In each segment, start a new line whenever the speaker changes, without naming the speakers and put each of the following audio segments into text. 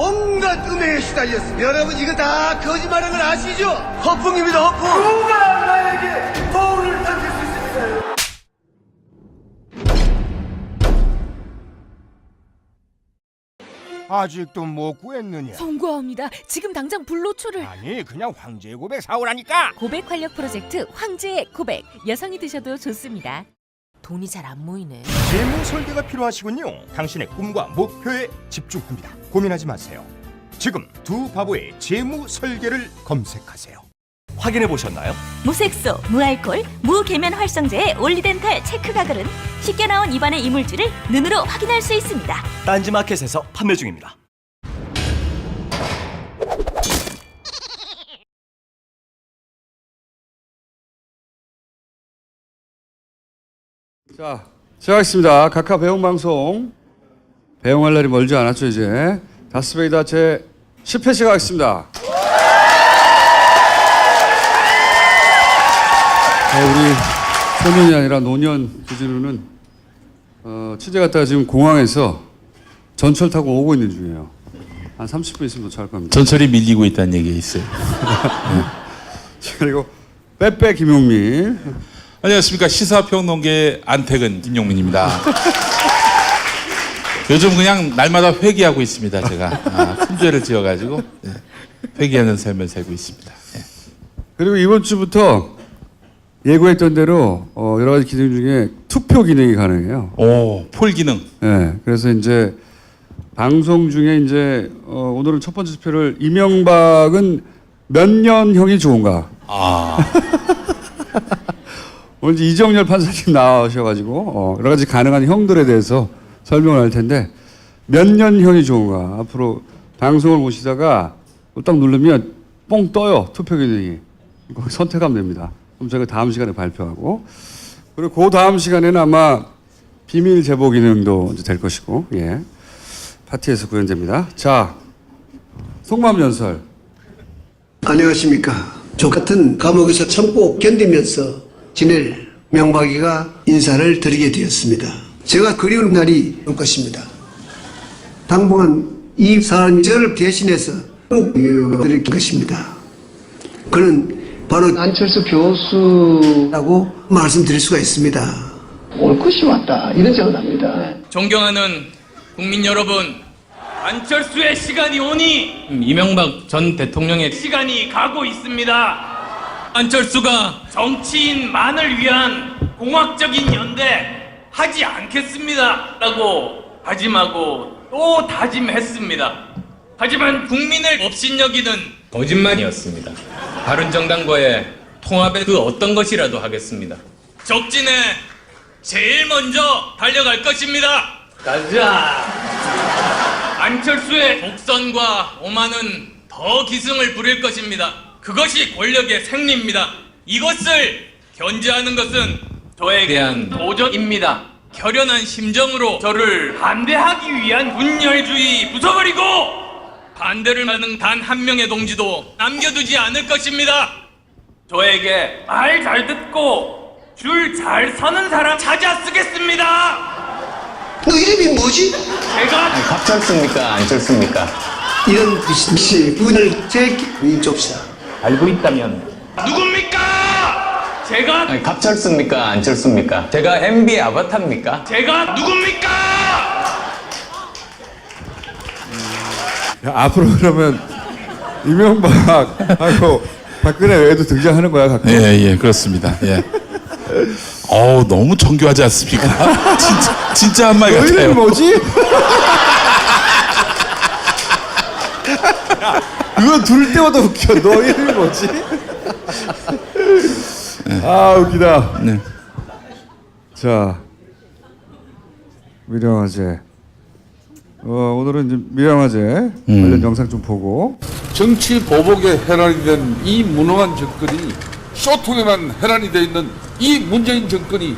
온갖 음해에 시달렸습니다. 여러분 이거 다 거짓말인 걸 아시죠? 허풍입니다, 허풍.
누가 나에게 도움을 던질 수 있습니까?
아직도 못 구했느냐?
송구합니다. 지금 당장 불로초를.
아니 그냥 황제의 고백 사오라니까.
고백 활력 프로젝트 황제의 고백. 여성이 드셔도 좋습니다. 돈이 잘 안 모이네.
재무 설계가 필요하시군요. 당신의 꿈과 목표에 집중합니다. 고민하지 마세요. 지금 두 바보의 재무 설계를 검색하세요.
확인해 보셨나요?
무색소, 무알콜, 무계면 활성제의 올리덴탈 체크 가글은 쉽게 나온 입안의 이물질을 눈으로 확인할 수 있습니다.
딴지마켓에서 판매 중입니다.
자, 시작하겠습니다. 각하 배웅방송 배웅할 날이 멀지 않았죠. 이제 다스베이다 제 10회 시작하겠습니다. 우리 소년이 아니라 노년 주진우는 취재 갔다가 지금 공항에서 전철 타고 오고 있는 중이에요. 한 30분 있으면 도착할 겁니다.
전철이 밀리고 있다는 얘기 있어요.
그리고 빼빼 김용민.
안녕하십니까. 시사평론계 안택은 김용민입니다. 요즘 그냥 날마다 회개하고 있습니다. 제가 큰 죄를 지어가지고 회개하는 삶을 살고 있습니다.
그리고 이번 주부터 예고했던 대로 여러 가지 기능 중에 투표 기능이 가능해요.
오, 폴 기능.
네, 그래서 이제 방송 중에 이제 오늘은 첫 번째 투표를 이명박은 몇 년형이 좋은가? 오늘 이제 이정열 판사님 나오셔가지고 여러 가지 가능한 형들에 대해서 설명을 할 텐데 몇 년형이 좋은가? 앞으로 방송을 보시다가 딱 누르면 뽕 떠요, 투표 기능이. 거기 선택하면 됩니다. 그럼 저희가 다음 시간에 발표하고, 그리고 그 다음 시간에는 아마 비밀 제보 기능도 이제 될 것이고, 예. 파티에서 구현됩니다. 자, 속마음 연설.
안녕하십니까. 저 같은 감옥에서 참고 견디면서 지낼 명박이가 인사를 드리게 되었습니다. 제가 그리운 날이 올 것입니다. 당분간 이 사람이 저를 대신해서 꼭 드릴 것입니다. 그는 바로 안철수 교수라고 말씀드릴 수가 있습니다. 올 것이 왔다 이런 생각을 합니다.
존경하는 국민 여러분, 안철수의 시간이 오니 이명박 전 대통령의 시간이 가고 있습니다. 안철수가 정치인만을 위한 공학적인 연대 하지 않겠습니다 라고 다짐하고 또 다짐했습니다. 하지만 국민을 업신여기는 거짓말이었습니다. 바른정당과의 통합의 그 어떤 것이라도 하겠습니다. 적진에 제일 먼저 달려갈 것입니다. 가자! 안철수의 독선과 오만은 더 기승을 부릴 것입니다. 그것이 권력의 생리입니다. 이것을 견제하는 것은 저에 대한 도전입니다. 결연한 심정으로 저를 반대하기 위한 분열주의 부숴버리고 반대를 하는 단 한 명의 동지도 남겨두지 않을 것입니다. 저에게 말 잘 듣고 줄 잘 서는 사람 찾아 쓰겠습니다.
너 이름이 뭐지?
제가
갑철습니까? 안철습니까?
이런 분을 제기 줍시다.
알고 있다면
누굽니까? 제가
갑철습니까? 안철습니까? 제가 MB의 아바타입니까?
제가 누굽니까?
야, 앞으로 그러면 이명박하고 박근혜 외에도 등장하는 거야, 가끔?
예, 그렇습니다. 예. 너무 정교하지 않습니까? 진짜 한 말
너
같아요.
이름이 뭐지? 그거 들을 때마다 웃겨. 너 이름이 뭐지? 아, 웃기다.
네.
자, 미령화제. 오늘은 이제 미령화제 관련 영상 좀 보고.
정치 보복에 혈안이 된 이 무능한 정권이 소통에만 혈안이 되어 있는 이 문재인 정권이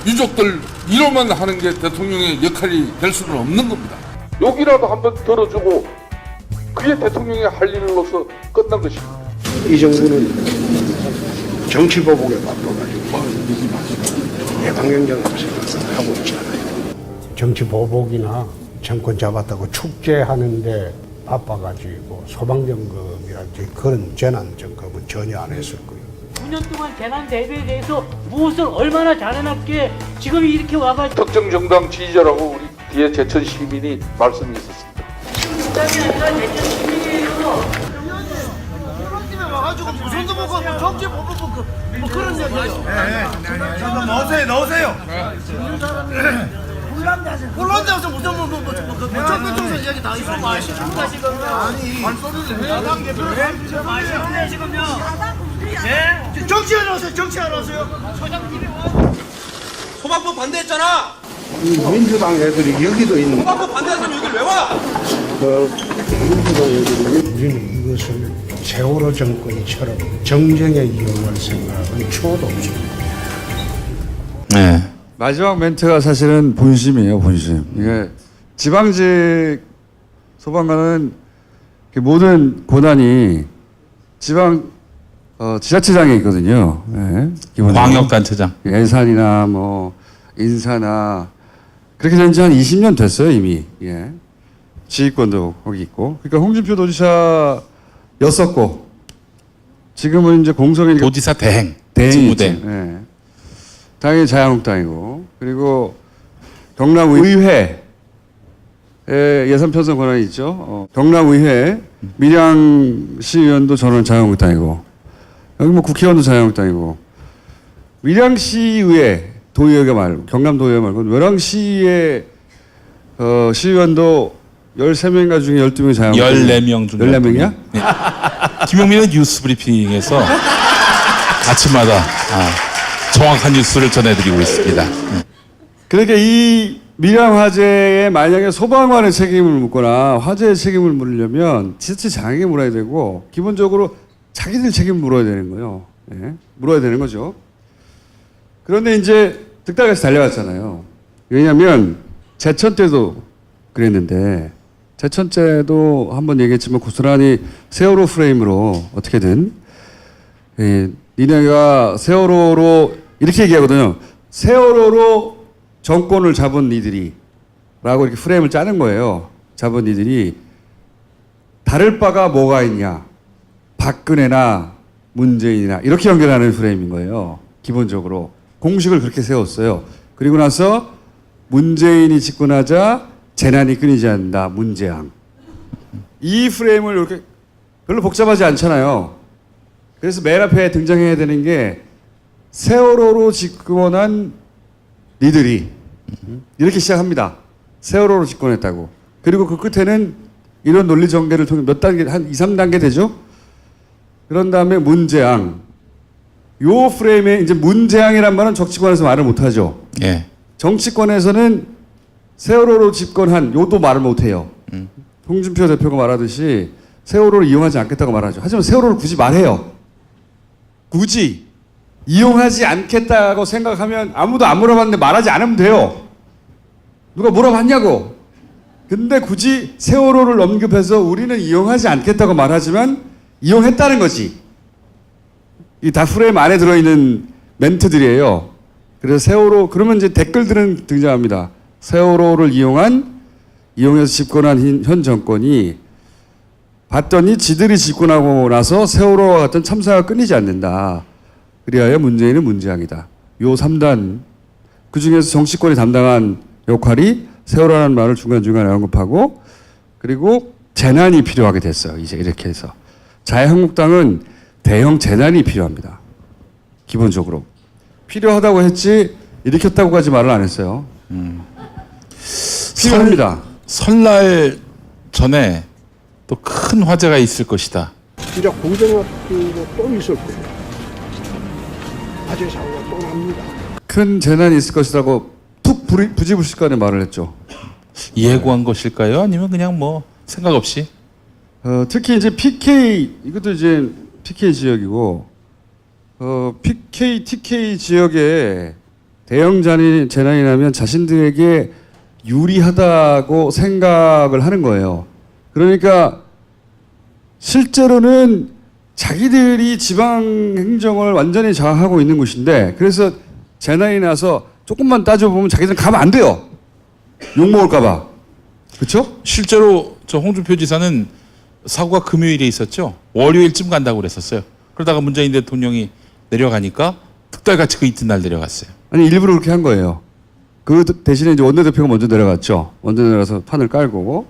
유족들 위로만 하는 게 대통령의 역할이 될 수는 없는 겁니다. 욕이라도 한번 들어주고 그게 대통령의 할 일로서 끝난 것입니다.
이 정부는 정치 보복에 바빠가지고 방향정을 하고 있잖아요.
정치 보복이나 정권 잡았다고 축제하는데 바빠가지고 소방점검이라든지 그런 재난점검은 전혀 안 했을 거예요.
9년 동안 재난 대비에 대해서 무엇을 얼마나 잘해놨기에 지금 이렇게 와가지고
특정 정당 지지자라고 우리 뒤에 제천 시민이 말씀이 있었습니다.
정당이 아니라 대전 시민이에요.
와가지고 무슨도 먹고 정치 보고 뭐 그런 얘기예요. 잠깐 넣으세요. 혼란돼서 무슨 정치에서 이야기 다 있어 마시는가 지금. 아니 야당 대표를 마시는데 지금요. 네? 정치하러 오세요. 정치하러 오세요. 소장님이 소방법 반대했잖아.
민주당 애들이 여기도 있는.
소방법 반대했으면 여기 왜 와?
민주당 애들이 우리는 이것을 세월호 정권이처럼 정쟁에 이용할 생각은 초도 없습니다.
네.
마지막 멘트가 사실은 본심이에요, 본심. 이게 지방직 소방관은 모든 권한이 지방 지자체장에 있거든요. 예, 기본적으로.
광역단체장.
예산이나 뭐 인사나 그렇게 된 지 한 20년 됐어요 이미. 예. 지휘권도 거기 있고. 그러니까 홍준표 도지사였었고 지금은 이제 공석이
도지사 대행.
대행이죠.
직무대행.
예. 당연히 자유한국당이고 그리고 경남의회 예산 편성 권한이 있죠. 경남의회 밀양시의원도 저는 자유한국당이고 여기 뭐 국회의원도 자유한국당이고 밀양시의회 도의회가 말고 경남도의회 말고 외랑시의 시의원도 13명인가 중에 12명이 자유한국당.
14명 중
14명이야?
네. 김용민은 뉴스 브리핑에서 아침마다 정확한 뉴스를 전해드리고 있습니다.
그러니까 이 밀양 화재에 만약에 소방관의 책임을 묻거나 화재의 책임을 물으려면 지자체장에게 물어야 되고 기본적으로 자기들 책임을 물어야 되는 거예요. 예? 물어야 되는 거죠. 그런데 이제 득달같이 달려왔잖아요. 왜냐하면 제천 때도 그랬는데 제천 때도 한번 얘기했지만 고스란히 세월호 프레임으로 어떻게든 니네가 세월호로 이렇게 얘기하거든요. 세월호로 정권을 잡은 니들이 라고 이렇게 프레임을 짜는 거예요. 잡은 니들이 다를 바가 뭐가 있냐. 박근혜나 문재인이나 이렇게 연결하는 프레임인 거예요. 기본적으로. 공식을 그렇게 세웠어요. 그리고 나서 문재인이 집권하자 재난이 끊이지 않는다. 문재앙. 이 프레임을 이렇게 별로 복잡하지 않잖아요. 그래서 맨 앞에 등장해야 되는 게 세월호로 집권한 니들이 이렇게 시작합니다. 세월호로 집권했다고. 그리고 그 끝에는 이런 논리 전개를 통해 몇 단계, 한 2, 3단계 되죠? 그런 다음에 문재앙. 요 프레임에 이제 문재앙이란 말은 정치권에서 말을 못하죠.
예.
정치권에서는 세월호로 집권한 요도 말을 못해요. 홍준표 대표가 말하듯이 세월호를 이용하지 않겠다고 말하죠. 하지만 세월호를 굳이 말해요. 굳이 이용하지 않겠다고 생각하면 아무도 안 물어봤는데 말하지 않으면 돼요. 누가 물어봤냐고. 근데 굳이 세월호를 언급해서 우리는 이용하지 않겠다고 말하지만 이용했다는 거지. 이 다 프레임 안에 들어있는 멘트들이에요. 그래서 세월호 그러면 이제 댓글들은 등장합니다. 세월호를 이용해서 집권한 현 정권이 봤더니 지들이 집권하고 나서 세월호와 같은 참사가 끊이지 않는다. 그리하여 문재인은 문재앙이다. 요 3단 그중에서 정치권이 담당한 역할이 세월호라는 말을 중간중간에 언급하고 그리고 재난이 필요하게 됐어요. 이제 이렇게 해서 자유한국당은 대형 재난이 필요합니다. 기본적으로 필요하다고 했지 일으켰다고까지 말을 안 했어요. 필요합니다.
설날 전에 또 큰 화재가 있을 것이다.
진짜 공정학교도 또 있을 거예요. 화재 사고가 또 납니다.
큰 재난이 있을 것이라고 툭 부지불식간에 말을 했죠.
예고한 것일까요? 아니면 그냥 뭐 생각 없이?
특히 이제 PK 이것도 이제 PK 지역이고 PK, TK 지역에 대형 재난이 나면 자신들에게 유리하다고 생각을 하는 거예요. 그러니까 실제로는 자기들이 지방 행정을 완전히 장악하고 있는 곳인데 그래서 재난이 나서 조금만 따져보면 자기들은 가면 안 돼요. 욕먹을까 봐. 그렇죠?
실제로 저 홍준표 지사는 사고가 금요일에 있었죠. 월요일쯤 간다고 그랬었어요. 그러다가 문재인 대통령이 내려가니까 특달같이 그 이튿날 내려갔어요.
아니 일부러 그렇게 한 거예요. 그 대신에 이제 원내대표가 먼저 내려갔죠. 먼저 내려가서 판을 깔고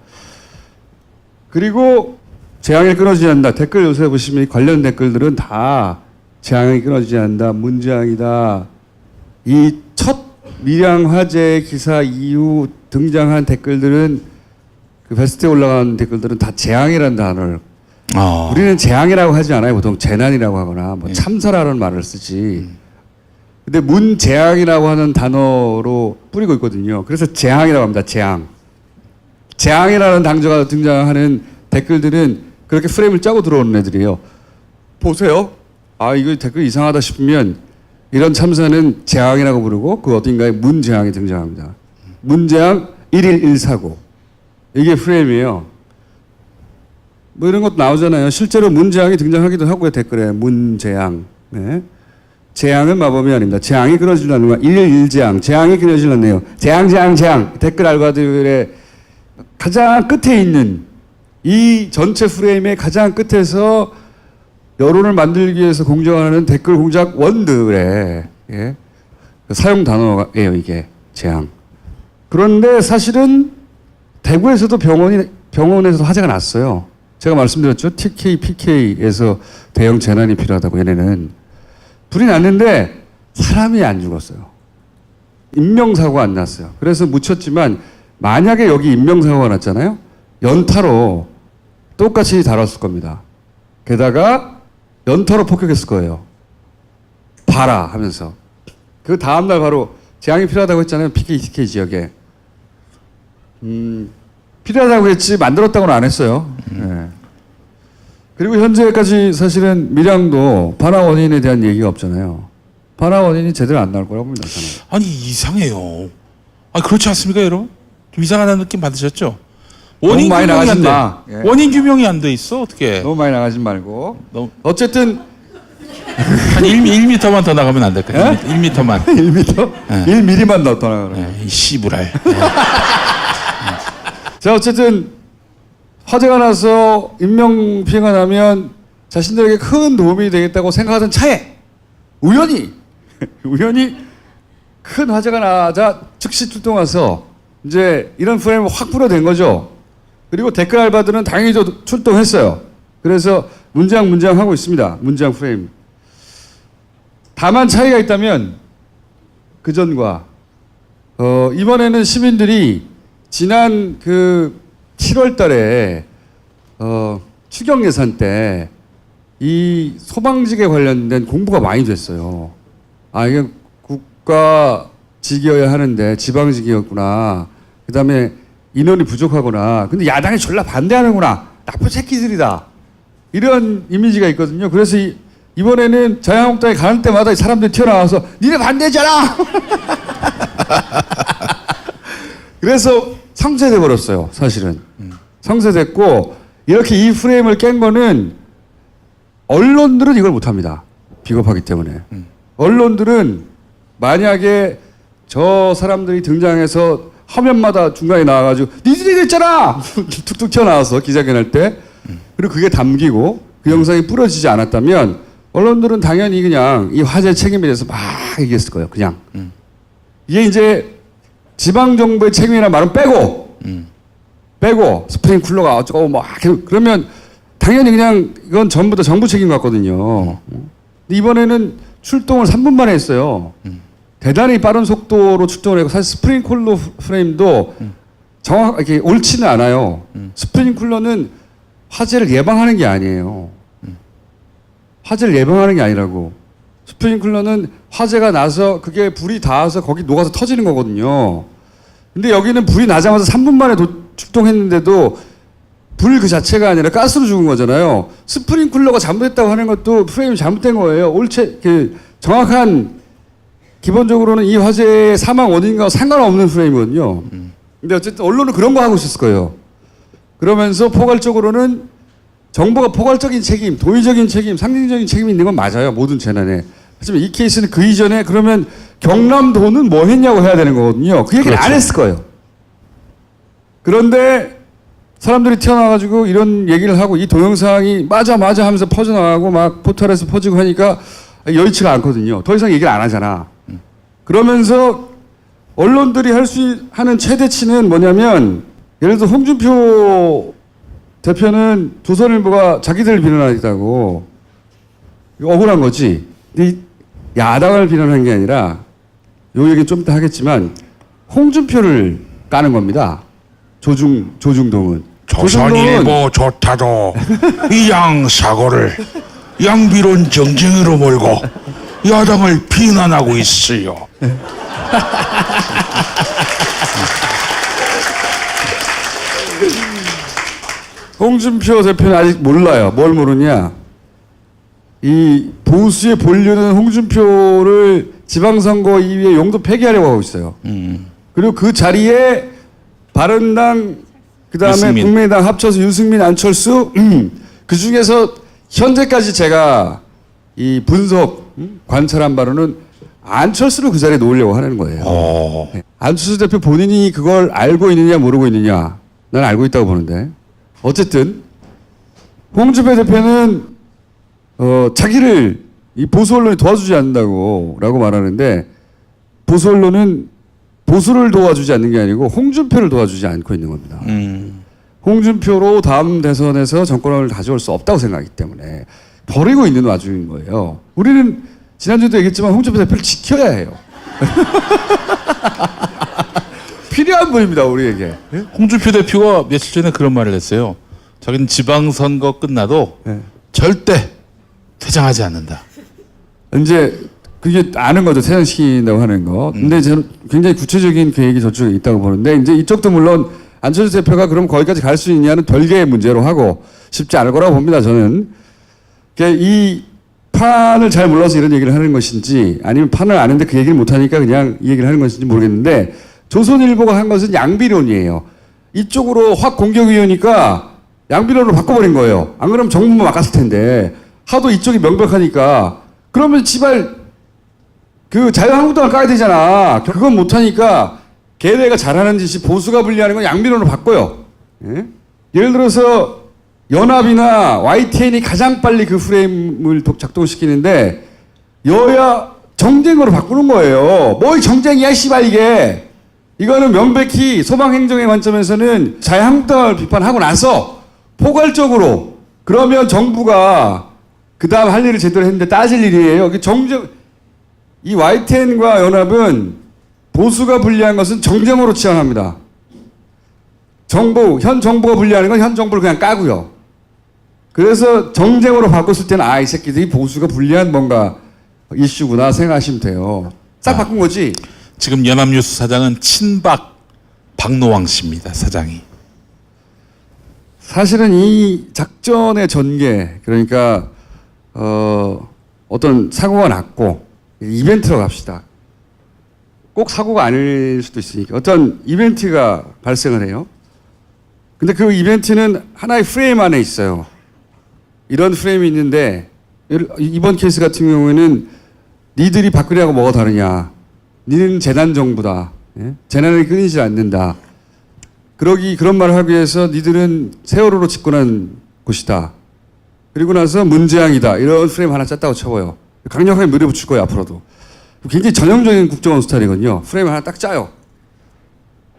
그리고 재앙이 끊어지지 않는다. 댓글 요새 보시면 관련 댓글들은 다 재앙이 끊어지지 않는다. 문재앙이다. 이 첫 밀양 화재 기사 이후 등장한 댓글들은 그 베스트에 올라간 댓글들은 다 재앙이라는 단어를 우리는 재앙이라고 하지 않아요. 보통 재난이라고 하거나 뭐 참사라는 말을 쓰지. 근데 문재앙이라고 하는 단어로 뿌리고 있거든요. 그래서 재앙이라고 합니다. 재앙. 재앙이라는 단어가 등장하는 댓글들은 그렇게 프레임을 짜고 들어오는 애들이에요. 보세요. 아 이거 댓글 이상하다 싶으면 이런 참사는 재앙이라고 부르고 그 어딘가에 문재앙이 등장합니다. 문재앙 1일 1사고. 이게 프레임이에요. 뭐 이런 것도 나오잖아요. 실제로 문재앙이 등장하기도 하고요. 댓글에 문재앙. 네. 재앙은 마법이 아닙니다. 재앙이 끊어지지 않는 거야. 1일 1재앙. 재앙이 끊어지지 않네요. 재앙. 댓글 알바들의 가장 끝에 있는 이 전체 프레임의 가장 끝에서 여론을 만들기 위해서 공정하는 댓글 공작 원들의 사용 단어예요. 이게 재앙. 그런데 사실은 대구에서도 병원에서도 화재가 났어요. 제가 말씀드렸죠. TK, PK에서 대형 재난이 필요하다고 얘네는. 불이 났는데 사람이 안 죽었어요. 인명사고가 안 났어요. 그래서 묻혔지만 만약에 여기 인명사고가 났잖아요. 연타로 똑같이 다뤘을 겁니다. 게다가 연타로 폭격했을 거예요. 봐라 하면서. 그 다음날 바로 재앙이 필요하다고 했잖아요. PK, TK 지역에. 필요하다고 했지 만들었다고는 안 했어요. 네. 그리고 현재까지 사실은 밀양도 반화 원인에 대한 얘기가 없잖아요. 반화 원인이 제대로 안 나올 거라고 봅니다. 저는.
아니 이상해요. 아 그렇지 않습니까, 여러분? 좀 이상하다는 느낌 받으셨죠? 원인
많이
규명이 안 돼.
예.
원인 규명이 안 돼 있어 어떻게?
너무 많이 나가지 말고. 어쨌든
한 1m만 더 나가면 안 될까요? 1m만.
1m?
네.
1mm만 더 나가요.
이 씨부랄.
자, 어쨌든 화재가 나서 인명 피해가 나면 자신들에게 큰 도움이 되겠다고 생각하던 차에 우연히 큰 화재가 나자 즉시 출동해서 이제 이런 프레임을 확 풀어댄 거죠. 그리고 댓글 알바들은 당연히 출동했어요. 그래서 문장 하고 있습니다. 문장 프레임. 다만 차이가 있다면 그전과 이번에는 시민들이 지난 그 7월 달에 추경 예산 때 이 소방직에 관련된 공부가 많이 됐어요. 아, 이게 국가직이어야 하는데 지방직이었구나. 그 다음에 인원이 부족하구나. 근데 야당이 졸라 반대하는구나. 나쁜 새끼들이다. 이런 이미지가 있거든요. 그래서 이번에는 자유한국당에 가는 때마다 사람들이 튀어나와서 니네 반대했잖아. 그래서 상쇄돼 버렸어요. 사실은. 상쇄됐고 이렇게 이 프레임을 깬 거는 언론들은 이걸 못합니다. 비겁하기 때문에. 언론들은 만약에 저 사람들이 등장해서 화면마다 중간에 나와가지고 니들이 그랬잖아! 툭툭 튀어나와서 기자회견할 때 그리고 그게 담기고 그 영상이 뿌려지지 않았다면 언론들은 당연히 그냥 이 화재 책임에 대해서 막 얘기했을 거예요. 그냥. 이게 이제 지방정부의 책임이라는 말은 빼고 스프링쿨러가 어쩌고 막 그러면 당연히 그냥 이건 전부 다 정부 책임 같거든요. 근데 이번에는 출동을 3분 만에 했어요. 대단히 빠른 속도로 출동을 하고 사실 스프링쿨러 프레임도 정확하게 옳지는 않아요. 스프링쿨러는 화재를 예방하는 게 아니에요. 화재를 예방하는 게 아니라고. 스프링클러는 화재가 나서 그게 불이 닿아서 거기 녹아서 터지는 거거든요. 근데 여기는 불이 나자마자 3분 만에 출동했는데도 불 그 자체가 아니라 가스로 죽은 거잖아요. 스프링클러가 잘못했다고 하는 것도 프레임이 잘못된 거예요. 정확한 기본적으로는 이 화재의 사망 원인과 상관없는 프레임이거든요. 근데 어쨌든 언론은 그런 거 하고 있었을 거예요. 그러면서 포괄적으로는 정부가 포괄적인 책임, 도의적인 책임, 상징적인 책임이 있는 건 맞아요. 모든 재난에. 하지만 이 케이스는 그 이전에 그러면 경남도는 뭐 했냐고 해야 되는 거거든요. 그 얘기를 안 했을 거예요. 그런데 사람들이 튀어나와가지고 이런 얘기를 하고 이 동영상이 맞아 하면서 퍼져나가고 막 포털에서 퍼지고 하니까 여의치가 않거든요. 더 이상 얘기를 안 하잖아. 그러면서 언론들이 하는 최대치는 뭐냐면 예를 들어 홍준표 대표는 조선일보가 자기들을 비난하겠다고 이거 억울한 거지. 근데 야당을 비난한 게 아니라 요 얘기 좀 이따 하겠지만 홍준표를 까는 겁니다. 조중동은.
조선일보 좋다도 이양 사고를 양비론 정쟁으로 몰고 야당을 비난하고 있어요.
홍준표 대표는 아직 몰라요. 뭘 모르냐. 이 보수의 본류는 홍준표를 지방선거 이후에 용도 폐기하려고 하고 있어요. 그리고 그 자리에 바른당 그다음에
유승민.
국민의당 합쳐서 유승민, 안철수 그 중에서 현재까지 제가 이 분석 관찰한 바로는 안철수를 그 자리에 놓으려고 하는 거예요. 네. 안철수 대표 본인이 그걸 알고 있느냐 모르고 있느냐 난 알고 있다고 보는데 어쨌든 홍준표 대표는 자기를 이 보수 언론이 도와주지 않는다고라고 말하는데 보수 언론은 보수를 도와주지 않는 게 아니고 홍준표를 도와주지 않고 있는 겁니다. 홍준표로 다음 대선에서 정권을 가져올 수 없다고 생각하기 때문에 버리고 있는 와중인 거예요. 우리는 지난주에도 얘기했지만 홍준표 대표를 지켜야 해요. 필요한 분입니다, 우리에게.
홍준표 대표가 며칠 전에 그런 말을 했어요. 자기는 지방선거 끝나도 절대 퇴장하지 않는다.
이제 그게 아는 거죠. 퇴장시킨다고 하는 거. 근데 저는 굉장히 구체적인 계획이 저쪽에 있다고 보는데 이제 이쪽도 물론 안철수 대표가 그럼 거기까지 갈 수 있냐는 별개의 문제로 하고 쉽지 않을 거라고 봅니다. 저는. 이 판을 잘 몰라서 이런 얘기를 하는 것인지 아니면 판을 아는데 그 얘기를 못하니까 그냥 이 얘기를 하는 것인지 모르겠는데 조선일보가 한 것은 양비론이에요. 이쪽으로 확 공격이 오니까 양비론으로 바꿔버린 거예요. 안 그러면 정부만 막았을 텐데 하도 이쪽이 명백하니까 그러면 지발 그 자유한국당을 까야 되잖아. 그건 못하니까 걔네가 잘하는 짓이 보수가 분리하는 건 양비론으로 바꿔요. 예? 예를 들어서 연합이나 YTN이 가장 빨리 그 프레임을 작동시키는데 여야 정쟁으로 바꾸는 거예요. 뭘 정쟁이야 씨발 이게. 이거는 명백히 소방행정의 관점에서는 자유한국당을 비판하고 나서 포괄적으로 그러면 정부가 그 다음 할 일을 제대로 했는데 따질 일이에요. 이 YTN과 연합은 보수가 분리한 것은 정쟁으로 치환합니다. 현 정부가 분리하는 건 현 정부를 그냥 까고요. 그래서 정쟁으로 바꿨을 때는 이 새끼들이 보수가 분리한 뭔가 이슈구나 생각하시면 돼요. 싹 바꾼 거지.
지금 연합뉴스 사장은 친박 박노왕 씨입니다. 사장이.
사실은 이 작전의 전개 그러니까 어떤 사고가 났고 이벤트로 갑시다. 꼭 사고가 아닐 수도 있으니까 어떤 이벤트가 발생을 해요. 근데 그 이벤트는 하나의 프레임 안에 있어요. 이런 프레임이 있는데 이번 케이스 같은 경우에는 니들이 박근혜하고 뭐가 다르냐. 니는 재난 정부다. 예? 재난이 끊이지 않는다. 그런 말을 하기 위해서 니들은 세월호로 집권한 곳이다. 그리고 나서 문재앙이다. 이런 프레임 하나 짰다고 쳐봐요. 강력하게 밀어붙일 거예요, 앞으로도. 굉장히 전형적인 국정원 스타일이거든요. 프레임 하나 딱 짜요.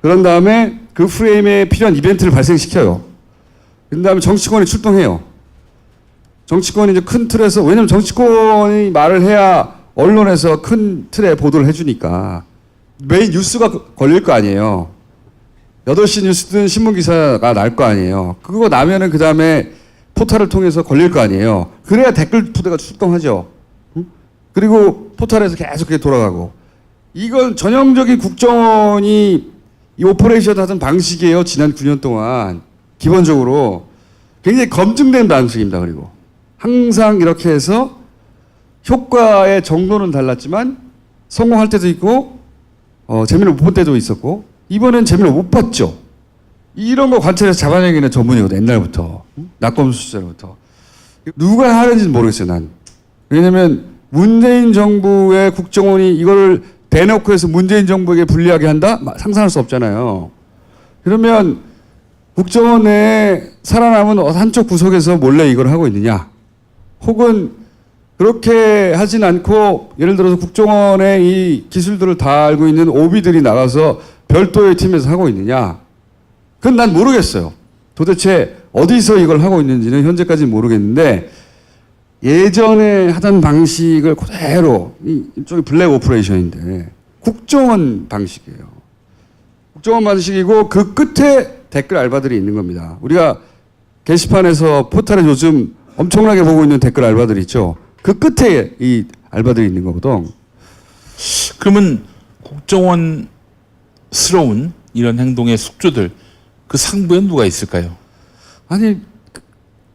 그런 다음에 그 프레임에 필요한 이벤트를 발생시켜요. 그 다음에 정치권이 출동해요. 정치권이 이제 큰 틀에서, 왜냐면 정치권이 말을 해야 언론에서 큰 틀에 보도를 해주니까 메인 뉴스가 걸릴 거 아니에요. 8시 뉴스든 신문기사가 날 거 아니에요. 그거 나면은 그 다음에 포털을 통해서 걸릴 거 아니에요. 그래야 댓글 부대가 출동하죠. 그리고 포털에서 계속 그게 돌아가고. 이건 전형적인 국정원이 이 오퍼레이션 하던 방식이에요. 지난 9년 동안. 기본적으로 굉장히 검증된 방식입니다. 그리고 항상 이렇게 해서 효과의 정도는 달랐지만 성공할 때도 있고 재미를 못 본 때도 있었고 이번엔 재미를 못 봤죠. 이런 거 관찰해서 잡아내기는 전문이거든. 옛날부터. 낙검수 시절부터. 누가 하는지는 모르겠어요. 난. 왜냐면 문재인 정부의 국정원이 이걸 대놓고 해서 문재인 정부에게 불리하게 한다? 상상할 수 없잖아요. 그러면 국정원 내에 살아남은 한쪽 구석에서 몰래 이걸 하고 있느냐? 혹은 그렇게 하진 않고 예를 들어서 국정원의 이 기술들을 다 알고 있는 오비들이 나가서 별도의 팀에서 하고 있느냐? 그건 난 모르겠어요. 도대체 어디서 이걸 하고 있는지는 현재까지는 모르겠는데 예전에 하던 방식을 그대로 이쪽이 블랙 오퍼레이션인데 국정원 방식이에요. 국정원 방식이고 그 끝에 댓글 알바들이 있는 겁니다. 우리가 게시판에서 포털에 요즘 엄청나게 보고 있는 댓글 알바들이 있죠. 그 끝에 이 알바들이 있는 거거든.
그러면 국정원스러운 이런 행동의 숙주들 그 상부엔 누가 있을까요?
아니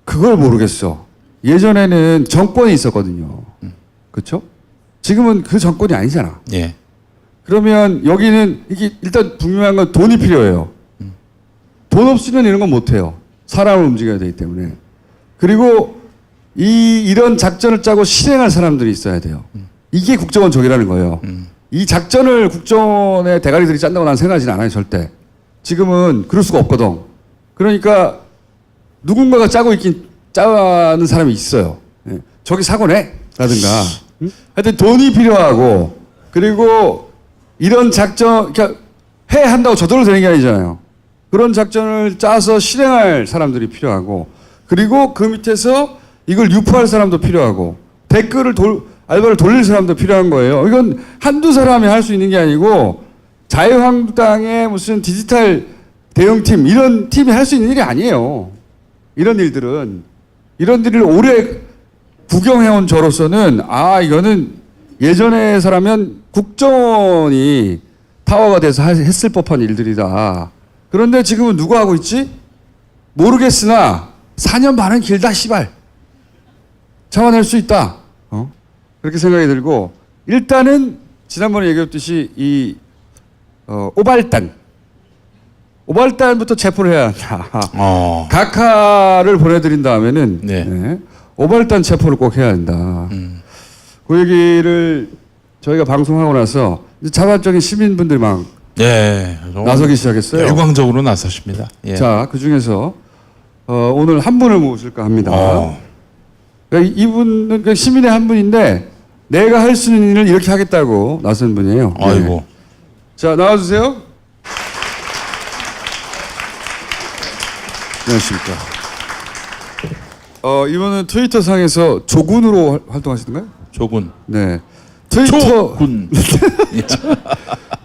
그걸 모르겠어. 예전에는 정권이 있었거든요. 그렇죠? 지금은 그 정권이 아니잖아.
예.
그러면 여기는 이게 일단 분명한 건 돈이 필요해요. 돈 없이는 이런 건 못해요. 사람을 움직여야 되기 때문에. 그리고 이런 작전을 짜고 실행할 사람들이 있어야 돼요. 이게 국정원적이라는 거예요. 이 작전을 국정원의 대가리들이 짠다고 난 생각하지는 않아요. 절대. 지금은 그럴 수가 없거든. 그러니까 누군가가 짜는 사람이 있어요. 예. 저기 사고 내! 라든가. 하여튼 돈이 필요하고 그리고 이런 작전, 그러니까 한다고 저절로 되는 게 아니잖아요. 그런 작전을 짜서 실행할 사람들이 필요하고 그리고 그 밑에서 이걸 유포할 사람도 필요하고 댓글을 알바를 돌릴 사람도 필요한 거예요. 이건 한두 사람이 할 수 있는 게 아니고 자유한국당의 무슨 디지털 대응팀 이런 팀이 할 수 있는 일이 아니에요. 이런 일들은. 이런 일을 오래 구경해온 저로서는 이거는 예전에 사람은 국정원이 타워가 돼서 했을 법한 일들이다. 그런데 지금은 누가 하고 있지? 모르겠으나 4년 반은 길다 씨발. 참아낼 수 있다. 그렇게 생각이 들고 일단은 지난번에 얘기했듯이 이 오발단부터 체포를 해야 한다. 각하를 보내드린 다음에는 네, 오발단 체포를 꼭 해야 한다. 그 얘기를 저희가 방송하고 나서 이제 자발적인 시민분들이 막 나서기 시작했어요.
열광적으로 나서십니다. 예.
자, 그 중에서 오늘 한 분을 모실까 합니다. 그러니까 이분은 그냥 시민의 한 분인데 내가 할 수 있는 일을 이렇게 하겠다고 나선 분이에요.
아이고.
자, 나와주세요. 안녕하십니까. 이분은 트위터 상에서 조군으로 활동하시던가요?
조군.
네. 트위터.
조군.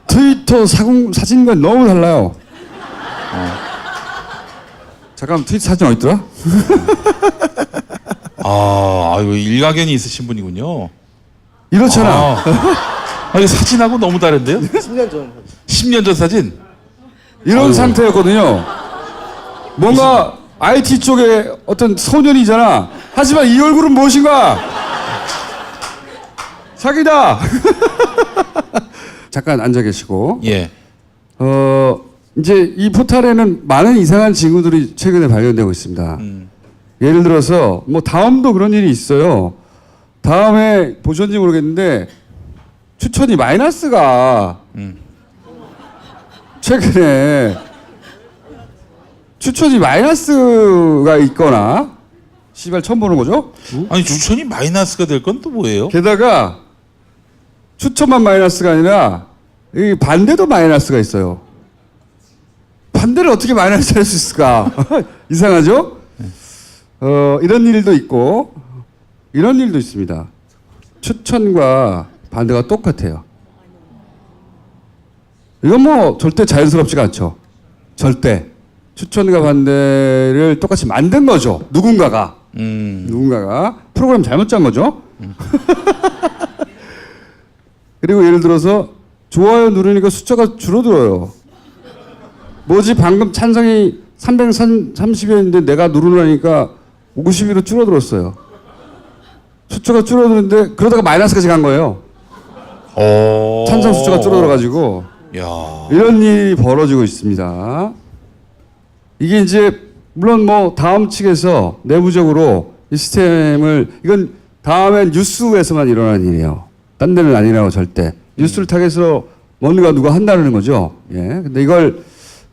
트위터 사진과 너무 달라요. 잠깐만, 트위터 사진 어디 있더라?
이거 일가견이 있으신 분이군요.
이렇잖아.
이거 사진하고 너무 다른데요? 10년 전 사진?
이런 상태였거든요. 뭔가 IT 쪽에 어떤 소년이잖아. 하지만 이 얼굴은 무엇인가? 사기다. 잠깐 앉아 계시고.
예.
이제 이 포탈에는 많은 이상한 징후들이 최근에 발견되고 있습니다. 예를 들어서 뭐 다음도 그런 일이 있어요. 다음에 보셨는지 모르겠는데 추천이 마이너스가 최근에 추천이 마이너스가 있거나 씨발 처음 보는 거죠?
아니 추천이 마이너스가 될 건 또 뭐예요?
게다가 추천만 마이너스가 아니라 이 반대도 마이너스가 있어요. 반대를 어떻게 마이너스 할 수 있을까? 이상하죠? 이런 일도 있고 이런 일도 있습니다. 추천과 반대가 똑같아요. 이건 뭐 절대 자연스럽지가 않죠. 절대. 추천과 반대를 똑같이 만든 거죠. 누군가가 프로그램 잘못 짠 거죠. 그리고 예를 들어서 좋아요 누르니까 숫자가 줄어들어요. 뭐지 방금 찬성이 330이었는데 내가 누르려니까 50으로 줄어들었어요. 숫자가 줄어드는데 그러다가 마이너스까지 간 거예요. 찬성 숫자가 줄어들어가지고 이런 일이 벌어지고 있습니다. 이게 이제 물론 뭐 다음 측에서 내부적으로 이 시스템을 이건 다음엔 뉴스에서만 일어나는 일이에요. 딴 데는 아니라고 절대. 뉴스를 타겟으로 뭔가 누가 한다는 거죠. 예. 근데 이걸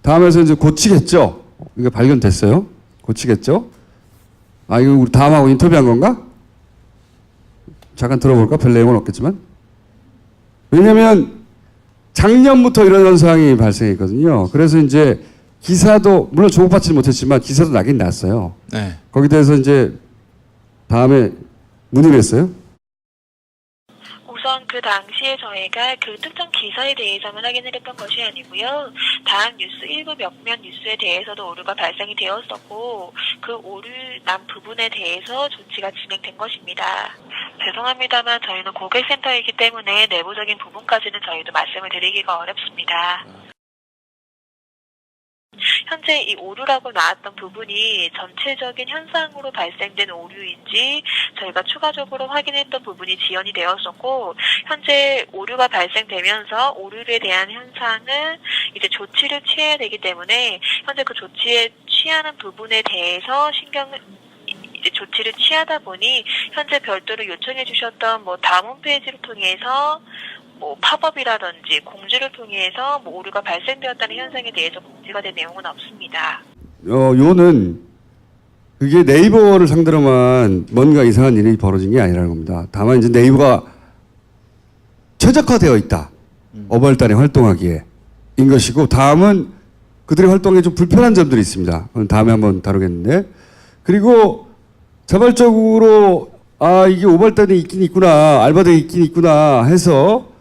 다음에서 이제 고치겠죠. 이게 발견됐어요. 고치겠죠? 아, 이거 우리 다음하고 인터뷰한 건가? 잠깐 들어볼까? 별 내용은 없겠지만. 왜냐면 작년부터 이런 현상이 발생했거든요. 그래서 이제 기사도, 물론 조급받지는 못했지만 기사도 나긴 났어요.
네.
거기에 대해서 이제 다음에 문의를 했어요.
우선 그 당시에 저희가 그 특정 기사에 대해서만 확인을 했던 것이 아니고요. 다음 뉴스 일부 몇몇 뉴스에 대해서도 오류가 발생이 되었었고 그 오류 난 부분에 대해서 조치가 진행된 것입니다. 죄송합니다만 저희는 고객센터이기 때문에 내부적인 부분까지는 저희도 말씀을 드리기가 어렵습니다. 현재 이 오류라고 나왔던 부분이 전체적인 현상으로 발생된 오류인지 저희가 추가적으로 확인했던 부분이 지연이 되었었고 현재 오류가 발생되면서 오류에 대한 현상은 이제 조치를 취해야 되기 때문에 현재 그 조치에 취하는 부분에 대해서 이제 조치를 취하다 보니 현재 별도로 요청해 주셨던 뭐 다음 홈페이지를 통해서 뭐 팝업이라든지 공지를 통해서 뭐 오류가 발생되었다는 현상에 대해서 공지가 된 내용은 없습니다.
요는 그게 네이버를 상대로만 뭔가 이상한 일이 벌어진 게 아니라는 겁니다. 다만 이제 네이버가 최적화되어 있다. 어벌단에 활동하기에 인 것이고 다음은 그들의 활동에 좀 불편한 점들이 있습니다. 그건 다음에 한번 다루겠는데 그리고 자발적으로 아 이게 오발단에 있긴 있구나 알바대에 있긴 있구나 해서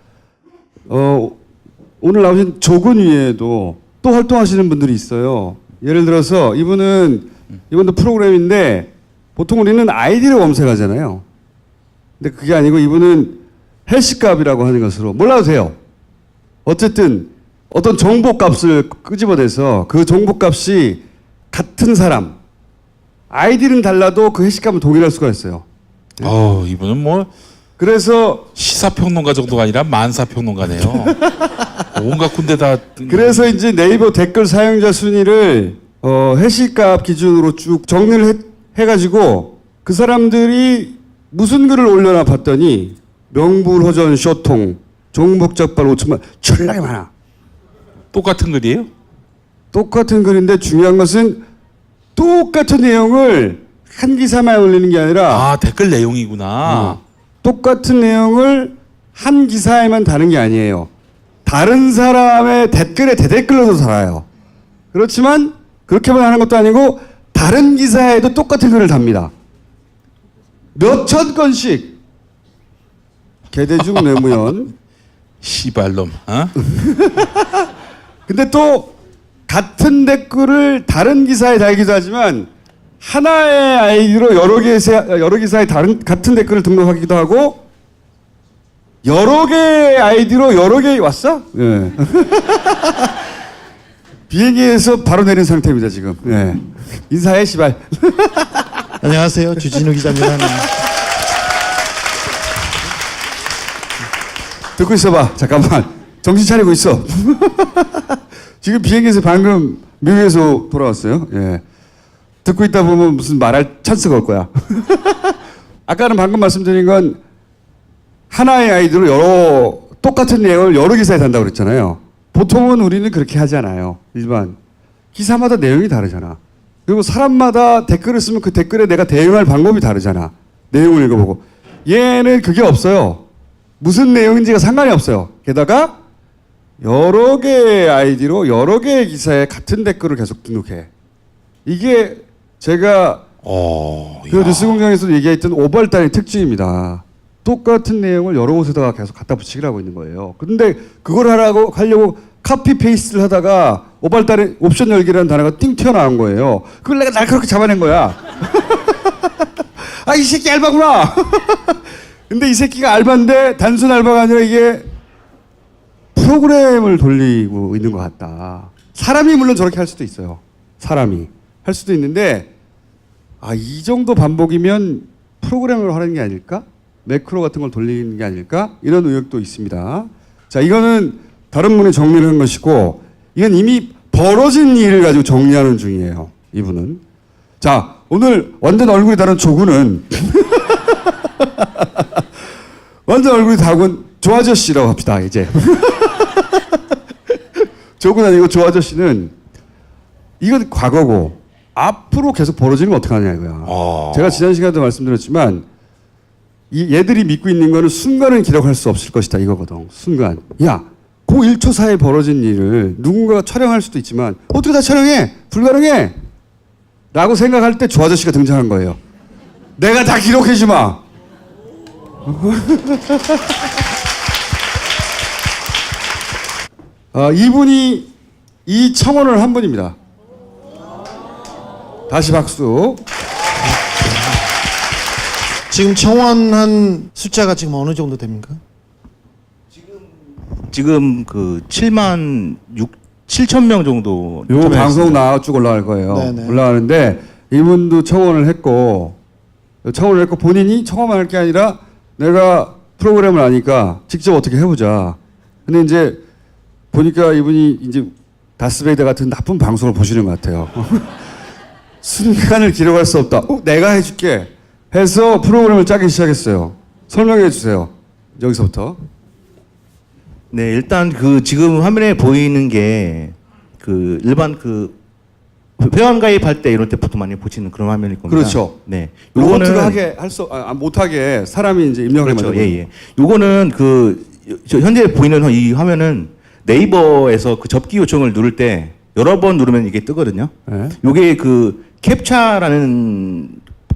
오늘 나오신 조근 위에도 또 활동하시는 분들이 있어요. 예를 들어서 이분도 프로그램인데 보통 우리는 아이디를 검색하잖아요. 근데 그게 아니고 이분은 헬스값이라고 하는 것으로 몰라도 돼요. 어쨌든 어떤 정보값을 끄집어내서 그 정보값이 같은 사람 아이디는 달라도 그 헬스값은 동일할 수가 있어요.
이분은 뭐
그래서
시사평론가 정도가 아니라 만사평론가네요. 온갖 군데 다.
그래서 이제 네이버 댓글 사용자 순위를 해시값 기준으로 쭉 정리를 해가지고 그 사람들이 무슨 글을 올려나 봤더니 명불허전 쇼통 종북적발 5천만 졸라게 많아.
똑같은 글이에요?
똑같은 글인데 중요한 것은 똑같은 내용을 한 기사만 올리는 게 아니라
댓글 내용이구나.
똑같은 내용을 한 기사에만 다는 게 아니에요. 다른 사람의 댓글에 대댓글로도 달아요. 그렇지만 그렇게만 하는 것도 아니고 다른 기사에도 똑같은 글을 답니다. 몇천 건씩. 개대중 내무연.
시발놈.
근데 또 같은 댓글을 다른 기사에 달기도 하지만 하나의 아이디로 여러 기사에 같은 댓글을 등록하기도 하고 여러 개의 아이디로 여러 개 왔어? 예. 비행기에서 바로 내린 상태입니다 지금. 예. 인사해 시발.
안녕하세요 주진우 기자입니다.
듣고 있어봐. 잠깐만. 정신 차리고 있어. 지금 비행기에서 방금 미국에서 돌아왔어요. 예. 듣고 있다 보면 무슨 말할 찬스가 올 거야. 아까는 방금 말씀드린 건 하나의 아이디로 똑같은 내용을 여러 기사에 단다고 그랬잖아요. 보통은 우리는 그렇게 하지 않아요. 일반. 기사마다 내용이 다르잖아. 그리고 사람마다 댓글을 쓰면 그 댓글에 내가 대응할 방법이 다르잖아. 내용을 읽어보고. 얘는 그게 없어요. 무슨 내용인지가 상관이 없어요. 게다가 여러 개의 아이디로 여러 개의 기사에 같은 댓글을 계속 등록해. 이게 제가 그 뉴스공장에서 얘기했던 오발단의 특징입니다. 똑같은 내용을 여러 곳에다가 계속 갖다 붙이기를 하고 있는 거예요. 근데 그걸 하려고 카피 페이스트를 하다가 오발단의 옵션 열기라는 단어가 띵 튀어나온 거예요. 그걸 내가 날카롭게 잡아낸 거야. 아, 이 새끼 알바구나. 근데 이 새끼가 알바인데 단순 알바가 아니라 이게 프로그램을 돌리고 있는 것 같다. 사람이 물론 저렇게 할 수도 있어요. 사람이 할 수도 있는데 이 정도 반복이면 프로그램으로 하는 게 아닐까? 매크로 같은 걸 돌리는 게 아닐까? 이런 의혹도 있습니다. 자, 이거는 다른 분이 정리를 한 것이고 이건 이미 벌어진 일을 가지고 정리하는 중이에요. 이분은. 자, 오늘 완전 얼굴이 다른 조군은 완전 얼굴이 다른 조아저씨라고 합시다. 이제. 조군 아니고 조아저씨는 이건 과거고 앞으로 계속 벌어지는 건 어떻게 하냐 이거야. 제가 지난 시간에도 말씀드렸지만 얘들이 믿고 있는 거는 순간은 기록할 수 없을 것이다 이거거든. 순간. 야, 그 1초 사이에 벌어진 일을 누군가가 촬영할 수도 있지만 어떻게 다 촬영해? 불가능해. 라고 생각할 때 조 아저씨가 등장한 거예요. 내가 다 기록해 주마. 이분이 이 청원을 한 분입니다. 다시 박수.
지금 청원한 숫자가 지금 어느 정도 됩니까?
지금 그 7만 7천 명 정도.
요 방송 나와 쭉 올라갈 거예요.
네네.
올라가는데 이분도 청원을 했고 본인이 청원만 할 게 아니라 내가 프로그램을 아니까 직접 어떻게 해보자. 근데 이제 보니까 이분이 이제 다스베이더 같은 나쁜 방송을 보시는 것 같아요. 순간을 기록할 수 없다. 내가 해줄게. 해서 프로그램을 짜기 시작했어요. 설명해 주세요. 여기서부터.
네, 일단 그 지금 화면에 보이는 게 그 일반 그 회원 가입할 때 이럴 때 보통 많이 보시는 그런 화면일 겁니다.
그렇죠.
네,
요거는 하게 못하게 사람이 이제 입력을
그렇죠.
만들고.
예. 요거는 저 현재 보이는 이 화면은 네이버에서 그 접기 요청을 누를 때 여러 번 누르면 이게 뜨거든요.
네.
요게 그 캡처라는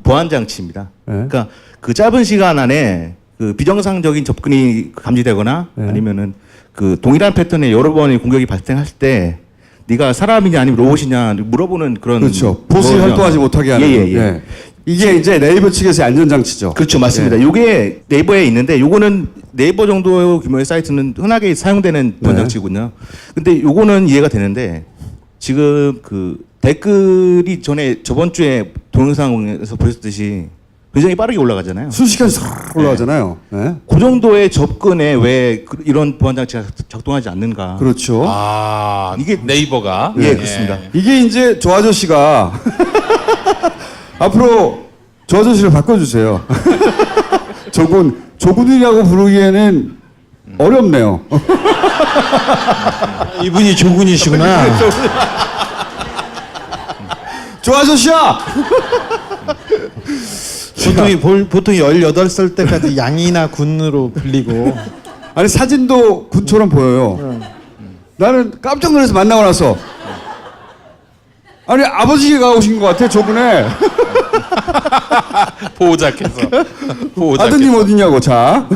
보안 장치입니다.
네.
그러니까 그 짧은 시간 안에 그 비정상적인 접근이 감지되거나
네.
아니면은 그 동일한 패턴의 여러 번의 공격이 발생할 때 네가 사람이냐 아니면 로봇이냐 물어보는 그런
그렇죠. 보수에 활동하지 못하게 하는.
예.
이게 이제 네이버 측에서의 안전장치죠.
그렇죠, 맞습니다. 요게 네이버에 있는데 요거는 네이버 정도 규모의 사이트는 흔하게 사용되는 보안 장치군요. 근데 요거는 이해가 되는데 지금 그 댓글이 저번 주에 동영상에서 보셨듯이 굉장히 빠르게 올라가잖아요.
순식간에 싹 올라가잖아요. 네.
그 정도의 접근에 왜 이런 보안 장치가 작동하지 않는가?
그렇죠.
이게 네이버가
예, 그렇습니다.
이게 이제 조 아저씨가 앞으로 조 아저씨를 바꿔주세요. 조군이라고 부르기에는 어렵네요.
이분이 조군이시구나.
조 아저씨야!
보통 18살 때까지 양이나 군으로 불리고.
아니 사진도 군처럼 보여요. 나는 깜짝 놀라서 만나고 나서 아니 아버지가 오신 것 같아 저분에.
보호자께서.
아드님 어디냐고. 자,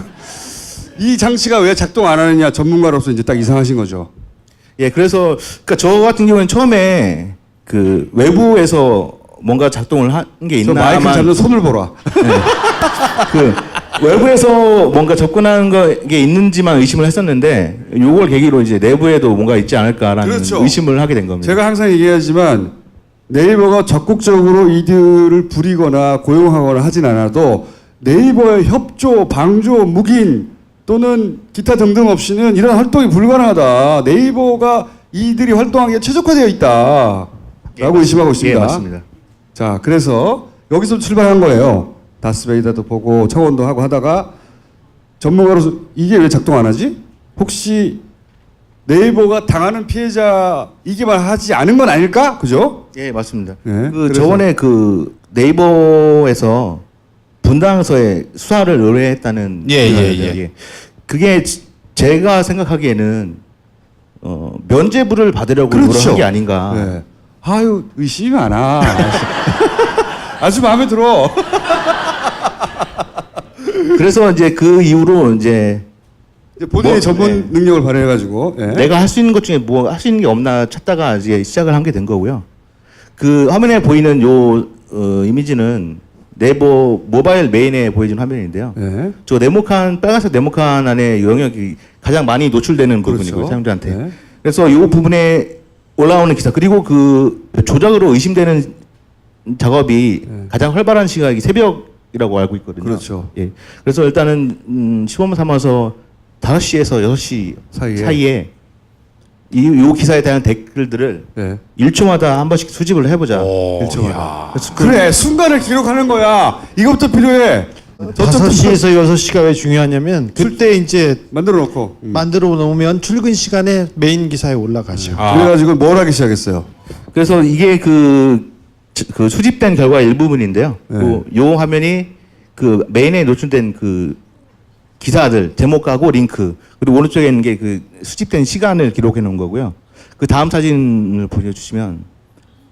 이 장치가 왜 작동 안 하느냐 전문가로서 이제 딱 이상하신 거죠.
예, 그래서 그러니까 저 같은 경우는 처음에 그 외부에서 뭔가 작동을 한 게 있나.
마이크 잡는 손을 보라.
네. 그 외부에서 뭔가 접근하는 게 있는지만 의심을 했었는데 요걸 계기로 이제 내부에도 뭔가 있지 않을까라는
그렇죠.
의심을 하게 된 겁니다.
제가 항상 얘기하지만 네이버가 적극적으로 이들을 부리거나 고용하거나 하진 않아도 네이버의 협조, 방조, 묵인 또는 기타 등등 없이는 이런 활동이 불가능하다. 네이버가 이들이 활동하기에 최적화되어 있다. 라고 의심하고 있습니다.
예, 맞습니다.
자, 그래서 여기서 출발한 거예요. 다스베이더도 보고 청원도 하고 하다가 전문가로서 이게 왜 작동 안 하지? 혹시 네이버가 당하는 피해자이기만 하지 않은 건 아닐까? 그죠?
예, 맞습니다.
네,
그
그래서-
저번에 그 네이버에서 분당서에 수사를 의뢰했다는
예.
그게 제가 생각하기에는 면죄부를 받으려고
그렇죠.
한 게 아닌가.
네. 아유, 의심이 많아. 아주 마음에 들어.
그래서 이제 그 이후로 이제
본인의 전문 능력을 발휘해가지고. 예.
내가 할 수 있는 것 중에 뭐 할 수 있는 게 없나 찾다가 이제 시작을 하게 된 거고요. 그 화면에 보이는 요 이미지는 네이버 모바일 메인에 보여지는 화면인데요.
예.
저 네모칸 빨간색 네모칸 안에 영역이 가장 많이 노출되는 부분이고요,
그렇죠.
사용자한테.
예.
그래서 이 부분에 올라오는 기사 그리고 그 조작으로 의심되는 작업이 가장 활발한 시각이 새벽이라고 알고 있거든요.
그렇죠.
예. 그래서 일단은 시범 삼아서 5시에서 6시 사이에 요 기사에 대한 댓글들을 1초마다 한 번씩 수집을 해보자.
1초마다. 그래, 순간을 기록하는 거야. 이것부터 필요해.
5시에서 6시가 왜 중요하냐면 그때 이제
만들어 놓고
만들어 놓으면 출근 시간에 메인 기사에 올라가죠.
그래가지고 뭘 하기 시작했어요?
그래서 이게 그 수집된 결과 일부분인데요. 요 화면이 그 메인에 노출된 그 기사들 제목하고 링크, 그리고 오른쪽에 있는 게 그 수집된 시간을 기록해 놓은 거고요. 그 다음 사진을 보여주시면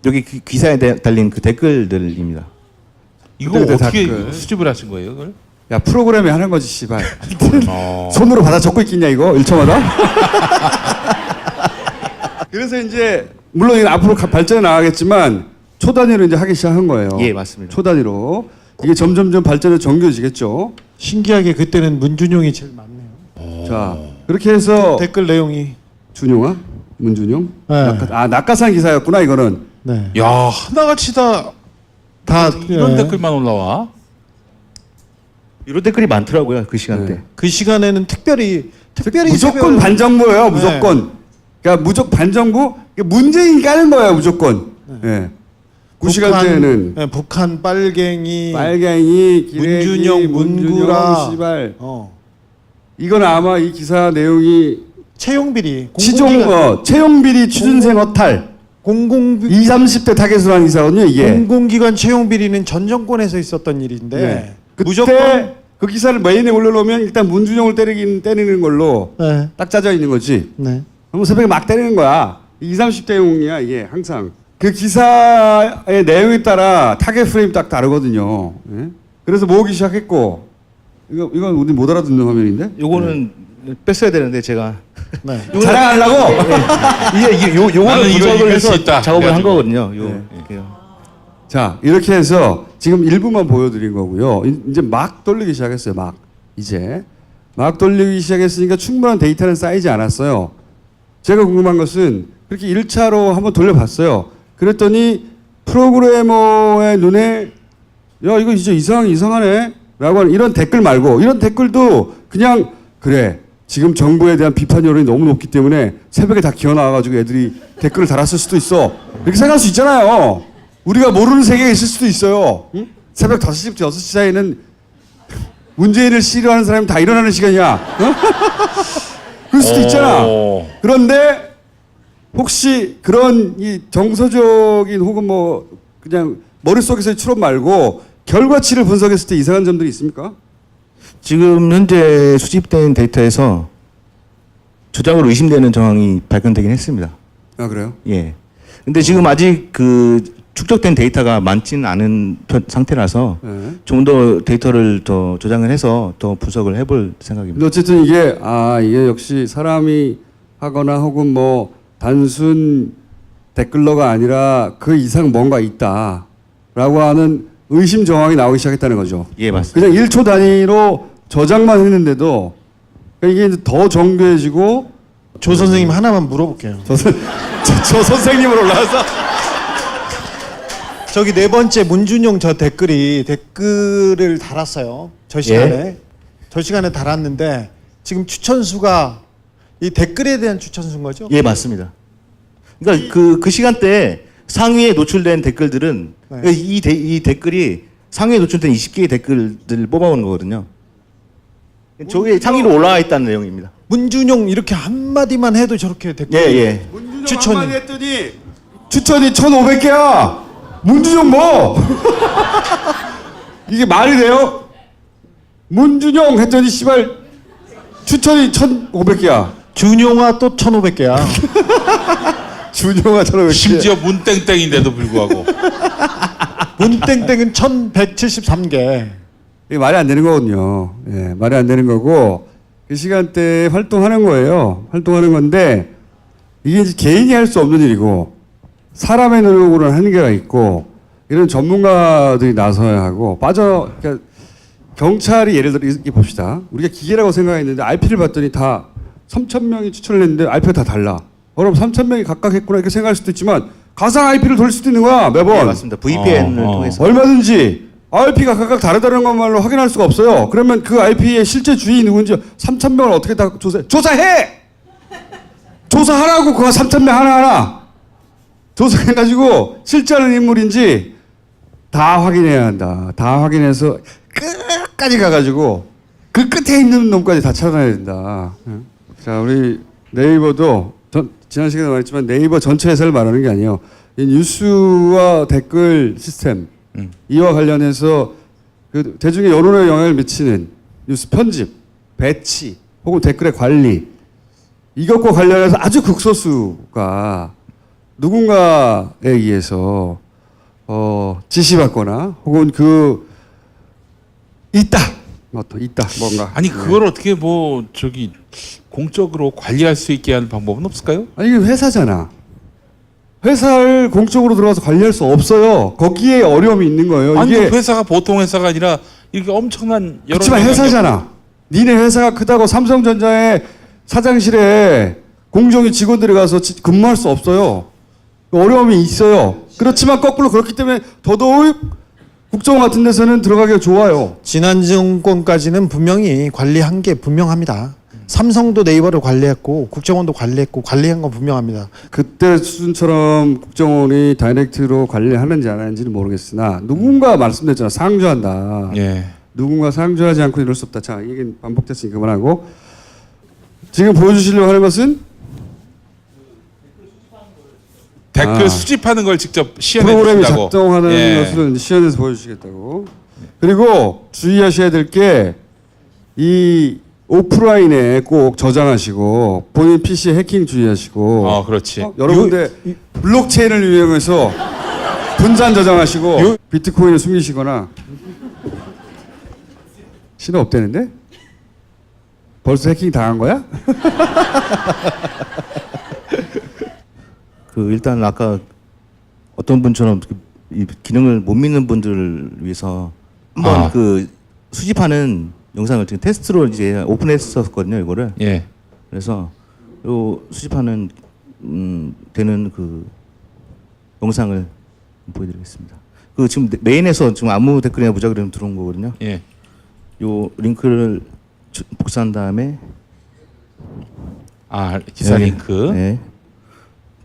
여기 기사에 달린 그 댓글들입니다.
이거 어떻게 수집을 하신 거예요, 그걸?
야, 프로그램이 하는 거지, 씨발. 손으로 받아 적고 있겠냐, 이거? 1초마다? 그래서 이제, 물론 이건 앞으로 발전해 나가겠지만, 초단위로 이제 하기 시작한 거예요.
예, 맞습니다.
초단위로. 이게 점점점 발전해 정교해지겠죠.
신기하게 그때는 문준용이 제일 많네요.
자, 그렇게 해서.
댓글 내용이.
준용아? 문준용?
네.
낙하산 기사였구나, 이거는.
네.
야, 하나같이 다 이런 댓글만 올라와.
이런 댓글이 많더라고요, 그 시간대.
그 시간에는 특별히
무조건 반정부예요, 무조건. 그러니까 무조건 반정부, 문재인이 까는 거예요, 무조건. 예. 그 시간대에는
북한 빨갱이,
기레기,
문준용, 문구라,
씨발. 이건 아마 이 기사 내용이
채용비리,
채용비리 취준생 허탈. 20, 30대 타겟으로 한 기사거든요, 이게.
공공기관 채용비리는 전 정권에서 있었던 일인데.
네. 그때
무조건
그 기사를 메인에 올려놓으면 일단 문준용을 때리는 걸로 딱 짜져 있는 거지.
네.
그럼 새벽에 막 때리는 거야. 20, 30대용이야 이게 항상. 그 기사의 내용에 따라 타겟 프레임 딱 다르거든요. 예? 그래서 모으기 시작했고 이건 우리 못 알아듣는 화면인데?
요거는 뺐어야 되는데 제가
자랑하려고?
요거는 분석을 해서
있다.
작업을 한 거거든요.
자, 이렇게 해서 지금 일부만 보여드린 거고요. 이제 막 돌리기 시작했어요. 막 돌리기 시작했으니까 충분한 데이터는 쌓이지 않았어요. 제가 궁금한 것은 그렇게 1차로 한번 돌려봤어요. 그랬더니 프로그래머의 눈에 야, 이거 진짜 이상하네 라고 하는 이런 댓글 말고, 이런 댓글도 그냥 그래, 지금 정부에 대한 비판 여론이 너무 높기 때문에 새벽에 다 기어나와가지고 애들이 댓글을 달았을 수도 있어. 이렇게 생각할 수 있잖아요. 우리가 모르는 세계가 있을 수도 있어요. 응? 새벽 5시부터 6시 사이에는 문재인을 싫어하는 사람이 다 일어나는 시간이야. 어? 그럴 수도 있잖아. 그런데 혹시 그런 이 정서적인 혹은 뭐 그냥 머릿속에서의 추론 말고 결과치를 분석했을 때 이상한 점들이 있습니까?
지금 현재 수집된 데이터에서 조작으로 의심되는 정황이 발견되긴 했습니다.
아, 그래요?
예. 근데 지금 아직 그 축적된 데이터가 많지는 않은 상태라서 좀 더 데이터를 더 조장을 해서 더 분석을 해볼 생각입니다.
어쨌든 이게 역시 사람이 하거나 혹은 뭐 단순 댓글러가 아니라 그 이상 뭔가 있다라고 하는 의심 정황이 나오기 시작했다는 거죠.
예, 맞습니다.
그냥 1초 단위로 저장만 했는데도 이게 이제 더 정교해지고.
조 선생님 하나만 물어볼게요.
저 선생님으로 올라와서
저기 네 번째 문준용 저 댓글을 달았어요. 저 시간에 달았는데 지금 추천수가 이 댓글에 대한 추천수인 거죠?
예, 맞습니다. 그러니까 그 시간대에 상위에 노출된 댓글들은 이 댓글이 상위에 노출된 20개의 댓글들을 뽑아오는 거거든요. 저게 상위로 올라와 있다는 내용입니다.
문준용 이렇게 한마디만 해도 저렇게 댓글이
문준용 한마디 했더니 추천이 1,500개야. 문준용 뭐? 이게 말이 돼요? 문준용 했더니 씨발 추천이 1,500개야.
준용아 또 1,500개야.
준용아 1,500개.
심지어 문땡땡인데도 불구하고.
문땡땡은 1,173개.
이게 말이 안 되는 거거든요. 예, 말이 안 되는 거고 그 시간대에 활동하는 거예요. 활동하는 건데 이게 이제 개인이 할 수 없는 일이고 사람의 노력으로는 한계가 있고 이런 전문가들이 나서야 하고 그러니까 경찰이 예를 들어 이렇게 봅시다. 우리가 기계라고 생각했는데 RP를 봤더니 다 3,000명이 추천을 했는데 RP가 다 달라. 그럼 3,000명이 각각 했구나 이렇게 생각할 수도 있지만 가상 IP를 돌릴 수도 있는 거야 매번.
네, 맞습니다. VPN을 통해서
얼마든지 IP가 각각 다르다는 것만로 확인할 수가 없어요. 그러면 그 IP의 실제 주인이 누군지 3,000명을 어떻게 다 조사해! 조사하라고 그거 3,000명 하나하나 조사해가지고 실제하는 인물인지 다 확인해야 한다. 다 확인해서 끝까지 가가지고 그 끝에 있는 놈까지 다 찾아내야 된다. 자, 우리 네이버도 지난 시간에 말했지만 네이버 전체 회사를 말하는 게 아니에요. 이 뉴스와 댓글 시스템 이와 관련해서 그 대중의 여론에 영향을 미치는 뉴스 편집, 배치 혹은 댓글의 관리 이것과 관련해서 아주 극소수가 누군가에 의해서 지시받거나 혹은 있다 뭔가.
아니 그걸 어떻게 뭐 저기 공적으로 관리할 수 있게 하는 방법은 없을까요?
아니 이게 회사잖아. 회사를 공적으로 들어가서 관리할 수 없어요. 거기에 어려움이 있는 거예요.
아니
이게
그 회사가 보통 회사가 아니라 이렇게 엄청난 여러
그렇지만 회사잖아. 니네 회사가 크다고 삼성전자의 사장실에 공정위 직원들이 가서 근무할 수 없어요. 어려움이 있어요. 그렇지만 거꾸로 그렇기 때문에 더더욱 국정원 같은 데서는 들어가기가 좋아요.
지난 정권까지는 분명히 관리한 게 분명합니다. 삼성도 네이버를 관리했고 국정원도 관리했고 관리한 건 분명합니다.
그때 수준처럼 국정원이 다이렉트로 관리하는지 안 하는지는 모르겠으나 누군가 말씀드렸잖아. 상주한다.
예.
누군가 상주하지 않고 이럴 수 없다. 자, 이게 반복됐으니 그만하고 지금 보여주시려고 하는 것은
댓글 수집하는 걸 직접 시연해
프로그램이
주신다고.
작동하는 것을 시연해서 보여주시겠다고. 그리고 주의하셔야 될 게 이 오프라인에 꼭 저장하시고 본인 PC 해킹 주의하시고.
그렇지.
여러분들 블록체인을 이용해서 분산 저장하시고 비트코인을 숨기시거나. 신호 없대는데? 벌써 해킹 당한 거야?
일단 아까 어떤 분처럼 이 기능을 못 믿는 분들을 위해서 한번 수집하는 영상을 지금 테스트로 이제 오픈했었거든요, 이거를.
예.
그래서 요 수집하는 되는 영상을 보여드리겠습니다. 지금 메인에서 지금 아무 댓글이나 보자 그러면 들어온 거거든요.
예.
요 링크를 복사한 다음에
기사 링크.
네.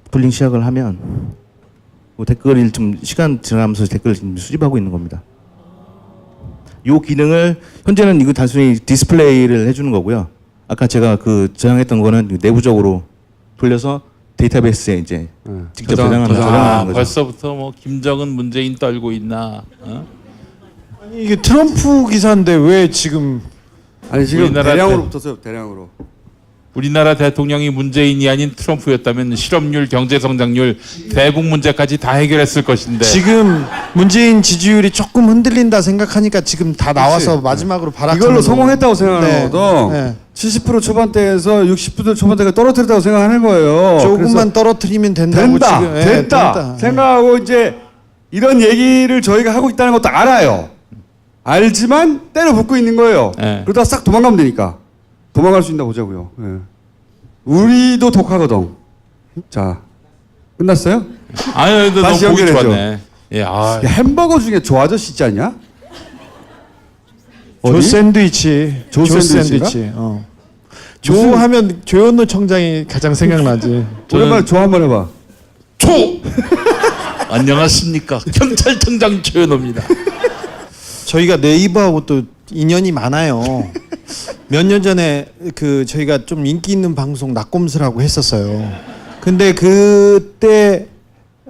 풀링 시작을 하면 댓글을 좀 시간 지나면서 댓글을 지금 수집하고 있는 겁니다. 이 기능을 현재는 이거 단순히 디스플레이를 해주는 거고요. 아까 제가 저장했던 거는 내부적으로 돌려서 데이터베이스에 이제 직접 저장하는 거죠.
벌써부터 뭐 김정은 문재인 떨고 있나?
아니 이게 트럼프 기사인데 왜 지금
지금 대량으로 붙었어요. 대량으로.
우리나라 대통령이 문재인이 아닌 트럼프였다면 실업률, 경제 성장률, 대북 문제까지 다 해결했을 것인데
지금 문재인 지지율이 조금 흔들린다 생각하니까 지금 다 나와서 마지막으로 바라처럼
이걸로 성공했다고 생각하는
네.
거거든.
네.
70% 초반대에서 60% 초반대가 떨어뜨렸다고 생각하는 거예요.
조금만 떨어뜨리면 된다고 지금
됐다 생각하고 이제 이런 얘기를 저희가 하고 있다는 것도 알아요. 알지만 때려 붙고 있는 거예요. 그러다 싹 도망가면 되니까. 도망갈 수 있나 보자고요. 우리도 독하거든. 자, 끝났어요?
아유,
다시
너무 보기
연결해줘.
좋았네. 야,
햄버거 중에 조 아저씨 있지 않냐?
조 샌드위치. 조 샌드위치. 조 하면 조현우 청장이 가장 생각나지.
오랜만에 조 한번 해봐.
조! 안녕하십니까. 경찰청장 조현우입니다.
저희가 네이버하고 또 인연이 많아요. 몇 년 전에 저희가 좀 인기 있는 방송 낙곰수라고 했었어요. 근데 그때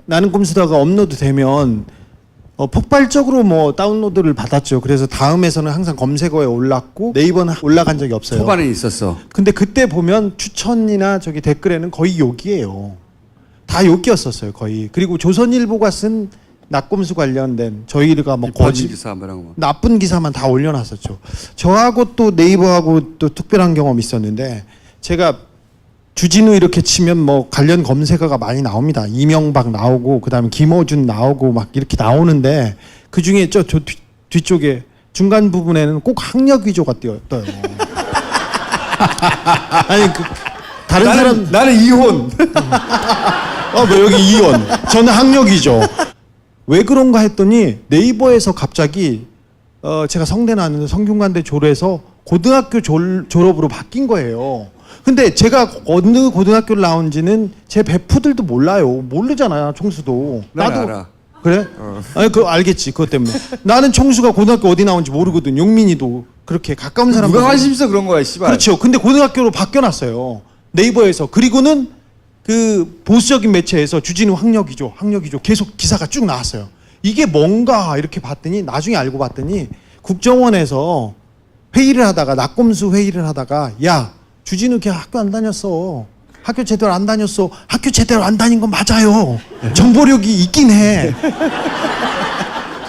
나는 꼼수다가 업로드되면 폭발적으로 뭐 다운로드를 받았죠. 그래서 다음에서는 항상 검색어에 올랐고 네이버는 올라간 적이 없어요.
초반에 있었어.
근데 그때 보면 추천이나 저기 댓글에는 거의 욕이에요. 다 욕이었었어요, 거의. 그리고 조선일보가 쓴 낙곰수 관련된 저희가 뭐 거짓
기사
나쁜 기사만 다 올려놨었죠. 저하고 또 네이버하고 또 특별한 경험이 있었는데 제가 주진우 이렇게 치면 뭐 관련 검색어가 많이 나옵니다. 이명박 나오고 그다음에 김어준 나오고 막 이렇게 나오는데 그 중에 저 뒤쪽에 중간 부분에는 꼭 학력 위조가 떠요. 아니 다른 사람
나는 이혼.
뭐 여기 이혼. 저는 학력 위조. 왜 그런가 했더니 네이버에서 갑자기 제가 성대 나왔는데 성균관대 졸업해서 고등학교 졸업으로 바뀐 거예요. 근데 제가 어느 고등학교를 나온지는 제 베프들도 몰라요. 모르잖아, 총수도. 나도
알아.
그래? 아니 그거 알겠지. 그것 때문에. 나는 총수가 고등학교 어디 나온지 모르거든. 용민이도 그렇게 가까운 사람.
누가 관심 있어 그런 거야, 씨발.
그렇죠. 근데 고등학교로 바뀌어놨어요. 네이버에서. 그리고는 그 보수적인 매체에서 주진우 학력이죠 계속 기사가 쭉 나왔어요. 이게 뭔가 이렇게 봤더니 나중에 알고 봤더니 국정원에서 회의를 하다가 낙검수 회의를 하다가 야 주진우 걔 학교 안 다녔어. 학교 제대로 안 다녔어. 학교 제대로 안 다닌 건 맞아요. 정보력이 있긴 해.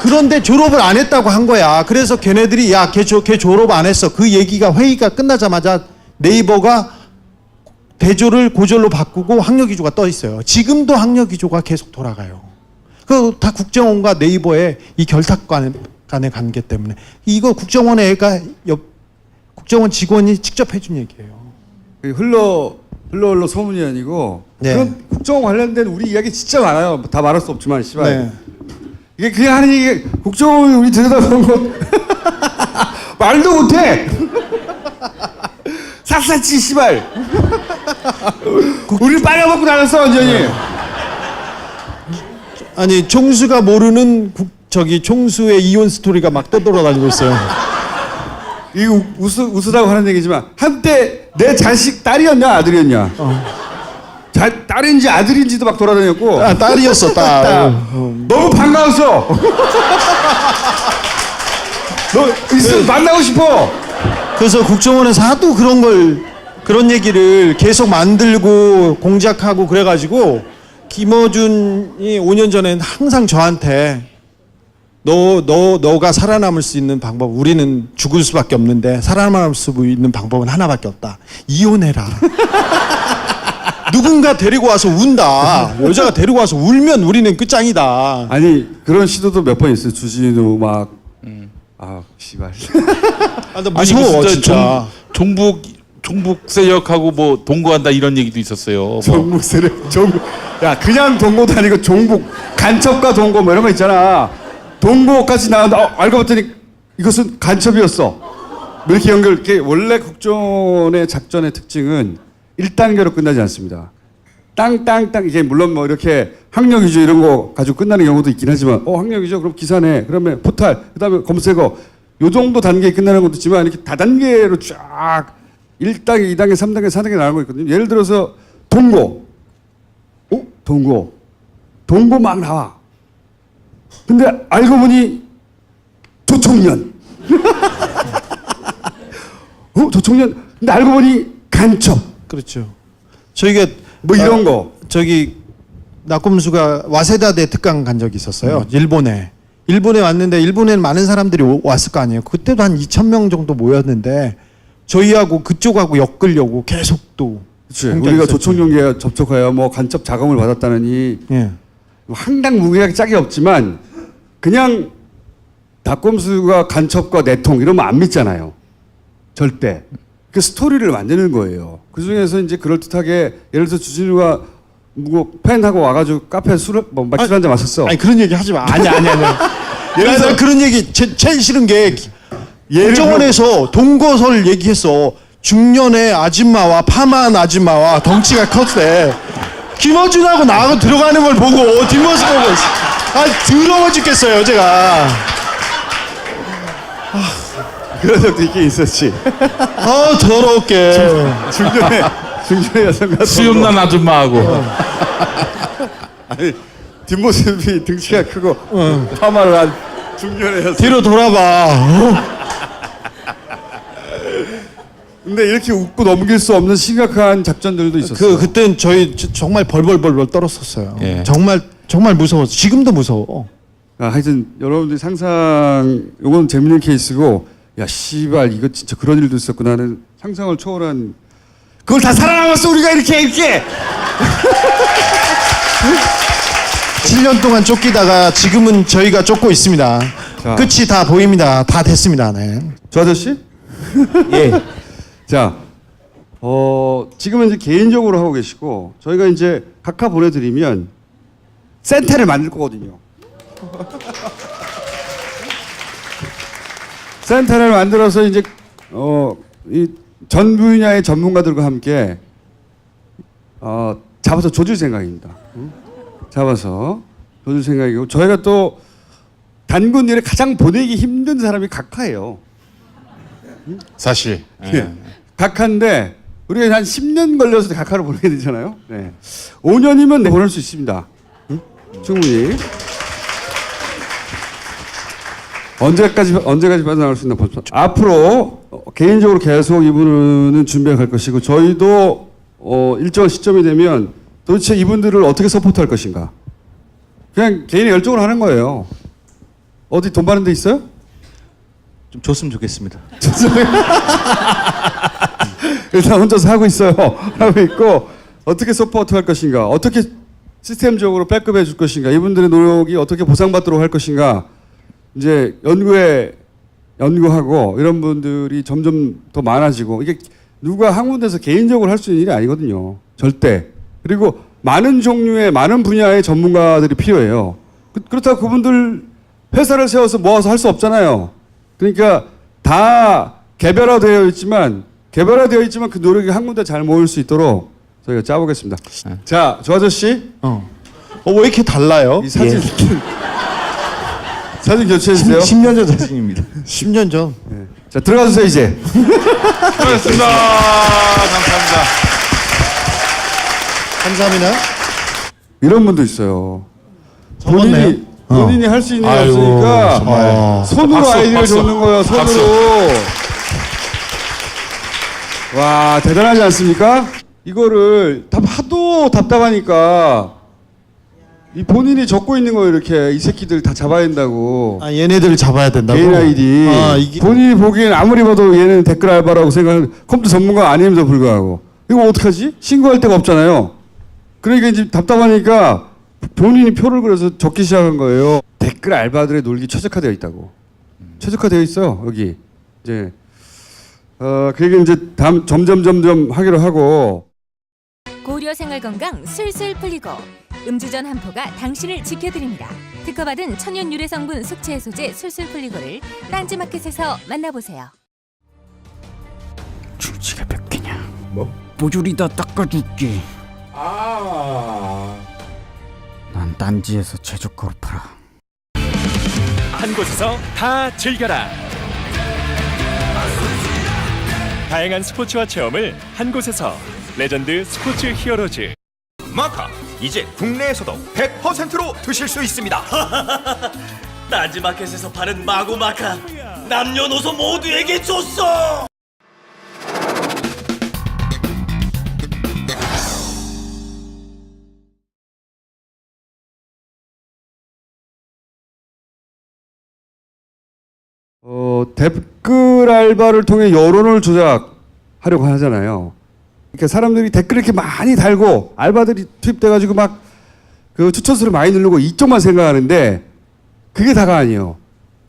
그런데 졸업을 안 했다고 한 거야. 그래서 걔네들이 야, 걔 졸업 안 했어. 그 얘기가 회의가 끝나자마자 네이버가 대조를 고졸로 바꾸고 학력위조가 떠 있어요. 지금도 학력위조가 계속 돌아가요. 그 다 국정원과 네이버의 이 결탁 간의 관계 때문에 이거 국정원의 애가 국정원 직원이 직접 해준 얘기예요.
흘러 소문이 아니고
네.
그런 국정원 관련된 우리 이야기 진짜 많아요. 다 말할 수 없지만 씨발.
네.
이게 그냥 하는 얘기 국정원이 우리 들여다보는 거 말도 못해. 샅샅이 씨발. 우리 빨아먹고 다녔어 완전히.
아니 총수가 모르는 총수의 이혼 스토리가 막 떠돌아다니고 있어요.
이거 웃으라고 하는 얘기지만 한때 내 자식 딸이었냐 아들이었냐. 딸인지 아들인지도 막 돌아다녔고.
아, 딸이었어 딸.
너무 반가웠어. 너 있으면 만나고 싶어.
그래서 국정원에서 하도 그런 얘기를 계속 만들고 공작하고 그래가지고 김어준이 5년 전엔 항상 저한테 너가 살아남을 수 있는 방법, 우리는 죽을 수밖에 없는데 살아남을 수 있는 방법은 하나밖에 없다. 이혼해라. 누군가 데리고 와서 운다. 여자가 데리고 와서 울면 우리는 끝장이다.
아니 그런 시도도 몇 번 있어요. 주진우 막 씨발.
나 무서워 진짜.
종북 세력하고 뭐 동거한다 이런 얘기도 있었어요.
종북 세력 야 그냥 동거도 아니고 종북 간첩과 동거 뭐 이런 거 있잖아. 동거까지 나왔는데 알고 봤더니 이것은 간첩이었어. 이렇게 이게 원래 국정원의 작전의 특징은 1단계로 끝나지 않습니다. 땅땅땅 이제 물론 뭐 이렇게 학력위조 이런 거 가지고 끝나는 경우도 있긴 하지만 학력위조 그럼 기사네 그러면 포탈 그다음에 검색어 요 정도 단계에 끝나는 것도 있지만 이렇게 다단계로 쫙 1단계, 2단계, 3단계, 4단계 나가는 거 있거든요. 예를 들어서 동거. 동거 막 나와. 근데 알고 보니 조총련. 조총련. 근데 알고 보니 간첩.
그렇죠. 저희가
뭐 이런 거.
낙검수가 와세다대 특강 간 적이 있었어요. 일본에 왔는데 일본에는 많은 사람들이 왔을 거 아니에요. 그때도 한 2,000명 정도 모였는데 저희하고 그쪽하고 엮으려고 계속 또
그치. 우리가 조총련계에 접촉하여 뭐 간첩 자금을 받았다느니 항당 무게가 짝이 없지만 그냥 낙검수가 간첩과 내통 이러면 안 믿잖아요. 절대. 그 스토리를 만드는 거예요. 그 중에서 이제 그럴듯하게 예를 들어서 주진우가 뭐 팬하고 와가지고 카페 술을 뭐 맥주 한잔 마셨어.
아니 그런 얘기 하지 마. 아니. 예를 들어 그런 얘기 제일 싫은 게 국정원에서 동거설 얘기했어. 중년의 아줌마와 파마한 아줌마와 덩치가 컸대. 김어준하고 나하고 들어가는 걸 보고 뒷모습 보고 더러워 죽겠어요 제가.
그런 적도 있긴 있었지.
더럽게.
중년의 여성과
수염난 아줌마하고.
아니 뒷모습이 등치가 크고 파마를 한 중년의 여성.
뒤로 돌아봐.
근데 이렇게 웃고 넘길 수 없는 심각한 작전들도 있었어요.
그땐 저희 정말 벌벌 떨었었어요.
예.
정말 무서웠어. 지금도 무서워.
하여튼 여러분들이 요건 재밌는 케이스고 야 씨발 이거 진짜 그런 일도 있었구나 하는 상상을 초월한 그걸 다 살아남았어 우리가 이렇게
7년 동안 쫓기다가 지금은 저희가 쫓고 있습니다.
자.
끝이 다 보입니다. 다 됐습니다. 네.
저 아저씨?
예.
자, 지금은 이제 개인적으로 하고 계시고 저희가 이제 각하 보내드리면 센터를 만들 거거든요. 센터를 만들어서 이제 이 전 분야의 전문가들과 함께 잡아서 조질 생각입니다. 잡아서 조질 생각이고 저희가 또 단군 일에 가장 보내기 힘든 사람이 각하예요.
사실.
각하인데 우리가 한 10년 걸려서 각하를 보내야 되잖아요. 네. 5년이면 보낼 수 있습니다. 응? 충분히. 언제까지 빠져나갈 수 있나 보죠. 앞으로 개인적으로 계속 이분은 준비할 것이고 저희도 일정한 시점이 되면 도대체 이분들을 어떻게 서포트할 것인가. 그냥 개인의 열정으로 하는 거예요. 어디 돈 받는 데 있어요?
좀 줬으면 좋겠습니다.
일단 혼자서 하고 있어요. 하고 있고 어떻게 서포트할 것인가. 어떻게 시스템적으로 백업해 줄 것인가. 이분들의 노력이 어떻게 보상받도록 할 것인가. 이제 연구하고 이런 분들이 점점 더 많아지고 이게 누가 한 군데서 개인적으로 할 수 있는 일이 아니거든요. 절대. 그리고 많은 종류의 많은 분야의 전문가들이 필요해요. 그렇다고 그분들 회사를 세워서 모아서 할 수 없잖아요. 그러니까 다 개별화되어 있지만 그 노력이 한 군데 잘 모일 수 있도록 저희가 짜보겠습니다. 자, 저 아저씨.
왜 이렇게 달라요?
이 사진 사진 교체해 주세요.
10년 전 사진입니다.
10년 전.
네. 자, 들어가 주세요 이제.
수고하셨습니다. 감사합니다.
감사합니다.
이런 분도 있어요.
접었네요.
본인이 할 수 있는 게 없으니까 손으로
박수,
아이디어를
박수.
줬는 거예요. 손으로.
박수.
와, 대단하지 않습니까? 이거를 하도 답답하니까 이 본인이 적고 있는 거 이렇게 이 새끼들 다 잡아야 된다고.
아, 얘네들을 잡아야 된다고?
개인 아이디.
이게...
본인이 보기엔 아무리 봐도 얘는 댓글 알바라고 생각하는 컴퓨터 전문가 아님에도 불구하고. 이거 어떡하지? 신고할 데가 없잖아요. 그러니까 이제 답답하니까 본인이 표를 그려서 적기 시작한 거예요. 댓글 알바들의 놀기 최적화되어 있다고. 최적화되어 있어요. 여기. 이제 그 얘기 이제 점점 하기로 하고.
고려 생활건강 술술 풀리고 음주전 한포가 당신을 지켜드립니다. 특허받은 천연 유래 성분 숙취 해소제 술술 풀리고를 딴지마켓에서 만나보세요.
주지가 몇 개냐? 뭐? 뽀줄이다 닦아줄게. 난 딴지에서 최저가로 팔아.
한 곳에서 다 즐겨라. 다양한 스포츠와 체험을 한 곳에서. 레전드 스포츠 히어로즈. 마카 이제 국내에서도 100%로 드실 수 있습니다.
딴지마켓에서 파는 마구 마카 남녀노소 모두에게 줬어.
댓글 알바를 통해 여론을 조작하려고 하잖아요. 그러니까 사람들이 댓글을 이렇게 많이 달고 알바들이 투입돼가지고 막 그 추천수를 많이 누르고 이쪽만 생각하는데 그게 다가 아니에요.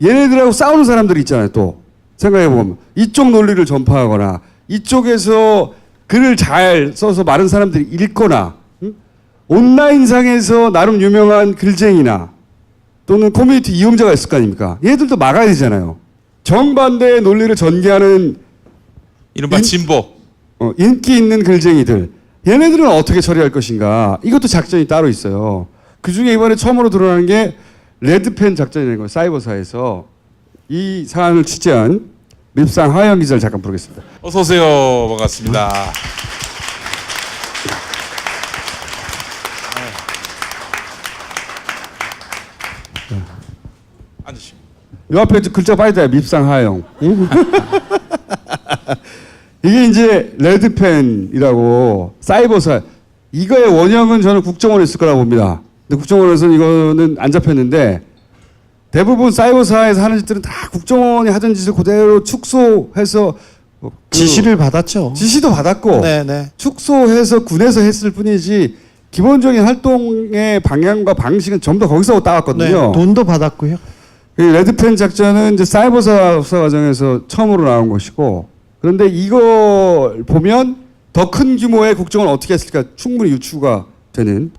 얘네들하고 싸우는 사람들이 있잖아요. 또 생각해보면 이쪽 논리를 전파하거나 이쪽에서 글을 잘 써서 많은 사람들이 읽거나 온라인상에서 나름 유명한 글쟁이나 또는 커뮤니티 이용자가 있을 거 아닙니까? 얘들도 막아야 되잖아요. 정반대의 논리를 전개하는
이른바 진보.
인기 있는 글쟁이들. 얘네들은 어떻게 처리할 것인가. 이것도 작전이 따로 있어요. 그중에 이번에 처음으로 드러난 게 레드펜 작전이라는 거예요. 사이버사에서. 이 사안을 취재한 밉상 하영 기자를 잠깐 부르겠습니다.
어서 오세요. 반갑습니다. 앉으시고.
이 앞에 글자 빠져 있다. 밉상 하영. 이게 이제 레드펜이라고 사이버사. 이거의 원형은 저는 국정원에 있을 거라고 봅니다. 근데 국정원에서는 이거는 안 잡혔는데 대부분 사이버사에서 하는 짓들은 다 국정원이 하던 짓을 그대로 축소해서
지시를 받았죠.
지시도 받았고
네네.
축소해서 군에서 했을 뿐이지 기본적인 활동의 방향과 방식은 전부 다 거기서 따왔거든요.
네, 돈도 받았고요.
레드펜 작전은 이제 사이버사 수사 과정에서 처음으로 나온 것이고 그런데 이걸 보면 더 큰 규모의 국정을 어떻게 했을까 충분히 유추가 되는.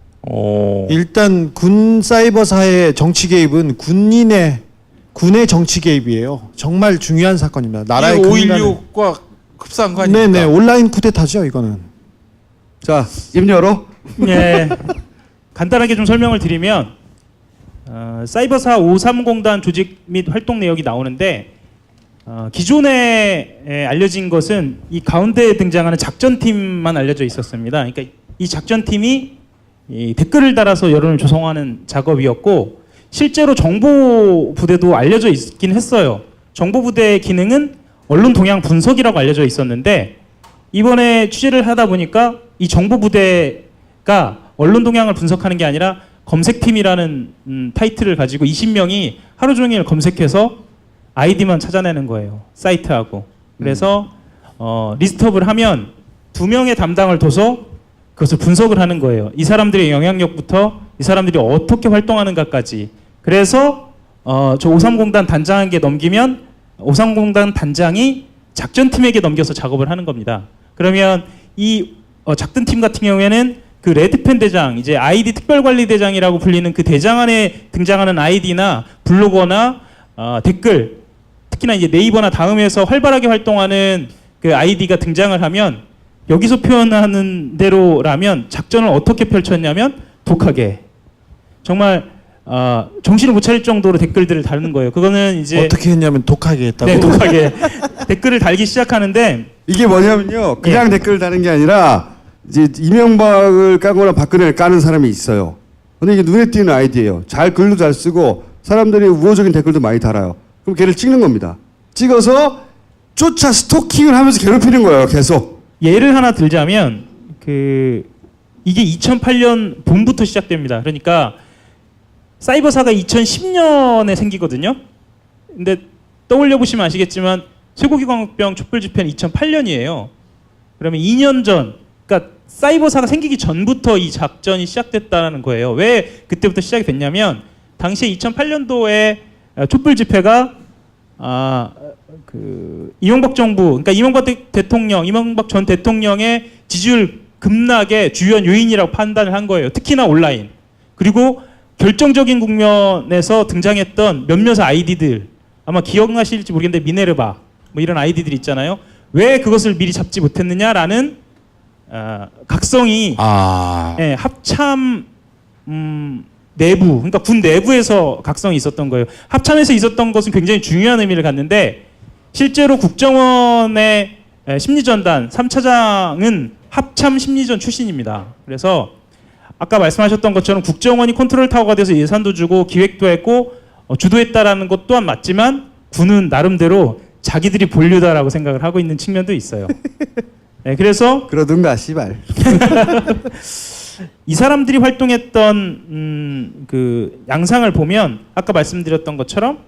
일단 군 사이버사의 정치 개입은 군의 정치 개입이에요. 정말 중요한 사건입니다. 나라의
5.16과 흡사한 거 아닙니까?
네네, 온라인 쿠데타죠 이거는.
자, 입 열어.
예, 간단하게 좀 설명을 드리면 사이버사 530단 조직 및 활동 내역이 나오는데 기존에 알려진 것은 이 가운데에 등장하는 작전팀만 알려져 있었습니다. 그러니까 이 작전팀이 이 댓글을 달아서 여론을 조성하는 작업이었고 실제로 정보부대도 알려져 있긴 했어요. 정보부대의 기능은 언론 동향 분석이라고 알려져 있었는데 이번에 취재를 하다 보니까 이 정보부대가 언론 동향을 분석하는 게 아니라 검색팀이라는 타이틀을 가지고 20명이 하루 종일 검색해서 아이디만 찾아내는 거예요. 사이트하고. 그래서 리스트업을 하면 2명의 담당을 둬서 그것을 분석을 하는 거예요. 이 사람들의 영향력부터 이 사람들이 어떻게 활동하는가까지. 그래서 저 530단 단장에게 넘기면 530단 단장이 작전팀에게 넘겨서 작업을 하는 겁니다. 그러면 이 작전팀 같은 경우에는 그 레드펜 대장, 이제 아이디 특별관리대장이라고 불리는 그 대장 안에 등장하는 아이디나 블로거나 댓글, 특히나 이제 네이버나 다음에서 활발하게 활동하는 그 아이디가 등장을 하면 여기서 표현하는 대로라면 작전을 어떻게 펼쳤냐면 독하게 정말 정신을 못 차릴 정도로 댓글들을 다루는 거예요. 그거는 이제
어떻게 했냐면 독하게 했다고.
네, 독하게 댓글을 달기 시작하는데
이게 뭐냐면요. 그냥 댓글을 다는 게 아니라 이제 이명박을 까거나 박근혜를 까는 사람이 있어요. 근데 이게 눈에 띄는 아이디예요. 글도 잘 쓰고 사람들이 우호적인 댓글도 많이 달아요. 그럼 걔를 찍는 겁니다. 찍어서 쫓아 스토킹을 하면서 괴롭히는 거예요. 계속.
예를 하나 들자면 이게 2008년 봄부터 시작됩니다. 그러니까 사이버사가 2010년에 생기거든요. 근데 떠올려 보시면 아시겠지만 쇠고기광역병 촛불 집회는 2008년이에요. 그러면 2년 전, 그러니까 사이버사가 생기기 전부터 이 작전이 시작됐다는 거예요. 왜 그때부터 시작이 됐냐면 당시에 2008년도에 촛불 집회가 이명박 정부, 그러니까 이명박 대통령, 이명박 전 대통령의 지지율 급락의 주요한 요인이라고 판단을 한 거예요. 특히나 온라인. 그리고 결정적인 국면에서 등장했던 몇몇 아이디들, 아마 기억나실지 모르겠는데 미네르바 뭐 이런 아이디들 있잖아요. 왜 그것을 미리 잡지 못했느냐라는 각성이 예, 합참 내부, 그러니까 군 내부에서 각성이 있었던 거예요. 합참에서 있었던 것은 굉장히 중요한 의미를 갖는데 실제로 국정원의 심리전단 3차장은 합참 심리전 출신입니다. 그래서 아까 말씀하셨던 것처럼 국정원이 컨트롤 타워가 돼서 예산도 주고 기획도 했고 주도했다라는 것 또한 맞지만 군은 나름대로 자기들이 본류다라고 생각을 하고 있는 측면도 있어요. 네, 그래서
그러든가 씨발.
이 사람들이 활동했던 그 양상을 보면 아까 말씀드렸던 것처럼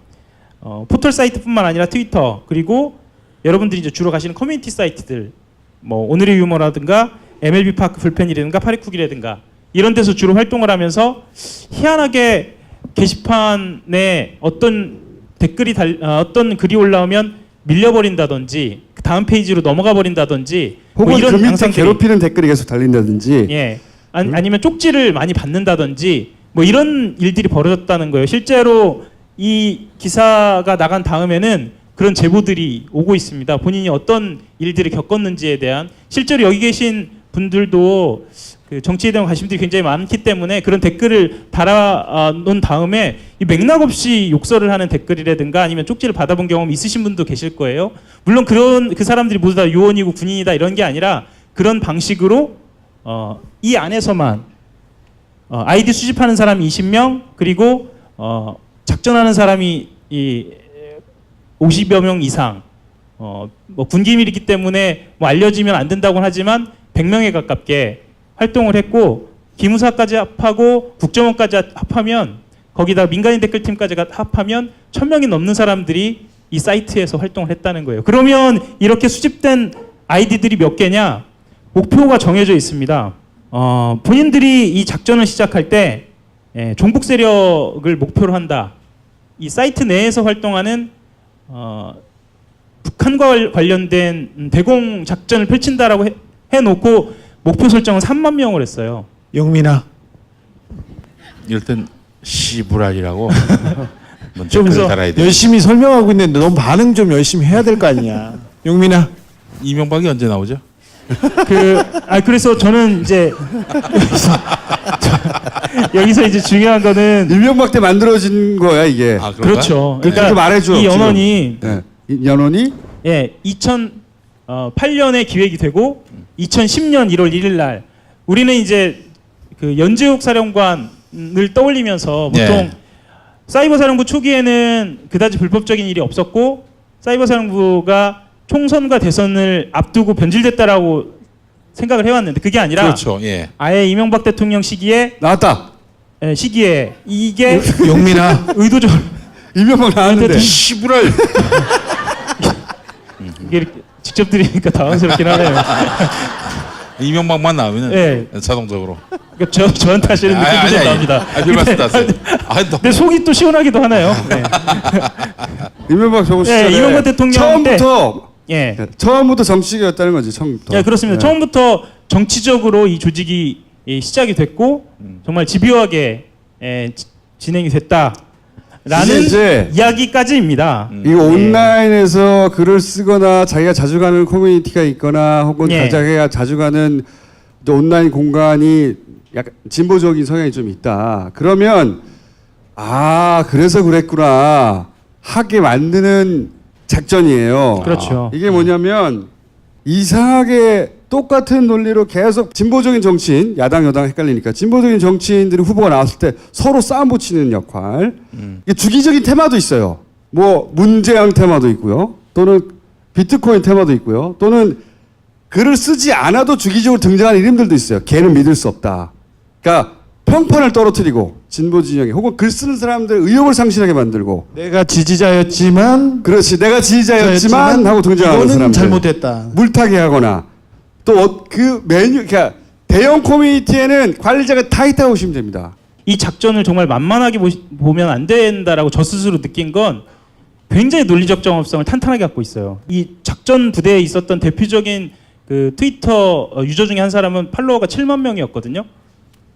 포털 사이트뿐만 아니라 트위터 그리고 여러분들이 이제 주로 가시는 커뮤니티 사이트들 뭐 오늘의 유머라든가 MLB 파크 불펜이라든가 파리쿡이라든가 이런 데서 주로 활동을 하면서 희한하게 게시판에 어떤 댓글이 어떤 글이 올라오면 밀려버린다든지 그 다음 페이지로 넘어가 버린다든지
혹은
뭐 이런
그 밑에
양상들이
괴롭히는 댓글이 계속 달린다든지
예. 아니면 쪽지를 많이 받는다든지 뭐 이런 일들이 벌어졌다는 거예요. 실제로 이 기사가 나간 다음에는 그런 제보들이 오고 있습니다. 본인이 어떤 일들을 겪었는지에 대한 실제로 여기 계신 분들도 그 정치에 대한 관심들이 굉장히 많기 때문에 그런 댓글을 달아놓은 다음에 이 맥락 없이 욕설을 하는 댓글이라든가 아니면 쪽지를 받아본 경험 있으신 분도 계실 거예요. 물론 그 사람들이 모두 다 요원이고 군인이다 이런 게 아니라 그런 방식으로 이 안에서만 아이디 수집하는 사람이 20명 그리고 작전하는 사람이 50여 명 이상 뭐 군기밀이기 때문에 뭐 알려지면 안 된다고는 하지만 100명에 가깝게 활동을 했고 기무사까지 합하고 국정원까지 합하면 거기다 민간인 댓글팀까지 합하면 1000명이 넘는 사람들이 이 사이트에서 활동을 했다는 거예요. 그러면 이렇게 수집된 아이디들이 몇 개냐? 목표가 정해져 있습니다. 본인들이 이 작전을 시작할 때 종북 세력을 목표로 한다. 이 사이트 내에서 활동하는 북한과 관련된 대공 작전을 펼친다라고 해놓고 목표 설정은 3만 명을 했어요.
영민아.
이럴 땐 시부랄이라고
좀 열심히 설명하고 있는데 너무 반응 좀 열심히 해야 될 거 아니냐. 용민아.
이명박이 언제 나오죠?
그래서 저는 이제 여기서 이제 중요한 거는
이명박 때 만들어진 거야 이게.
그렇죠. 그러니까
말해줘,
이
지금.
언론이
연원이
예, 2008년에 기획이 되고 2010년 1월 1일 날 우리는 이제 그 연재욱 사령관을 떠올리면서 보통
예.
사이버 사령부 초기에는 그다지 불법적인 일이 없었고 사이버 사령부가 총선과 대선을 앞두고 변질됐다라고 생각을 해왔는데 그게 아니라
그렇죠. 예.
아예 이명박 대통령 시기에
나왔다.
예, 시기에 이게
용민아
의도적으로
이명박 나왔는데
시부랄.
이게 이렇게 직접 드리니까 당황스럽긴 하네요.
이명박만 나오면은
예.
자동적으로.
그러니까 저한테 하시는 느낌도 좀 납니다.
별 말씀 하세요.
근데 속이 또 시원하기도 하네요. 네.
이명박 정부 시절에
이명박 대통령
처음부터
예.
처음부터 정치계였다는 거지. 처음부터.
예, 그렇습니다.
네.
처음부터 정치적으로 이 조직이 시작이 됐고 정말 집요하게 진행이 됐다라는
이제
이야기까지입니다.
이거 온라인에서 글을 쓰거나 자기가 자주 가는 커뮤니티가 있거나 혹은
예.
자기가 자주 가는 온라인 공간이 약간 진보적인 성향이 좀 있다. 그러면 아 그래서 그랬구나 하게 만드는 작전이에요.
그렇죠.
이게 뭐냐면 이상하게 똑같은 논리로 계속 진보적인 정치인, 야당 여당 헷갈리니까 진보적인 정치인들이 후보가 나왔을 때 서로 싸움 붙이는 역할. 이게 주기적인 테마도 있어요. 뭐 문재양 테마도 있고요. 또는 비트코인 테마도 있고요. 또는 글을 쓰지 않아도 주기적으로 등장하는 이름들도 있어요. 걔는 믿을 수 없다. 그러니까 평판을 떨어뜨리고 진보 진영에 혹은 글 쓰는 사람들의 의욕을 상실하게 만들고
내가 지지자였지만
그렇지 내가 지지자였지만 하고 등장하는
이거는
사람들
잘못했다.
물타기 하거나 또 그 메뉴 그러니까 대형 커뮤니티에는 관리자가 다 있다고 보시면 됩니다.
이 작전을 정말 만만하게 보면 안 된다라고 저 스스로 느낀 건 굉장히 논리적 정합성을 탄탄하게 갖고 있어요. 이 작전 부대에 있었던 대표적인 그 트위터 유저 중에 한 사람은 팔로워가 7만 명이었거든요.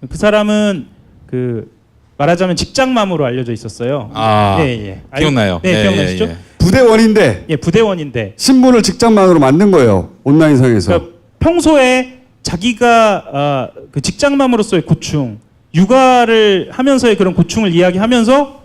그 사람은 그 말하자면 직장맘으로 알려져 있었어요.
아,
예.
기억나요.
네,
예,
기억나시죠?
예, 예.
부대원인데
예, 부대원인데
신분을 직장만으로 만든 거예요. 온라인상에서.
그러니까 평소에 자기가 그 직장맘으로서의 고충, 육아를 하면서의 그런 고충을 이야기하면서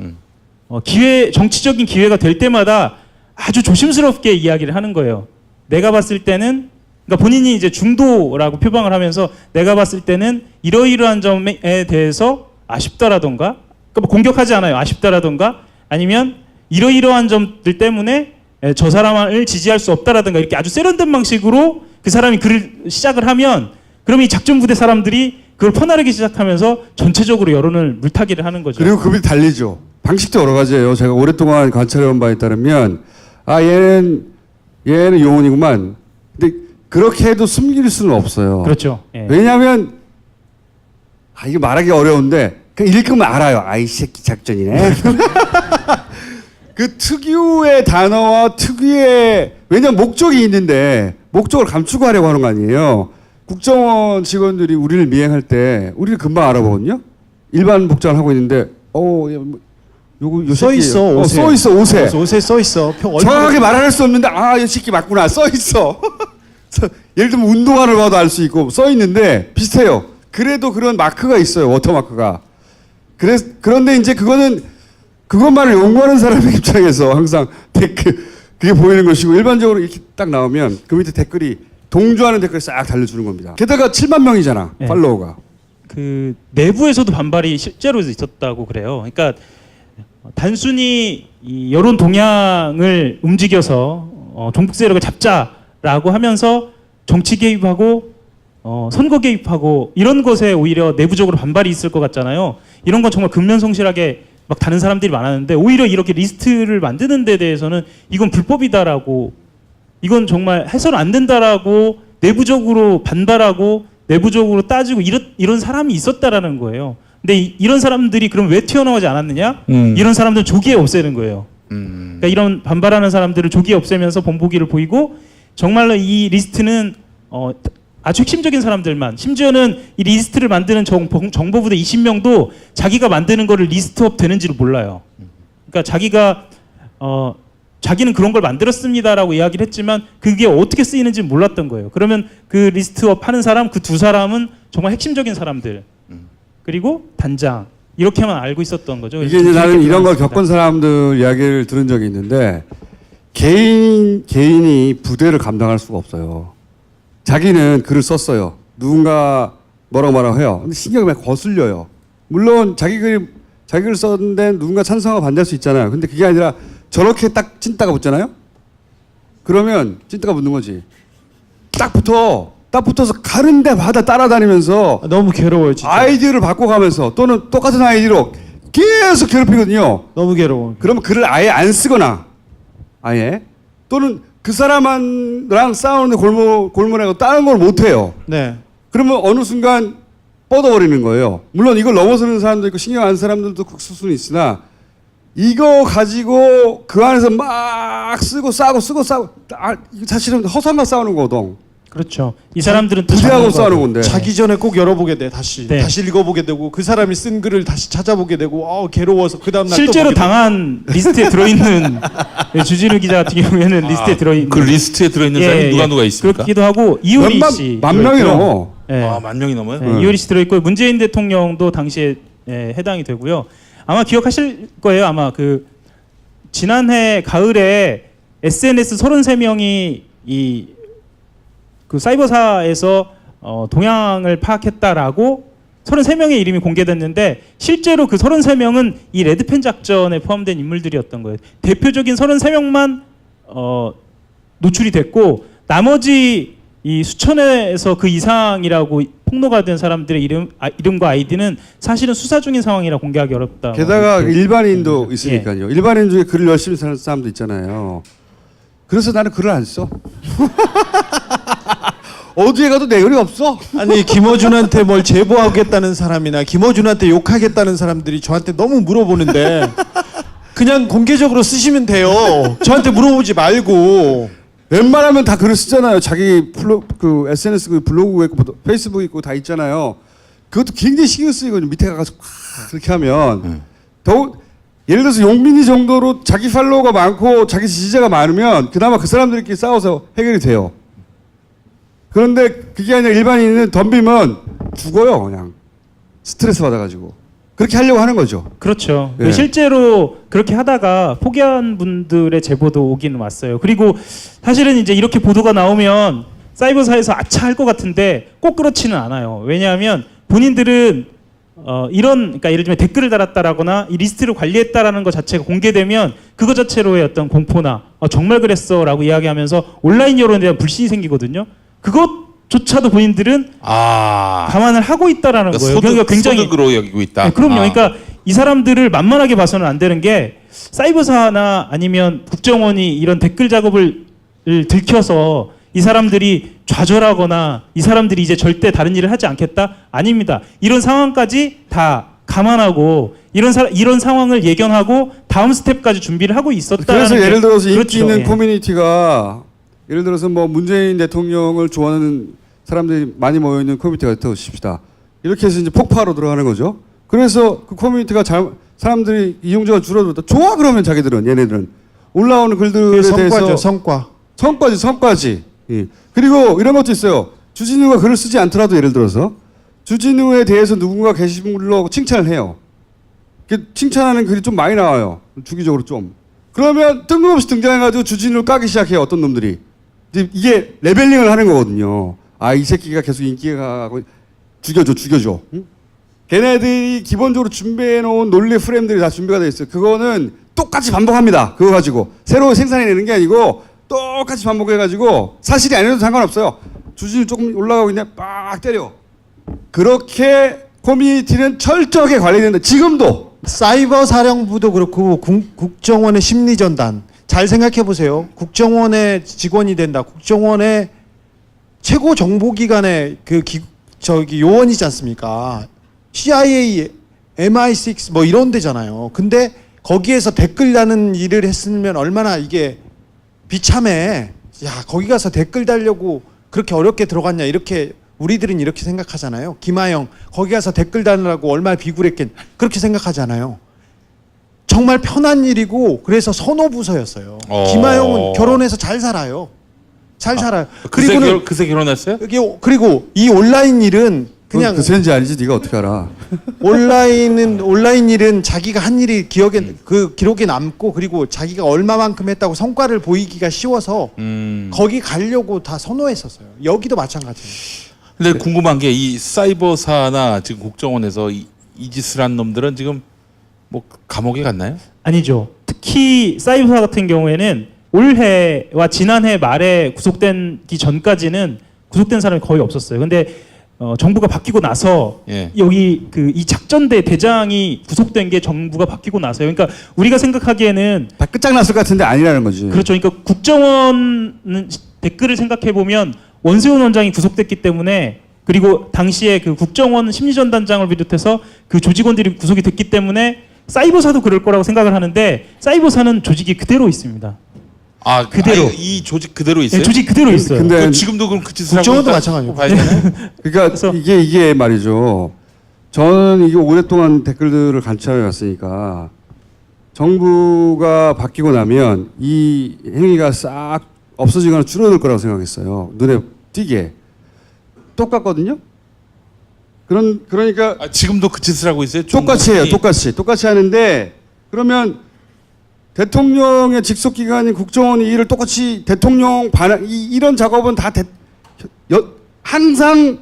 정치적인 기회가 될 때마다 아주 조심스럽게 이야기를 하는 거예요. 내가 봤을 때는 그러니까 본인이 이제 중도라고 표방을 하면서 내가 봤을 때는 이러이러한 점에 대해서 아쉽다라던가 그러니까 뭐 공격하지 않아요. 아쉽다라던가 아니면 이러이러한 점들 때문에 저 사람을 지지할 수 없다라든가 이렇게 아주 세련된 방식으로 그 사람이 글을 시작을 하면 그럼 이 작전부대 사람들이 그걸 퍼나르기 시작하면서 전체적으로 여론을 물타기를 하는 거죠.
그리고 급이 달리죠. 방식도 여러 가지예요. 제가 오랫동안 관찰해온 바에 따르면 아 얘는 용언이구만. 근데 그렇게 해도 숨길 수는 없어요.
그렇죠. 예.
왜냐하면 이게 말하기 어려운데 그냥 읽으면 알아요. 아이 새끼 작전이네. 그 특유의 단어와 특유의 왜냐면 목적이 있는데 목적을 감추고 하려고 하는 거 아니에요. 국정원 직원들이 우리를 미행할 때 우리를 금방 알아보거든요. 일반 복장을 하고 있는데 요거
써 있어 옷에.
써 있어 옷에.
옷에 써 있어.
정확하게 말할 수 없는데 이 새끼 맞구나 써 있어. 예를 들면 운동화를 봐도 알 수 있고 써 있는데 비슷해요. 그래도 그런 마크가 있어요. 워터마크가. 그런데 이제 그것만을 연구하는 사람의 입장에서 항상 그게 보이는 것이고 일반적으로 이렇게 딱 나오면 그 밑에 댓글이 동조하는 댓글이 싹 달려주는 겁니다. 게다가 7만 명이잖아.
네.
팔로워가.
그 내부에서도 반발이 실제로 있었다고 그래요. 그러니까 단순히 이 여론 동향을 움직여서 종북 세력을 잡자라고 하면서 정치 개입하고 선거 개입하고 이런 것에 오히려 내부적으로 반발이 있을 것 같잖아요. 이런 건 정말 근면성실하게 막 다른 사람들이 많았는데 오히려 이렇게 리스트를 만드는 데 대해서는 이건 불법이다라고 이건 정말 해서는 안 된다라고 내부적으로 반발하고 내부적으로 따지고 이런 사람이 있었다라는 거예요. 근데 이런 사람들이 그럼 왜 튀어나오지 않았느냐? 이런 사람들은 조기에 없애는 거예요. 그러니까 이런 반발하는 사람들을 조기에 없애면서 본보기를 보이고 정말로 이 리스트는 아주 핵심적인 사람들만 심지어는 이 리스트를 만드는 정보부대 20명도 자기가 만드는 거를 리스트업 되는지를 몰라요. 그러니까 자기는 그런 걸 만들었습니다라고 이야기를 했지만 그게 어떻게 쓰이는지 몰랐던 거예요. 그러면 그 리스트업 하는 사람 그 두 사람은 정말 핵심적인 사람들 그리고 단장 이렇게만 알고 있었던 거죠.
이게 이제 나는 이런 걸 겪은 사람들 이야기를 들은 적이 있는데 개인이 부대를 감당할 수가 없어요. 자기는 글을 썼어요. 누군가 뭐라고 해요. 근데 신경이 막 거슬려요. 물론 자기 글을 썼는데 누군가 찬성하고 반대할 수 있잖아요. 근데 그게 아니라 저렇게 딱 찐따가 붙잖아요. 그러면 찐따가 붙는 거지. 딱 붙어서 가는 데마다 따라다니면서
너무 괴로워요, 진짜.
아이디어를 바꿔가면서 또는 똑같은 아이디로 계속 괴롭히거든요.
너무 괴로워.
그러면 글을 아예 안 쓰거나 아예 또는 그 사람랑 싸우는데 골몰하고 다른 걸 못해요.
네.
그러면 어느 순간 뻗어버리는 거예요. 물론 이걸 넘어서는 사람도 있고 신경 안 쓰는 사람들도 극수 수는 있으나 이거 가지고 그 안에서 막 쓰고 싸고 이거 사실은 허상만 싸우는 거거든.
그렇죠. 이 사람들은 또
부대하고
자기
싸우는 건데.
자기 전에 꼭 열어보게 돼. 다시
네.
읽어보게 되고 그 사람이 쓴 글을 다시 찾아보게 되고 괴로워서 그 다음 날
실제로 당한 리스트에 들어있는 주진우 기자 같은 경우에는 리스트에 들어있는
그 리스트에 들어있는 사람이 누가 있습니까?
그렇기도 하고 이효리 씨
만 명이 넘어.
네.
아, 10,000명이 넘어요?
네, 이효리 씨 들어있고 문재인 대통령도 당시에 해당이 되고요. 아마 기억하실 거예요. 아마 그 지난해 가을에 SNS 33명이 그 사이버사에서 동향을 파악했다라고 33명의 이름이 공개됐는데 실제로 그 33명은 이 레드펜 작전에 포함된 인물들이었던 거예요. 대표적인 33명만 노출이 됐고 나머지 이 수천에서 그 이상이라고 폭로가 된 사람들의 이름과 아이디는 사실은 수사 중인 상황이라 공개하기 어렵다.
게다가 일반인도 있으니까요. 일반인 중에 글을 열심히 쓰는 사람도 있잖아요. 그래서 나는 글을 안 써. 어디에 가도 내 글이 없어.
아니 김어준한테 뭘 제보하겠다는 사람이나 김어준한테 욕하겠다는 사람들이 저한테 너무 물어보는데 그냥 공개적으로 쓰시면 돼요. 저한테 물어보지 말고.
웬만하면 다 글을 쓰잖아요. 자기 그 SNS 블로그 있고 페이스북 있고 다 있잖아요. 그것도 굉장히 신경 쓰이거든요. 밑에 가서 그렇게 하면 더욱 예를 들어서 용민이 정도로 자기 팔로워가 많고 자기 지지자가 많으면 그나마 그 사람들끼리 싸워서 해결이 돼요. 그런데 그게 아니라 일반인은 덤비면 죽어요. 그냥 스트레스 받아가지고 그렇게 하려고 하는 거죠.
그렇죠.
예.
실제로 그렇게 하다가 포기한 분들의 제보도 오긴 왔어요. 그리고 사실은 이제 이렇게 보도가 나오면 사이버사에서 아차 할 것 같은데 꼭 그렇지는 않아요. 왜냐하면 본인들은 그러니까 예를 들면 댓글을 달았다라거나 이 리스트를 관리했다라는 것 자체가 공개되면 그거 자체로의 어떤 공포나 정말 그랬어라고 이야기하면서 온라인 여론에 대한 불신이 생기거든요. 그것조차도 본인들은 감안을 하고 있다라는 거예요. 그러니까 굉장히
소득으로 여기고 있다.
네, 그럼요. 그러니까 이 사람들을 만만하게 봐서는 안 되는 게 사이버사나 아니면 국정원이 이런 댓글 작업을 들켜서 이 사람들이 좌절하거나 이 사람들이 이제 절대 다른 일을 하지 않겠다? 아닙니다. 이런 상황까지 다 감안하고 이런 상황을 예견하고 다음 스텝까지 준비를 하고 있었다는
그래서 예를 들어서 인기
그렇죠.
있는
예.
커뮤니티가 예를 들어서 뭐 문재인 대통령을 좋아하는 사람들이 많이 모여 있는 커뮤니티가 있다고 칩시다. 이렇게 해서 이제 폭파로 들어가는 거죠. 그래서 그 커뮤니티가 사람들이 이용자가 줄어들었다. 좋아 그러면 자기들은 얘네들은 올라오는 글들에 대해서 성과지. 예. 그리고 이런 것도 있어요. 주진우가 글을 쓰지 않더라도 예를 들어서 주진우에 대해서 누군가 게시물로 칭찬을 해요. 칭찬하는 글이 좀 많이 나와요. 주기적으로 좀. 그러면 뜬금없이 등장해가지고 주진우를 까기 시작해요. 어떤 놈들이. 이게 레벨링을 하는 거거든요. 이 새끼가 계속 인기가 가고 죽여줘. 응? 걔네들이 기본적으로 준비해놓은 논리 프레임들이 다 준비가 돼 있어요. 그거는 똑같이 반복합니다. 그거 가지고 새로 생산해내는 게 아니고 똑같이 반복해가지고 사실이 아니어도 상관없어요. 주진우 조금 올라가고 있냐 빡 때려. 그렇게 커뮤니티는 철저하게 관리된다. 지금도.
사이버 사령부도 그렇고 국정원의 심리전단 잘 생각해 보세요. 국정원의 직원이 된다. 국정원의 최고 정보기관의 요원이지 않습니까? CIA, MI6 뭐 이런 데잖아요. 근데 거기에서 댓글 다는 일을 했으면 얼마나 이게 비참해. 야, 거기 가서 댓글 달려고 그렇게 어렵게 들어갔냐 이렇게 우리들은 이렇게 생각하잖아요. 김하영 거기 가서 댓글 달라고 얼마나 비굴했겠 그렇게 생각하잖아요. 정말 편한 일이고 그래서 선호부서였어요. 김하영은 결혼해서 잘 살아요. 잘 살아요.
그새 결혼했어요?
그리고 이 온라인 일은 그냥
그 센지 아니지 네가 어떻게 알아?
온라인 일은 자기가 한 일이 그 기록에 남고 그리고 자기가 얼마만큼 했다고 성과를 보이기가 쉬워서 거기 가려고 다 선호했었어요. 여기도 마찬가지예요.
근데 궁금한 게 이 사이버사나 지금 국정원에서 이 짓을 한 놈들은 지금 뭐 감옥에 갔나요?
아니죠. 특히 사이버사 같은 경우에는 올해와 지난해 말에 구속되기 전까지는 구속된 사람이 거의 없었어요. 근데 정부가 바뀌고 나서 여기 이 작전대 대장이 구속된 게 정부가 바뀌고 나서요. 그러니까 우리가 생각하기에는
다 끝장났을 것 같은데 아니라는 거지.
그렇죠. 그러니까 국정원 댓글을 생각해 보면 원세훈 원장이 구속됐기 때문에 그리고 당시에 그 국정원 심리전단장을 비롯해서 그 조직원들이 구속이 됐기 때문에 사이버사도 그럴 거라고 생각을 하는데 사이버사는 조직이 그대로 있습니다.
아
그대로.
이 조직 그대로 있어요?
네, 조직 그대로 있어요.
근데
지금도 그럼 그 짓을
국정원도
하고
마찬가지고.
봐야 되나요?
그러니까 이게 말이죠. 저는 이게 오랫동안 댓글들을 관찰해 왔으니까 정부가 바뀌고 나면 이 행위가 싹 없어지거나 줄어들 거라고 생각했어요. 눈에 띄게. 똑같거든요. 그러니까
지금도 그 짓을 하고 있어요?
똑같이 해요. 똑같이 하는데 그러면 대통령의 직속 기관인 국정원이 이를 똑같이 대통령 이런 작업은 다 항상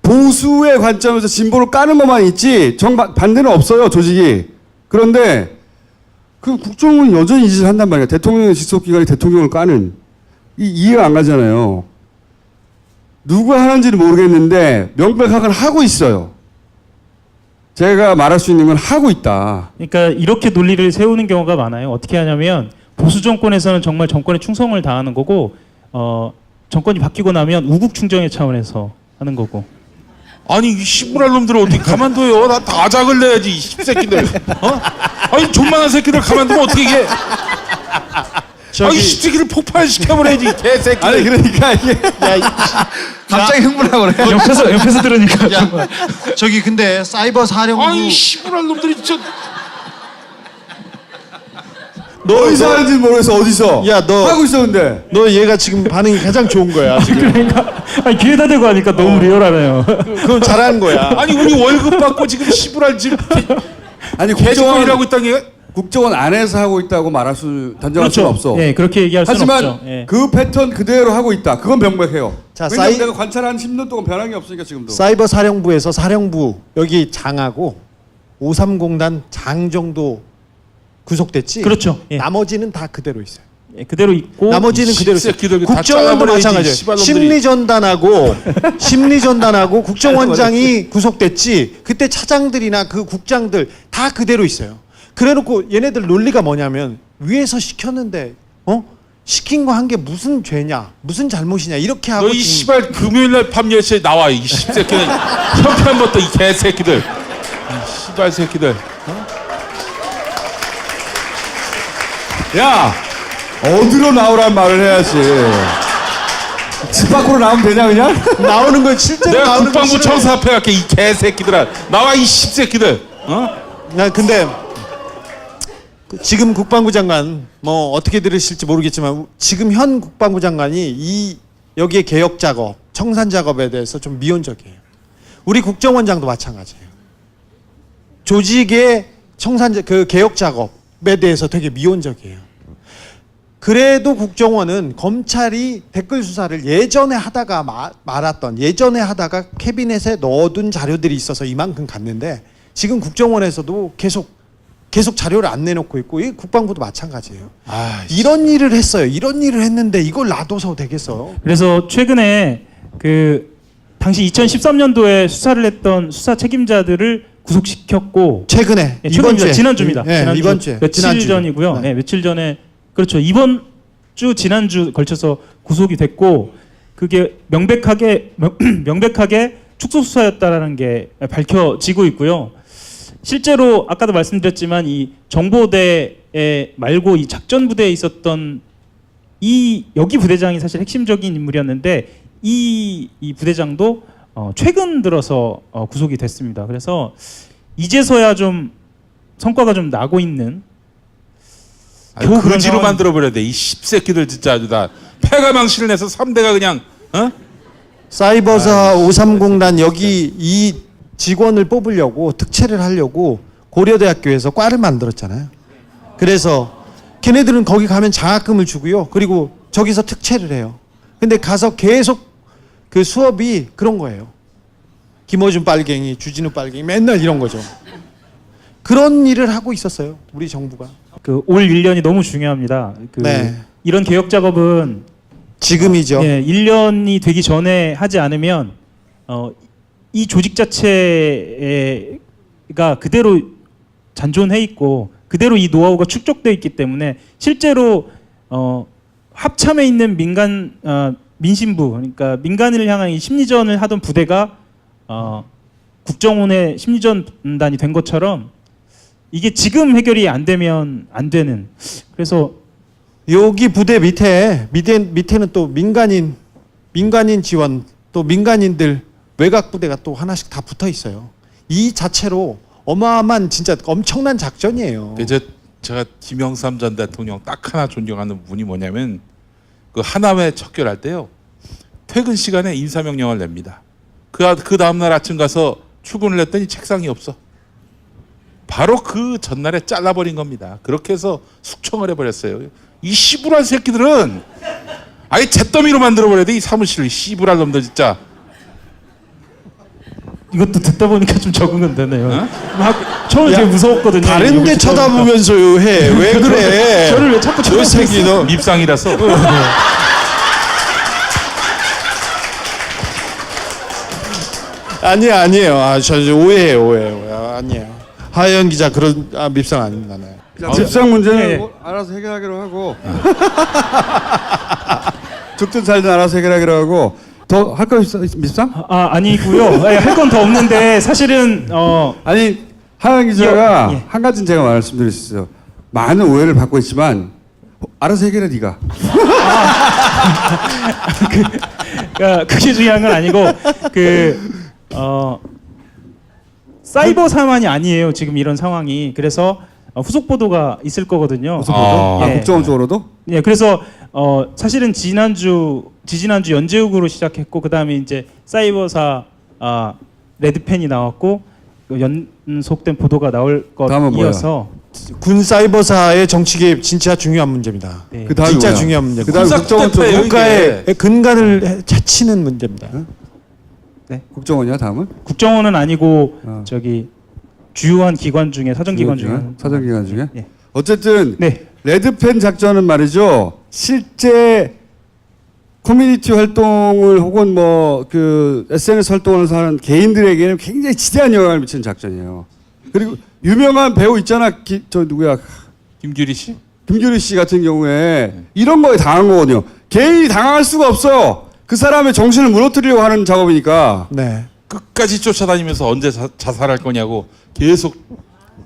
보수의 관점에서 진보를 까는 것만 있지 반대는 없어요, 조직이. 그런데 그 국정원은 여전히 이 짓을 한단 말이에요. 대통령의 직속 기관이 대통령을 까는 이해가 안 가잖아요. 누가 하는지는 모르겠는데 명백하게 하고 있어요. 제가 말할 수 있는 건 하고 있다.
그러니까 이렇게 논리를 세우는 경우가 많아요. 어떻게 하냐면 보수 정권에서는 정말 정권에 충성을 다하는 거고 정권이 바뀌고 나면 우국 충정의 차원에서 하는 거고.
아니 이 시부랄 놈들 어떻게 가만둬요? 나 다 작을 내야지 이 씹새끼들. 아니 존만한 새끼들 가만두면 어떻게 이게? 아이 씹새끼를 폭발시켜버려야지 개새끼들.
아니 그러니까 이게 갑자기 흥분하고 그래.
옆에서 들으니까
저기 근데 사이버 사령부
아이 시부랄 놈들이 진짜.
너 어디서 하는지 모르겠어. 어디서?
야, 너
하고 있었는데.
너 얘가 지금 반응이 가장 좋은 거야 지금.
그러니까 아니, 귀에다 대고 하니까 너무 리얼하네요.
그건 잘하는 거야.
아니 우리 월급 받고 지금 시부랄 지금
아니
개짓거리라고 있다는 게.
국정원 안에서 하고 있다고 단정할 수는 없어.
예, 그렇게 얘기할 수는
하지만
없죠. 예.
그 패턴 그대로 하고 있다. 그건 명백해요.
자,
왜냐면 내가 관찰한 10년 동안 변한 게 없으니까 지금도.
사이버 사령부에서 사령부 여기 장하고 530단 장 정도 구속됐지.
그렇죠. 예.
나머지는 다 그대로 있어요.
예, 그대로 있고
나머지는 그대로 있어요.
새끼들 다
국정원도
잘라버려야지,
마찬가지예요.
씨발놈들이.
심리전단하고 국정원장이 구속됐지. 그때 차장들이나 그 국장들 다 그대로 있어요. 그래놓고 얘네들 논리가 뭐냐면 위에서 시켰는데 시킨 거 한 게 무슨 죄냐, 무슨 잘못이냐 이렇게 하고.
너 이 씨발 금요일날 밤 10시에 나와 이 씹새끼들. 형편부터 이 개새끼들. 이 씨발 새끼들.
야 어디로 나오란 말을 해야지. 집 밖으로 나오면 되냐 그냥?
나오는 거 실제로
내가
나오는 거
국방부 청사 앞에 갈게 이 개새끼들아. 나와 이 씹새끼들.
나 근데 지금 국방부 장관 뭐 어떻게 들으실지 모르겠지만 지금 현 국방부 장관이 여기에 개혁 작업, 청산 작업에 대해서 좀 미온적이에요. 우리 국정원장도 마찬가지예요. 조직의 그 개혁 작업에 대해서 되게 미온적이에요. 그래도 국정원은 검찰이 댓글 수사를 예전에 하다가 말았던 예전에 하다가 캐비넷에 넣어둔 자료들이 있어서 이만큼 갔는데 지금 국정원에서도 계속 자료를 안 내놓고 있고 이 국방부도 마찬가지예요. 이런 일을 했어요. 이런 일을 했는데 이걸 놔둬서 되겠어?
그래서 최근에 그 당시 2013년도에 수사를 했던 수사 책임자들을 구속시켰고
최근에
예,
이번 주에
지난주입니다. 지난주,
이번 주에
며칠
지난주.
전이고요.
네.
네, 며칠 전에 그렇죠. 이번 주 지난주 걸쳐서 구속이 됐고 그게 명백하게 축소 수사였다라는 게 밝혀지고 있고요. 실제로 아까도 말씀드렸지만 이 정보대에 말고 이 작전부대에 있었던 여기 부대장이 사실 핵심적인 인물이었는데 이 부대장도 최근 들어서 구속이 됐습니다. 그래서 이제서야 좀 성과가 좀 나고 있는
그지로 만들어 버려야 돼. 이 씹새끼들 진짜 아주 다 패가망신을 내서 3대가 그냥
사이버사 530단 여기 이 직원을 뽑으려고 특채를 하려고 고려대학교에서 과를 만들었잖아요. 그래서 걔네들은 거기 가면 장학금을 주고요. 그리고 저기서 특채를 해요. 근데 가서 계속 그 수업이 그런 거예요. 김어준 빨갱이, 주진우 빨갱이 맨날 이런 거죠. 그런 일을 하고 있었어요. 우리 정부가.
그 올 1년이 너무 중요합니다.
네.
이런 개혁 작업은
지금이죠.
1년이 되기 전에 하지 않으면 이 조직 자체가 그대로 잔존해 있고 그대로 이 노하우가 축적돼 있기 때문에 실제로 합참에 있는 민심부, 그러니까 민간인을 향한 이 심리전을 하던 부대가 국정원의 심리전단이 된 것처럼 이게 지금 해결이 안 되면 안 되는. 그래서
여기 부대 밑에는 또 민간인 지원, 또 민간인들 외곽 부대가 또 하나씩 다 붙어 있어요. 이 자체로 어마어마한 진짜 엄청난 작전이에요.
제가 김영삼 전 대통령 딱 하나 존경하는 부분이 뭐냐면 그 하남에 척결할 때요. 퇴근 시간에 인사명령을 냅니다. 그 다음날 아침 가서 출근을 했더니 책상이 없어. 바로 그 전날에 잘라버린 겁니다. 그렇게 해서 숙청을 해버렸어요. 이 씨부랄 새끼들은 아예 잿더미로 만들어버려야 돼. 이 사무실을. 이 씨부랄 놈들 진짜.
이것도 듣다 보니까 좀 적응은 되네요. 처음에 되게 무서웠거든요.
다른 데 쳐다보면서 해. 왜 그래?
저를 왜 자꾸
저 새끼 너
밉상이라서.
아니에요. 저 오해해요. 아니에요. 하연 기자 그런 밉상 아닙니다. 네.
밉상 문제는 뭐 알아서 해결하기로 하고 죽든 살든 알아서 해결하기로 하고 더 할 거 있어 밉상?
아니고요. 할 건 더 없는데 사실은
아니 하연 기자가 한 가지는 제가 말씀드릴 수 있어요. 많은 오해를 받고 있지만 알아서 해결해 네가.
그게 중요한 건 아니고 사이버사만이 아니에요. 지금 이런 상황이. 그래서 후속 보도가 있을 거거든요.
후속 보도? 국정원 쪽으로도?
예, 그래서 사실은 지지난주 연재욱으로 시작했고 그 다음에 이제 사이버사 레드펜이 나왔고 연속된 보도가 나올 것 이어서
군 사이버사의 정치 개입 진짜 중요한 문제입니다.
네.
그 다음 진짜 중요한 문제입니다.
그 다음 국정원 쪽
국가의 근간을 해치는 문제입니다.
네.
국정원이야 다음은?
국정원은 아니고 저기 주요한 기관 중에 사정기관 중에
예. 어쨌든
네.
레드펜 작전은 말이죠. 실제 커뮤니티 활동을 혹은 뭐 그 SNS 활동을 하는 개인들에게는 굉장히 지대한 영향을 미치는 작전이에요. 그리고 유명한 배우 있잖아. 저 누구야?
김규리 씨?
김규리 씨 같은 경우에 이런 거에 당한 거거든요. 개인이 당할 수가 없어요. 그 사람의 정신을 무너뜨리려고 하는 작업이니까.
네.
끝까지 쫓아다니면서 언제 자살할 거냐고 계속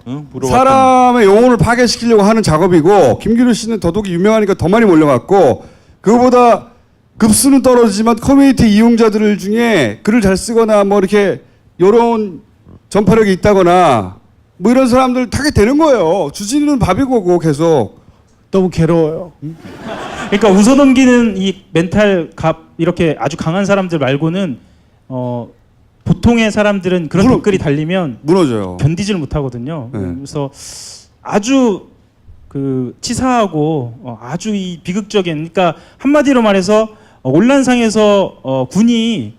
물어봤던.
사람의 영혼을 파괴시키려고 하는 작업이고 김규리 씨는 더더욱 유명하니까 더 많이 몰려갔고 그거보다 급수는 떨어지지만 커뮤니티 이용자들 중에 글을 잘 쓰거나 뭐 이렇게 여론 전파력이 있다거나 뭐 이런 사람들 타겟되는 거예요. 주진우는 밥이고 계속.
너무 괴로워요.
그러니까 웃어넘기는 이 멘탈 이렇게 아주 강한 사람들 말고는 보통의 사람들은 그런 댓글이 달리면
무너져요.
견디지를 못하거든요.
네.
그래서 아주 치사하고 아주 이 비극적인, 그러니까 한마디로 말해서 온라인상에서 군이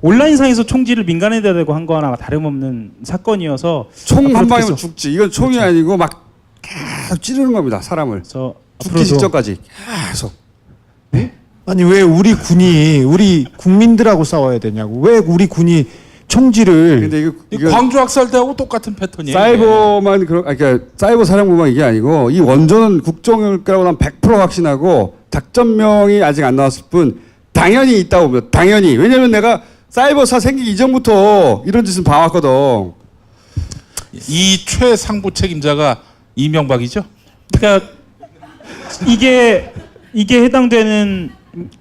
온라인상에서 총질을 민간에다 대고 한 거나 다름없는 사건이어서
총 한 방이면 죽지. 이건 총이 그렇죠. 아니고 막 계속 찌르는 겁니다. 사람을. 죽기 직전까지 계속.
네? 아니 왜 우리 군이 우리 국민들하고 싸워야 되냐고. 왜 우리 군이 총질을.
근데 이거
광주 학살 때하고 똑같은 패턴이에요.
사이버만 그러니까 사이버 사령부만 이게 아니고 이 원조는 국정일 거라고 난 100% 확신하고 작전명이 아직 안 나왔을 뿐 당연히 있다고 봅니다. 당연히. 왜냐면 내가 사이버사 생기기 이전부터 이런 짓은 봐왔거든.
이 최상부 책임자가 이명박이죠?
그러니까 이게 해당되는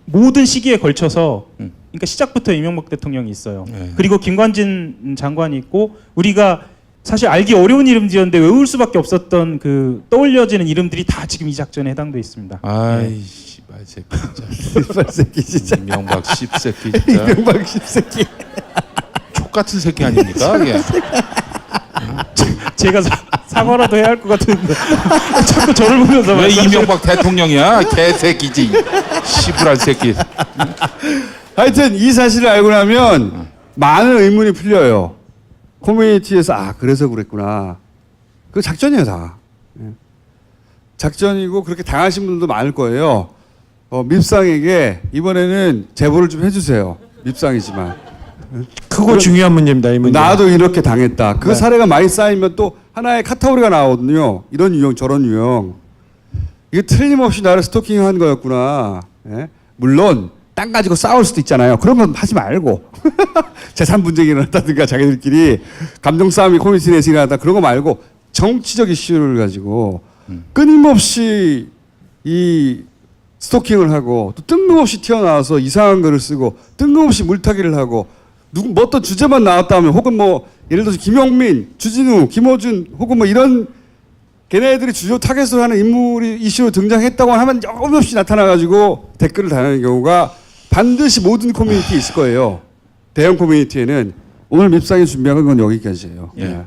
모든 시기에 걸쳐서 그러니까 시작부터 이명박 대통령이 있어요. 그리고 김관진 장관이 있고 우리가 사실 알기 어려운 이름들이었는데 외울 수밖에 없었던 그 떠올려지는 이름들이 다 지금 이 작전에 해당돼 있습니다.
아이씨, 이 새끼 진짜.
씨발 새끼 진짜.
이명박 씹새끼 진짜.
이명박 씹새끼.
족 같은 새끼 아닙니까? 이게.
제가 사과라도 해야 할 것 같은데 자꾸 저를 보면서
왜 이명박 대통령이야? 개새끼지. 씨부란 새끼.
하여튼 이 사실을 알고 나면 많은 의문이 풀려요. 커뮤니티에서 아 그래서 그랬구나. 그 작전이에요 다. 예. 작전이고 그렇게 당하신 분들도 많을 거예요. 밉상에게 이번에는 제보를 좀 해주세요. 밉상이지만.
크고 중요한 문제입니다. 이 문제.
나도 이렇게 당했다. 그
네.
사례가 많이 쌓이면 또 하나의 카테고리가 나오거든요. 이런 유형 저런 유형. 이게 틀림없이 나를 스토킹한 거였구나. 예? 물론 땅 가지고 싸울 수도 있잖아요. 그런 건 하지 말고 재산 분쟁이 일어났다든가 자기들끼리 감정 싸움이 커뮤니티 내에서 일어났다 그런 거 말고 정치적 이슈를 가지고 끊임없이 이 스토킹을 하고 또 뜬금없이 튀어나와서 이상한 글을 쓰고 뜬금없이 물타기를 하고 뭐 어떤 주제만 나왔다 하면 혹은 뭐 예를 들어서 김용민, 주진우, 김어준 혹은 뭐 이런 걔네들이 주요 타겟으로 하는 인물이 이슈로 등장했다고 하면 여금없이 나타나가지고 댓글을 달는 경우가 반드시 모든 커뮤니티에 있을 거예요. 대형 커뮤니티에는 오늘 밉상이 준비한 건 여기까지예요.
예.
네.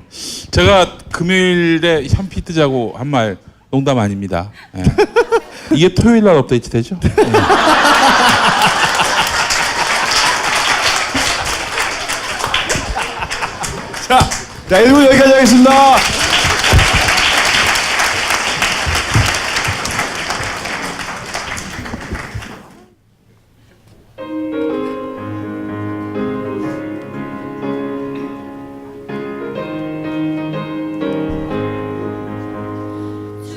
제가 금요일에 현피 뜨자고 한 말 농담 아닙니다. 예. 이게 토요일 날 업데이트 되죠? 예.
자, 1부 여기까지 하겠습니다.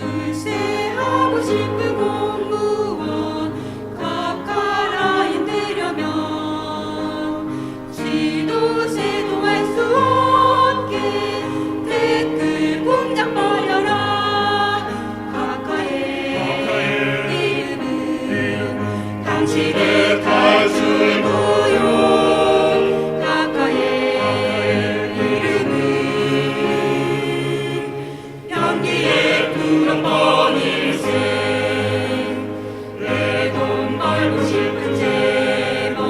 출세하고 싶은 공무원 각하라인 되려면 지도새도 할 수 없게 댓글 공장 벌여라. 각하의 이름은 당신의 탈출무용. 각하의 이름은 연기에 두런 번일세. 내 돈 벌고 싶은 재벌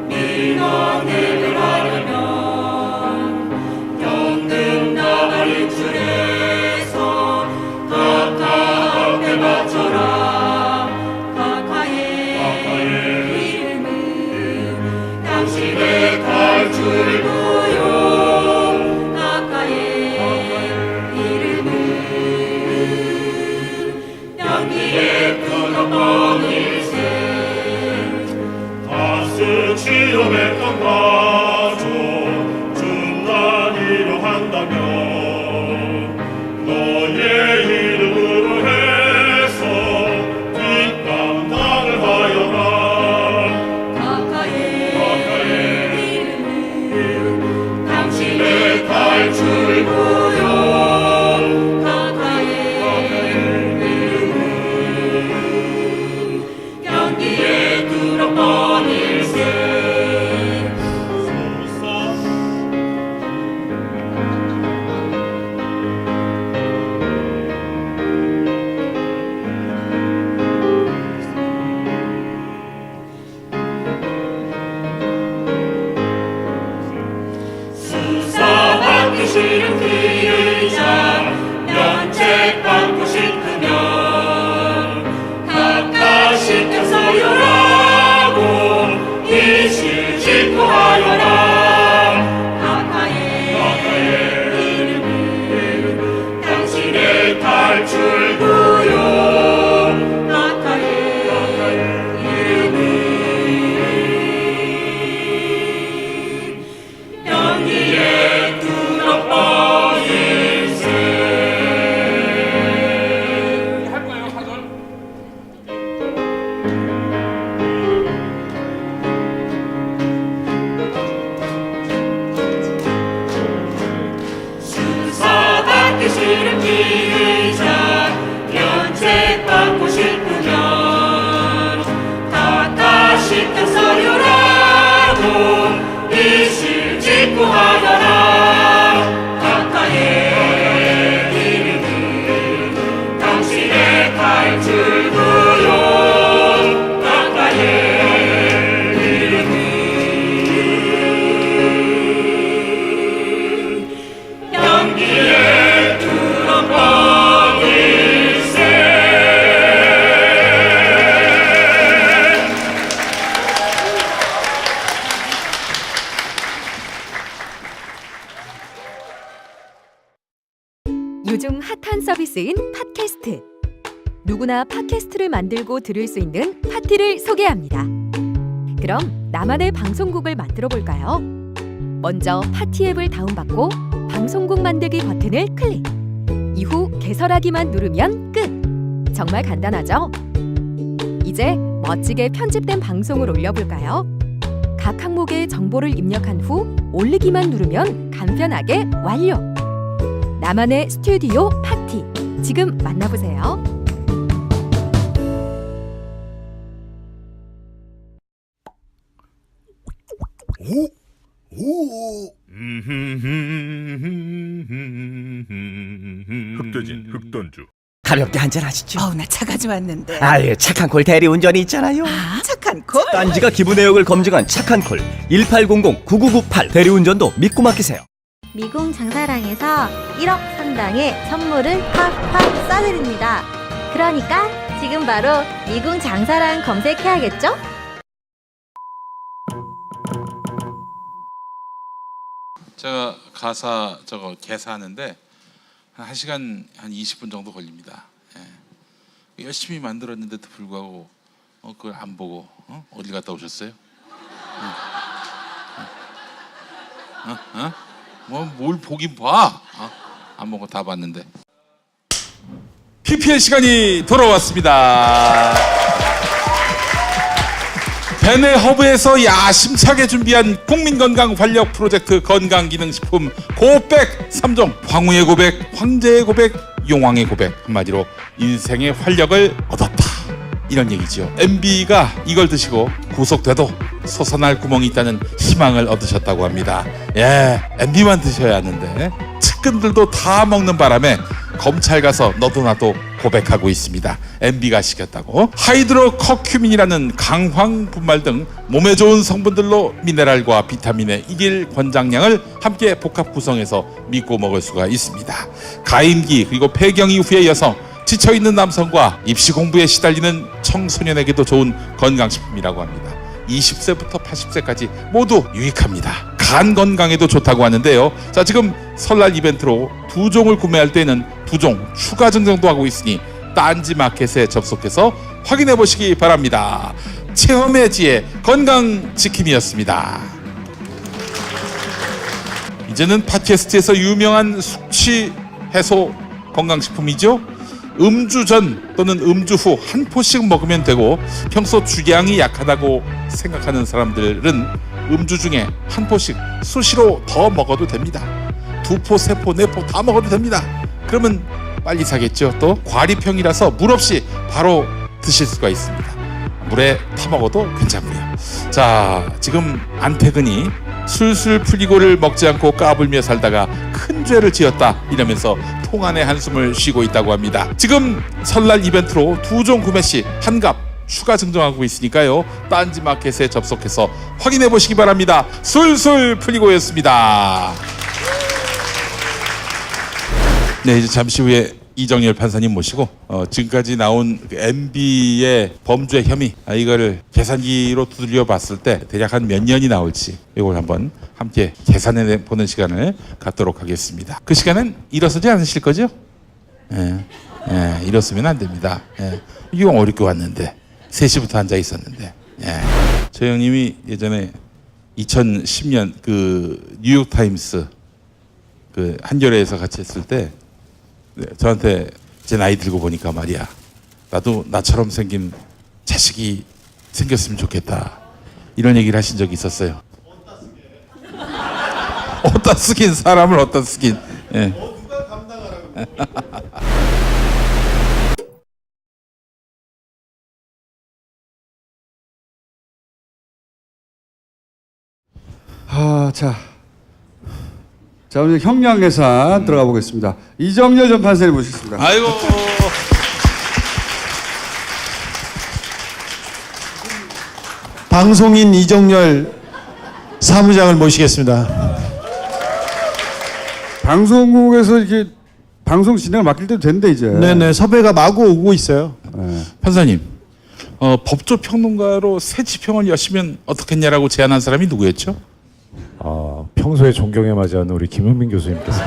민원 해결하려면 연금 나가 인출해서 각하 앞에 맞춰라. 각하의 이름은 당신의 탈출무용. 각하의 이름은 연기에 두런 번일세.
다스 취업했던 가족 중단이려 한다면 너의 이름으로 해서 뒷감당을 하여라.
각하의 이름은 당신의 탈출무용. 각하의 이름은 연기에 두런 번일세. 수사받기 싫은 피의자 면책받고 싶으면 각하 신경 써요라고 이실 직고하여라. 각하의 이름은 당신의 탈출구용. 각하의 이름은 연기에 두런 번일세. 할 거예요, 사전.
폭탄 서비스인 팟캐스트. 누구나 팟캐스트를 만들고 들을 수 있는 파티를 소개합니다. 그럼 나만의 방송국을 만들어 볼까요? 먼저 파티 앱을 다운받고 방송국 만들기 버튼을 클릭. 이후 개설하기만 누르면 끝. 정말 간단하죠? 이제 멋지게 편집된 방송을 올려볼까요? 각 항목의 정보를 입력한 후 올리기만 누르면 간편하게 완료. 나만의 스튜디오 파티. 지금 만나보세요.
흑돼지 흑돈주.
가볍게 한잔 하시죠.
나 차가 좀 왔는데.
아예 착한 콜 대리운전이 있잖아요.
착한 콜?
딴지가 기부 내역을 검증한 착한 콜 1800-9998 대리운전도 믿고 맡기세요.
미궁 장사랑에서 1억 상당의 선물을 팍팍 쏴드립니다. 그러니까 지금 바로 미궁 장사랑 검색해야겠죠?
제가 가사 저거 개사하는데 한 1시간 한 20분 정도 걸립니다. 예. 열심히 만들었는데도 불구하고 그걸 안 보고 어딜 갔다 오셨어요? 뭐 뭘 보긴 봐. 안 보고 다 봤는데. PPL 시간이 돌아왔습니다. 베네 허브에서 야심차게 준비한 국민건강 활력 프로젝트 건강기능식품 고백 3종. 황후의 고백, 황제의 고백, 용왕의 고백. 한마디로 인생의 활력을 얻었다, 이런 얘기죠. MB가 이걸 드시고 구속돼도 솟아날 구멍이 있다는 희망을 얻으셨다고 합니다. 예, MB만 드셔야 하는데 측근들도 다 먹는 바람에 검찰 가서 너도 나도 고백하고 있습니다. MB가 시켰다고. 하이드로커큐민이라는 강황 분말 등 몸에 좋은 성분들로 미네랄과 비타민의 1일 권장량을 함께 복합 구성해서 믿고 먹을 수가 있습니다. 가임기 그리고 폐경 이후의 여성, 지쳐있는 남성과 입시 공부에 시달리는 청소년에게도 좋은 건강식품이라고 합니다. 20세부터 80세까지 모두 유익합니다. 간 건강에도 좋다고 하는데요. 자, 지금 설날 이벤트로 2종을 구매할 때는 2종 추가 증정도 하고 있으니 딴지 마켓에 접속해서 확인해 보시기 바랍니다. 체험의 지혜 건강지킴이었습니다. 이제는 팟캐스트에서 유명한 숙취 해소 건강식품이죠. 음주 전 또는 음주 후 한 포씩 먹으면 되고, 평소 주량이 약하다고 생각하는 사람들은 음주 중에 한 포씩 수시로 더 먹어도 됩니다. 2포, 3포, 4포 다 먹어도 됩니다. 그러면 빨리 사겠죠. 또 과리평이라서 물 없이 바로 드실 수가 있습니다. 물에 타 먹어도 괜찮고요. 자, 지금 안태근이 술술 풀리고를 먹지 않고 까불며 살다가 큰 죄를 지었다 이러면서 통안의 한숨을 쉬고 있다고 합니다. 지금 설날 이벤트로 2종 구매 시 한갑 추가 증정하고 있으니까요. 딴지 마켓에 접속해서 확인해 보시기 바랍니다. 술술 풀리고였습니다. 네, 이제 잠시 후에 이정열 판사님 모시고 지금까지 나온 MB의 범죄 혐의 이거를 계산기로 두드려 봤을 때 대략 한 몇 년이 나올지 이걸 한번 함께 계산해 보는 시간을 갖도록 하겠습니다. 그 시간은 일어서지 않으실 거죠? 일었으면 안 됩니다. 이거 어렵게 왔는데 3시부터 앉아 있었는데. 저 형님이 예전에 2010년 그 뉴욕 타임스 그 한겨레에서 같이 했을 때 저한테 제 나이 들고 보니까 말이야, 나도 나처럼 생긴 자식이 생겼으면 좋겠다, 이런 얘기를 하신 적이 있었어요. 어디다 쓰긴 사람을 어디다 쓰긴. 누가 감당하라고.
자, 오늘 형량 계산 들어가 보겠습니다. 이정열 전 판사님 모시겠습니다.
아이고.
방송인 이정열 사무장을 모시겠습니다.
방송국에서 이렇게 방송 진행을 맡길 때도 된대 이제.
네네, 섭외가 마구 오고 있어요.
판사님, 법조 평론가로 새 지평을 여시면 어떻겠냐라고 제안한 사람이 누구였죠?
평소에 존경에 맞이하는 우리 김현민 교수님께서.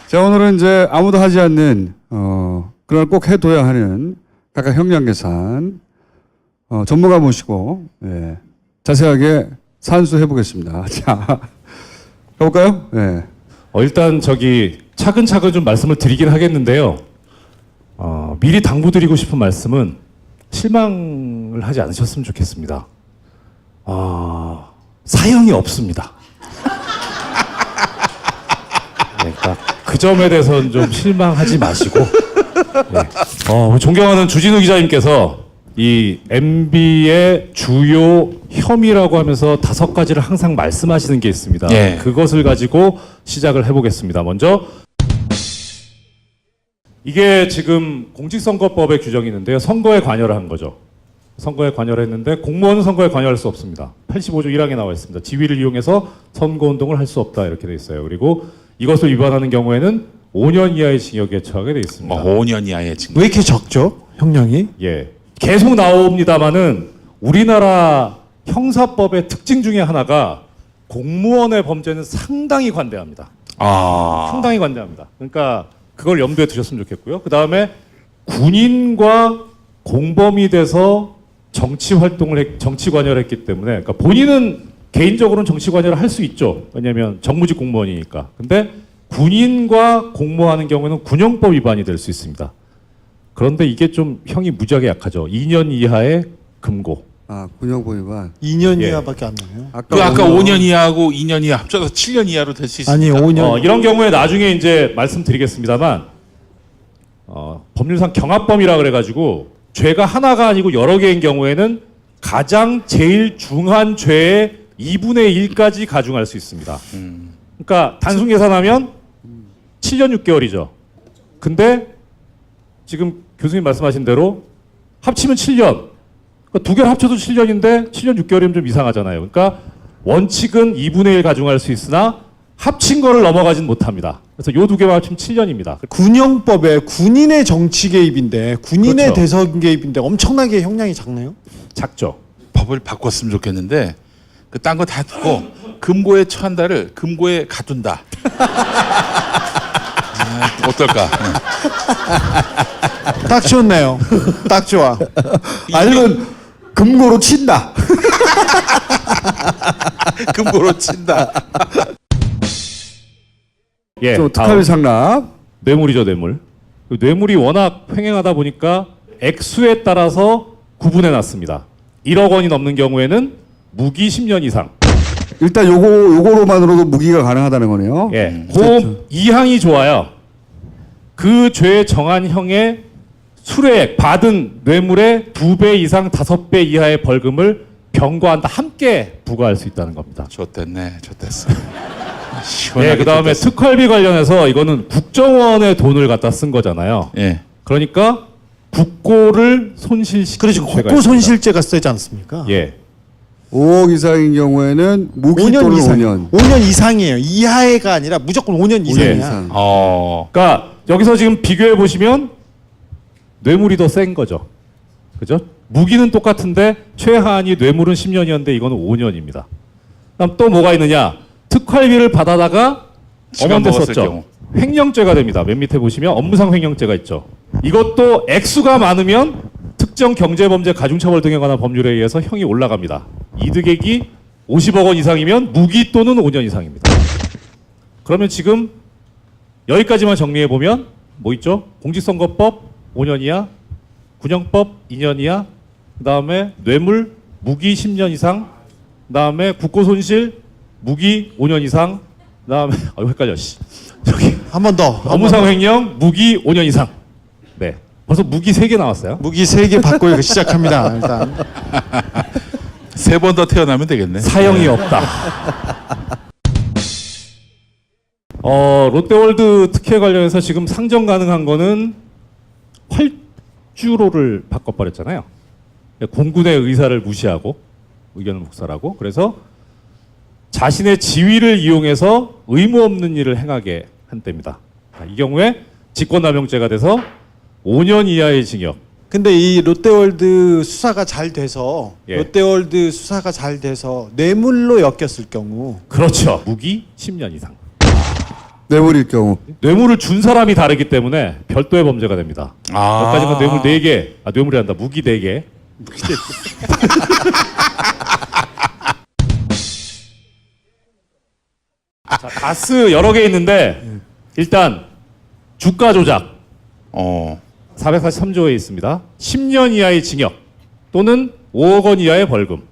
자, 오늘은 이제 아무도 하지 않는 그걸 꼭 해둬야 하는 각각 형량 계산 전문가 모시고 예, 자세하게 산수해 보겠습니다. 자, 가볼까요? 예.
일단 차근차근 좀 말씀을 드리긴 하겠는데요. 미리 당부드리고 싶은 말씀은 실망을 하지 않으셨으면 좋겠습니다. 사형이 없습니다. 그러니까 그 점에 대해서는 좀 실망하지 마시고 존경하는 주진우 기자님께서 이 MB의 주요 혐의라고 하면서 5가지를 항상 말씀하시는 게 있습니다.
예.
그것을 가지고 시작을 해보겠습니다. 먼저 이게 지금 공직선거법의 규정이 있는데요. 선거에 관여를 한 거죠. 선거에 관여를 했는데 공무원은 선거에 관여할 수 없습니다. 85조 1항에 나와 있습니다. 지위를 이용해서 선거운동을 할 수 없다 이렇게 돼 있어요. 그리고 이것을 위반하는 경우에는 5년 이하의 징역에 처하게 돼 있습니다.
5년 이하의 징역.
왜 이렇게 적죠? 형량이?
예. 계속 나옵니다만은 우리나라 형사법의 특징 중에 하나가 공무원의 범죄는 상당히 관대합니다. 상당히 관대합니다. 그러니까 그걸 염두에 두셨으면 좋겠고요. 그 다음에 군인과 공범이 돼서 정치 관여를 했기 때문에, 그러니까 본인은 개인적으로는 정치 관여를 할 수 있죠. 왜냐하면 정무직 공무원이니까. 근데 군인과 공모하는 경우는 군형법 위반이 될 수 있습니다. 그런데 이게 좀 형이 무지하게 약하죠. 2년 이하의 금고.
군형법 위반.
2년 이하밖에 안 나요.
아까 5년 이하하고 2년 이하 합쳐서 7년 이하로 될 수 있습니다.
아니 5년.
이런 경우에 나중에 이제 말씀드리겠습니다만 법률상 경합범이라 그래가지고 죄가 하나가 아니고 여러 개인 경우에는 가장 제일 중한 죄의 2분의 1까지 가중할 수 있습니다. 그러니까 단순 계산하면 7년 6개월이죠. 근데 지금 교수님 말씀하신 대로 합치면 7년. 그러니까 두 개를 합쳐도 7년인데 7년 6개월이면 좀 이상하잖아요. 그러니까 원칙은 2분의 1 가중할 수 있으나 합친 거를 넘어가진 못합니다. 그래서 요 두 개만 합치면 7년입니다.
군형법에 군인의 정치 개입인데 군인의
그렇죠.
대선 개입인데 엄청나게 형량이 작나요?
작죠.
법을 바꿨으면 좋겠는데 그 딴 거 다 듣고 금고에 처한다를 금고에 가둔다. 어떨까?
딱 좋네요. 딱 좋아.
아니면 금고로 친다.
금고로 친다.
예,
또 특활비 상납.
뇌물이죠, 뇌물. 뇌물이 워낙 횡행하다 보니까 액수에 따라서 구분해 놨습니다. 1억 원이 넘는 경우에는 무기 10년 이상.
일단 요거로만으로도 무기가 가능하다는 거네요.
예. 그 2항이 좋아요. 그 죄에 정한 형의 수뢰액, 받은 뇌물의 2배 이상 5배 이하의 벌금을 병과한다 함께 부과할 수 있다는 겁니다.
좋댔네. 좋댔어.
예, 그 다음에 특활비 관련해서 이거는 국정원의 돈을 갖다 쓴 거잖아요.
예.
그러니까 국고를 손실시킨
그렇죠.
죄가
국고 손실죄가 쓰지 않습니까?
예.
5억 이상인 경우에는 무기
5년
또는
이상.
5년.
5년 이상이에요. 이하가 아니라 무조건 5년 이상이야.
이상.
그러니까 여기서 지금 비교해 보시면 뇌물이 더 센 거죠. 그죠? 무기는 똑같은데 최하한이 뇌물은 10년이었는데 이거는 5년입니다. 그다음 또 뭐가 있느냐? 특활비를 받아다가 엄한데
먹었을
썼죠.
경우.
횡령죄가 됩니다. 맨 밑에 보시면 업무상 횡령죄가 있죠. 이것도 액수가 많으면 특정 경제범죄 가중처벌 등에 관한 법률에 의해서 형이 올라갑니다. 이득액이 50억 원 이상이면 무기 또는 5년 이상입니다. 그러면 지금 여기까지만 정리해 보면 뭐 있죠? 공직선거법 5년 이하, 군형법 2년 이하, 그 다음에 뇌물 무기 10년 이상, 그 다음에 국고손실 무기 5년 이상, 그 다음에 헷갈려. 저기
한 번 더.
업무상 횡령 무기 5년 이상. 네. 벌써 무기 3개 나왔어요.
무기 3개 받고 시작합니다. 일단
3번 더 태어나면 되겠네.
사형이 없다. 롯데월드 특혜 관련해서 지금 상정 가능한 거는 활주로를 바꿔버렸잖아요. 공군의 의사를 무시하고 의견을 묵살하고 그래서 자신의 지위를 이용해서 의무 없는 일을 행하게 한답니다. 이 경우에 직권남용죄가 돼서 5년 이하의 징역,
근데 이 롯데월드 수사가 잘 돼서
예.
롯데월드 수사가 잘 돼서 뇌물로 엮였을 경우
그렇죠. 무기 10년 이상.
뇌물일 경우.
뇌물을 준 사람이 다르기 때문에 별도의 범죄가 됩니다. 여기까지는 뇌물 4개, 뇌물이 한다. 무기 4개. 자, 다스 여러 개 있는데 일단 주가 조작 443조에 있습니다. 10년 이하의 징역 또는 5억 원 이하의 벌금.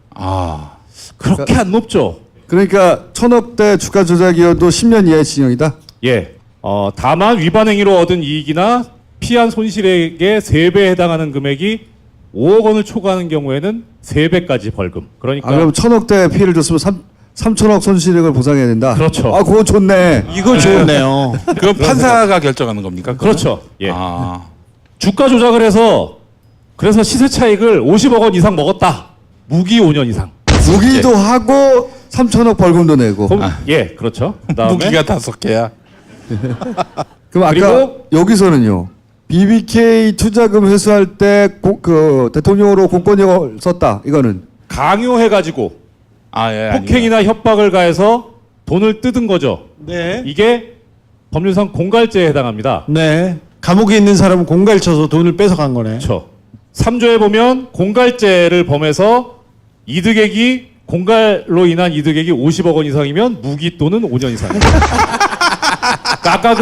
그렇게 안 높죠.
그러니까 1,000억대 주가 조작이어도 10년 이하의 징역이다.
예. 다만 위반 행위로 얻은 이익이나 피한 손실액의 3배에 해당하는 금액이 5억 원을 초과하는 경우에는 3배까지 벌금. 그러니까
그럼 1,000억대 피해를 줬으면 3천억 손실액을 보상해야 된다.
그렇죠.
그거 좋네.
이거 좋네요.
그럼 판사가 결정하는 겁니까?
그렇죠. 예. 주가 조작을 해서 그래서 시세 차익을 50억 원 이상 먹었다. 무기 5년 이상.
무기도 하고 3천억 벌금도 내고.
예, 그렇죠. 그다음에
무기가 5개야.
그럼 아까 여기서는요. BBK 투자금 회수할 때 그 대통령으로 공권력을 썼다. 이거는
강요해가지고 폭행이나 협박을 가해서 돈을 뜯은 거죠.
네.
이게 법률상 공갈죄에 해당합니다.
네. 감옥에 있는 사람은 공갈 쳐서 돈을 뺏어간 거네.
그렇죠. 3조에 보면 공갈죄를 범해서 이득액이 공갈로 인한 이득액이 50억 원 이상이면 무기 또는 5년 이상입니다. 아까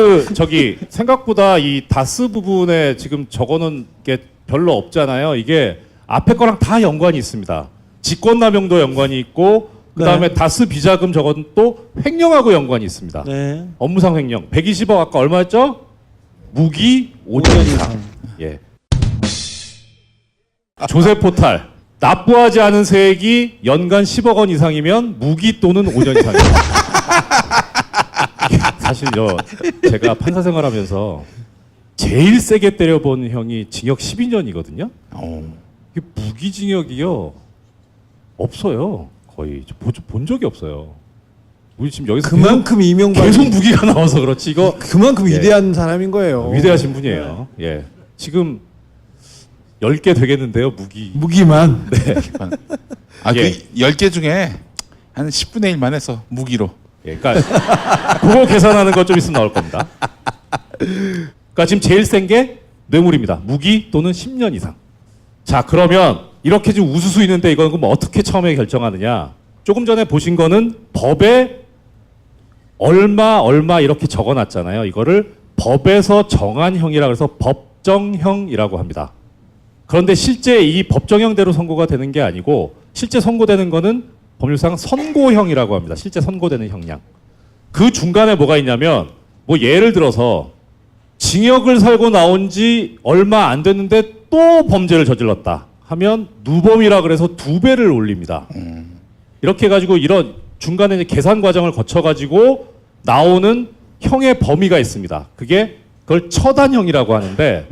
생각보다 이 다스 부분에 지금 적어놓은 게 별로 없잖아요. 이게 앞에 거랑 다 연관이 있습니다. 직권남용도 연관이 있고 그다음에
네.
다스 비자금 저건 또 횡령하고 연관이 있습니다.
네.
업무상 횡령 120억 아까 얼마였죠? 무기 5년 이상. 예. 조세 포탈 납부하지 않은 세액이 연간 10억 원 이상이면 무기 또는 5년 이상입니다. 사실 제가 판사 생활하면서 제일 세게 때려본 형이 징역 12년이거든요. 이게 무기징역이요 없어요. 거의 본 적이 없어요. 우리 지금 여기서
그만큼 이명박이
계속 무기가 나와서 그렇지 이거
그만큼 위대한 사람인 거예요.
위대하신 분이에요. 예. 지금 10개 되겠는데요,
무기만.
네.
그 10개 중에 한 10분의 1만 해서 무기로.
예, 그러니까 그거 계산하는 거 좀 있으면 나올 겁니다. 그러니까 지금 제일 센 게 뇌물입니다. 무기 또는 10년 이상. 자, 그러면 이렇게 지금 우수수 있는데 이건 그럼 어떻게 처음에 결정하느냐? 조금 전에 보신 거는 법에 얼마 이렇게 적어놨잖아요. 이거를 법에서 정한 형이라 그래서 법정형이라고 합니다. 그런데 실제 이 법정형대로 선고가 되는 게 아니고 실제 선고되는 거는 법률상 선고형이라고 합니다. 실제 선고되는 형량. 그 중간에 뭐가 있냐면 뭐 예를 들어서 징역을 살고 나온 지 얼마 안 됐는데 또 범죄를 저질렀다 하면 누범이라 그래서 2배를 올립니다. 이렇게 해가지고 이런 중간에 이제 계산 과정을 거쳐가지고 나오는 형의 범위가 있습니다. 그걸 처단형이라고 하는데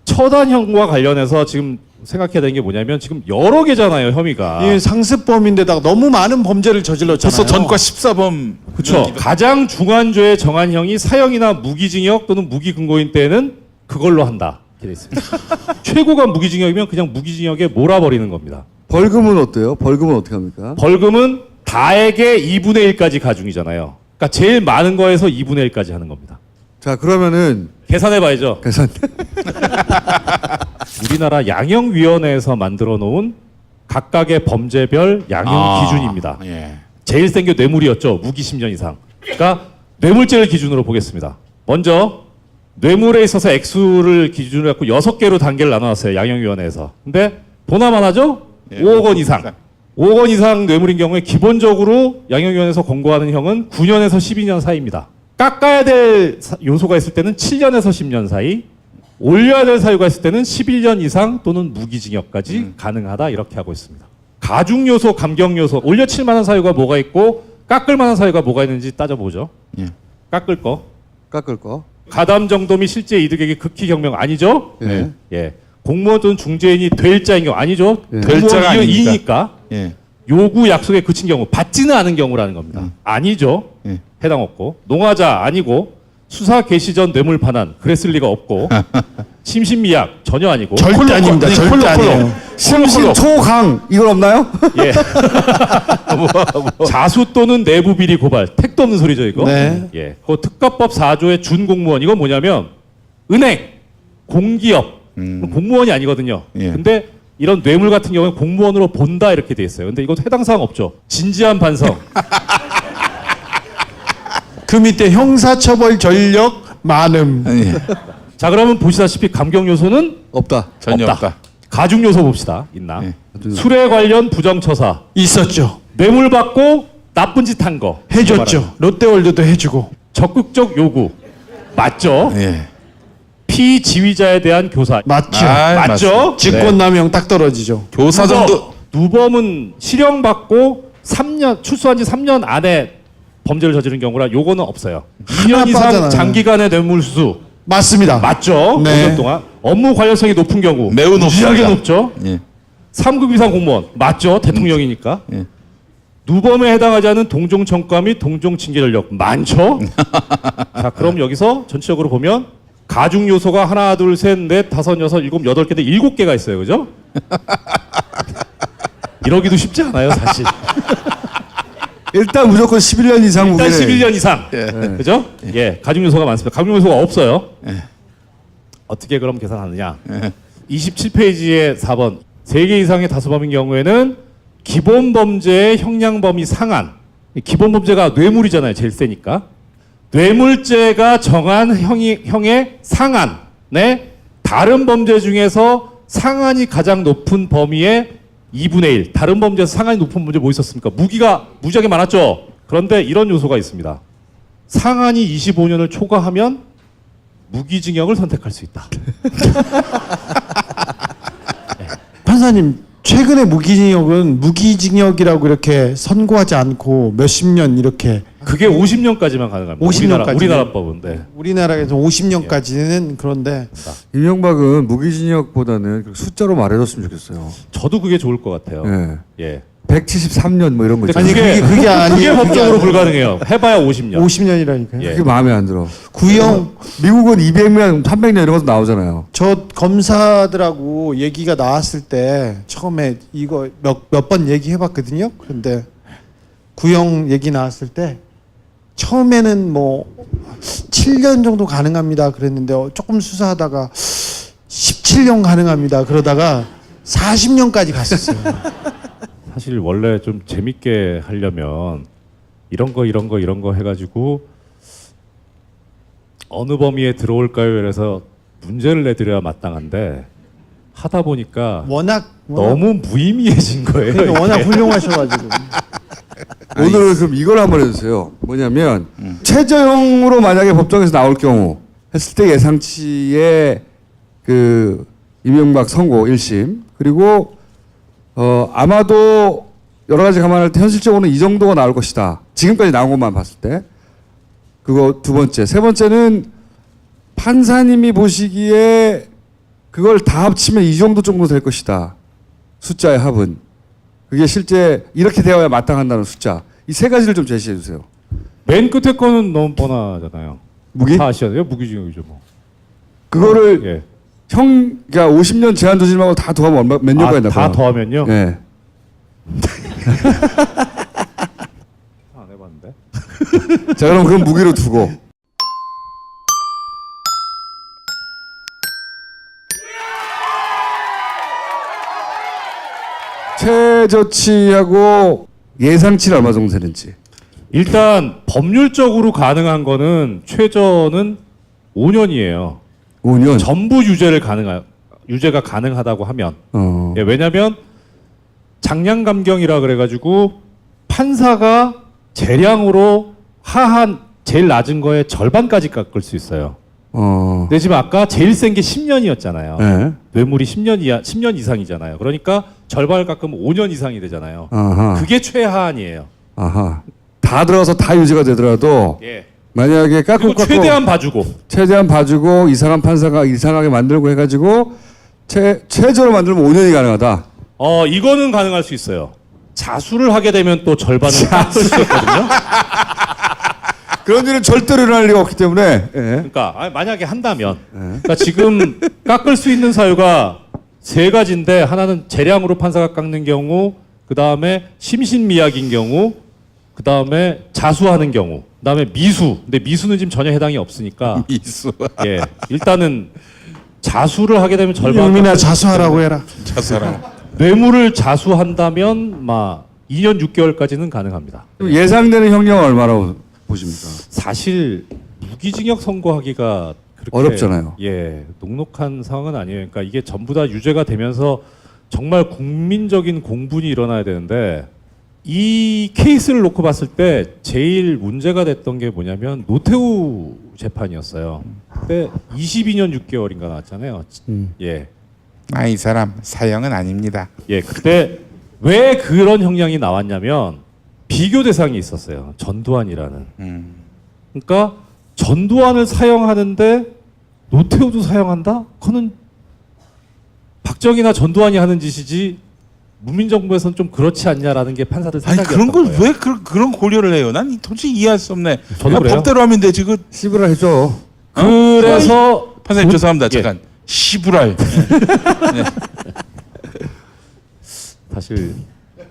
처단형과 관련해서 지금 생각해야 되는 게 뭐냐면 지금 여러 개잖아요, 혐의가.
예, 상습범인데다가 너무 많은 범죄를 저질렀잖아요.
벌써 전과 14범.
그렇죠. 가장 중한 죄의 정한 형이 사형이나 무기징역 또는 무기근거인 때는 그걸로 한다. 이렇게 돼 있습니다. 최고가 무기징역이면 그냥 무기징역에 몰아버리는 겁니다.
벌금은 어때요? 벌금은 어떻게 합니까?
벌금은 다액의 2분의 1까지 가중이잖아요. 그러니까 제일 많은 거에서 2분의 1까지 하는 겁니다.
자, 그러면은
계산해봐야죠.
계산.
우리나라 양형위원회에서 만들어 놓은 각각의 범죄별 양형 기준입니다.
예.
제일 센 게 뇌물이었죠. 무기 10년 이상. 그러니까 뇌물죄를 기준으로 보겠습니다. 먼저 뇌물에 있어서 액수를 기준으로 해서 6개로 단계를 나눠놨어요. 양형위원회에서. 근데 돈 하나 하죠? 5억 원 이상. 5억 원 이상 뇌물인 경우에 기본적으로 양형위원회에서 권고하는 형은 9년에서 12년 사이입니다. 깎아야 될 요소가 있을 때는 7년에서 10년 사이, 올려야 될 사유가 있을 때는 11년 이상 또는 무기징역까지 가능하다 이렇게 하고 있습니다. 가중 요소, 감경 요소, 올려칠 만한 사유가 뭐가 있고 깎을 만한 사유가 뭐가 있는지 따져보죠.
예.
깎을 거.
가담
정도 및 실제 이득액이 극히 경명 아니죠?
예.
예. 공무원 또는 중재인이 될 자인 경우 아니죠?
될 자가
이니까.
예.
요구 약속에 그친 경우, 받지는 않은 경우라는 겁니다. 아니죠?
예.
해당 없고. 농화자 아니고 수사 개시 전 뇌물 반환 그랬을 리가 없고 심신미약 전혀 아니고
절대 아닙니다. 절대 아니에요.
심신초강 이건 없나요?
예. 자수 또는 내부 비리 고발. 택도 없는 소리죠 이거.
네.
예. 그 특가법 4조의 준공무원 이건 뭐냐면 은행, 공기업 공무원이 아니거든요.
예.
근데 이런 뇌물 같은 경우는 공무원으로 본다 이렇게 돼 있어요. 근데 이거 해당 사항 없죠. 진지한 반성.
그 밑에 형사처벌 전력 많음.
자 그러면 보시다시피 감경 요소는
없다.
전혀 없다.
가중 요소 봅시다. 있나? 술에 관련 부정처사.
있었죠.
뇌물 받고 나쁜 짓 한 거.
해줬죠. 롯데월드도 해주고.
적극적 요구. 맞죠?
예.
피지휘자에 대한 교사.
맞죠.
맞죠?
직권남용 딱 떨어지죠.
교사 정도.
누범은 실형 받고 3년 출소한 지 3년 안에 범죄를 저지른 경우라 요거는 없어요. 2년 이상
빠져나가요.
장기간의 뇌물 수수.
맞습니다.
맞죠?
네.
5년 동안 업무 관련성이 높은 경우
매우 높습니다.
무지하게 높죠.
예.
3급 이상 공무원 맞죠? 대통령이니까.
예.
누범에 해당하지 않은 동종청과 및 동종징계 전력 많죠. 자 그럼 여기서 전체적으로 보면 가중 요소가 하나 둘 셋 넷 다섯 여섯 일곱 여덟 개인데 7개가 있어요, 그죠? 이러기도 쉽지 않아요, 사실.
일단 무조건 11년 이상
일단
무기를.
11년 이상. 그죠? 예. 가중 요소가 많습니다. 가중 요소가 없어요. 어떻게 그럼 계산하느냐? 27페이지의 4번. 3개 이상의 다수범인 경우에는 기본 범죄의 형량 범위 상한. 기본 범죄가 뇌물이잖아요. 제일 세니까. 뇌물죄가 정한 형의 상한에 다른 범죄 중에서 상한이 가장 높은 범위의 2분의 1. 다른 범죄에서 상한이 높은 범죄 뭐 있었습니까? 무기가 무지하게 많았죠. 그런데 이런 요소가 있습니다. 상한이 25년을 초과하면 무기징역을 선택할 수 있다.
판사님 최근에 무기징역은 무기징역이라고 이렇게 선고하지 않고 몇십 년 이렇게
그게 50년까지만 가능합니다.
50년까지.
우리나라 법은. 네.
우리나라에서 50년까지는 그런데
이명박은 무기징역보다는 숫자로 말해줬으면 좋겠어요.
저도 그게 좋을 것 같아요.
예.
예.
173년 뭐 이런 거
근데
있잖아요.
그게 아니에요.
그게 법적으로
아니에요.
불가능해요. 해봐야 50년.
50년이라니까요.
예.
그게 마음에 안 들어.
구형
미국은 200년, 300년 이런 것도 나오잖아요.
저 검사들하고 얘기가 나왔을 때 처음에 이거 몇 번 얘기해봤거든요. 그런데 구형 얘기 나왔을 때 처음에는 뭐 7년 정도 가능합니다 그랬는데 조금 수사하다가 17년 가능합니다 그러다가 40년까지 갔었어요.
사실 원래 좀 재밌게 하려면 이런 거 해가지고 어느 범위에 들어올까요? 그래서 문제를 내드려야 마땅한데 하다 보니까
워낙
너무 무의미해진 거예요.
그러니까 워낙
이게.
훌륭하셔가지고.
오늘은 그럼 이걸 한번 해주세요. 뭐냐면 최저형으로 만약에 법정에서 나올 경우 했을 때 예상치의 그 이명박 선고 1심 그리고 아마도 여러 가지 감안할 때 현실적으로는 이 정도가 나올 것이다. 지금까지 나온 것만 봤을 때 그거 두 번째. 세 번째는 판사님이 보시기에 그걸 다 합치면 이 정도 될 것이다. 숫자의 합은. 그게 실제 이렇게 되어야 마땅한다는 숫자. 이 세 가지를 좀 제시해 주세요.
맨 끝에 거는 너무 뻔하잖아요.
무기?
다 아시잖아요. 무기징역이죠 뭐.
그거를
예.
그러니까 50년 제한 두심하고 다 더하면 몇 년까지 나가요?
다 더하면요?
네.
안 해봤는데.
자 그럼 그건 무기로 두고. 최저치하고 예상치는 얼마 정도 되는지.
일단 법률적으로 가능한 거는 최저는 5년이에요.
5년.
전부 유죄가 가능하다고 하면. 예, 왜냐하면 장량 감경이라 그래가지고 판사가 재량으로 하한 제일 낮은 거에 절반까지 깎을 수 있어요. 근데 지금 아까 제일 센 게 10년이었잖아요.
네.
뇌물이 10년 이상이잖아요. 그러니까 절반을 깎으면 5년 이상이 되잖아요.
아하.
그게 최하한이에요.
아하. 다 들어가서 다 유죄가 되더라도
예.
만약에 깎고
최대한 봐주고
이상한 판사가 이상하게 만들고 해가지고 최저로 만들면 5년이 가능하다.
이거는 가능할 수 있어요. 자수를 하게 되면 또 절반을 깎을 수 있거든요.
그런 일은 절대로 일어날 리가 없기 때문에. 예.
그러니까 만약에 한다면, 그러니까 지금 깎을 수 있는 사유가 세 가지인데 하나는 재량으로 판사가 깎는 경우, 그 다음에 심신미약인 경우, 그 다음에 자수하는 경우, 그 다음에 미수. 근데 미수는 지금 전혀 해당이 없으니까.
미수.
예, 일단은 자수를 하게 되면 절반.
영민아 자수하라고 해라.
자수하라.
뇌물을 자수한다면 막 2년 6개월까지는 가능합니다.
예상되는 형량은 얼마라고 보십니까?
사실 무기징역 선고하기가 그렇게
어렵잖아요.
예, 녹록한 상황은 아니에요. 그러니까 이게 전부 다 유죄가 되면서 정말 국민적인 공분이 일어나야 되는데 이 케이스를 놓고 봤을 때 제일 문제가 됐던 게 뭐냐면 노태우 재판이었어요. 그때 22년 6개월인가 나왔잖아요. 예.
이 사람 사형은 아닙니다.
예, 그때 왜 그런 형량이 나왔냐면 비교 대상이 있었어요. 전두환이라는. 그러니까 전두환을 사형하는데 노태우도 사형한다? 그거는 박정희나 전두환이 하는 짓이지 문민정부에서는 좀 그렇지 않냐라는 게 판사들 생각이었던
그런
거예요.
걸 왜 그런 고려를 해요? 난 도저히 이해할 수 없네.
저도 그래요.
법대로 하면 되지. 그
시부라 해줘.
그래서
판사님 죄송합니다. 잠깐. 시부랄. 네.
사실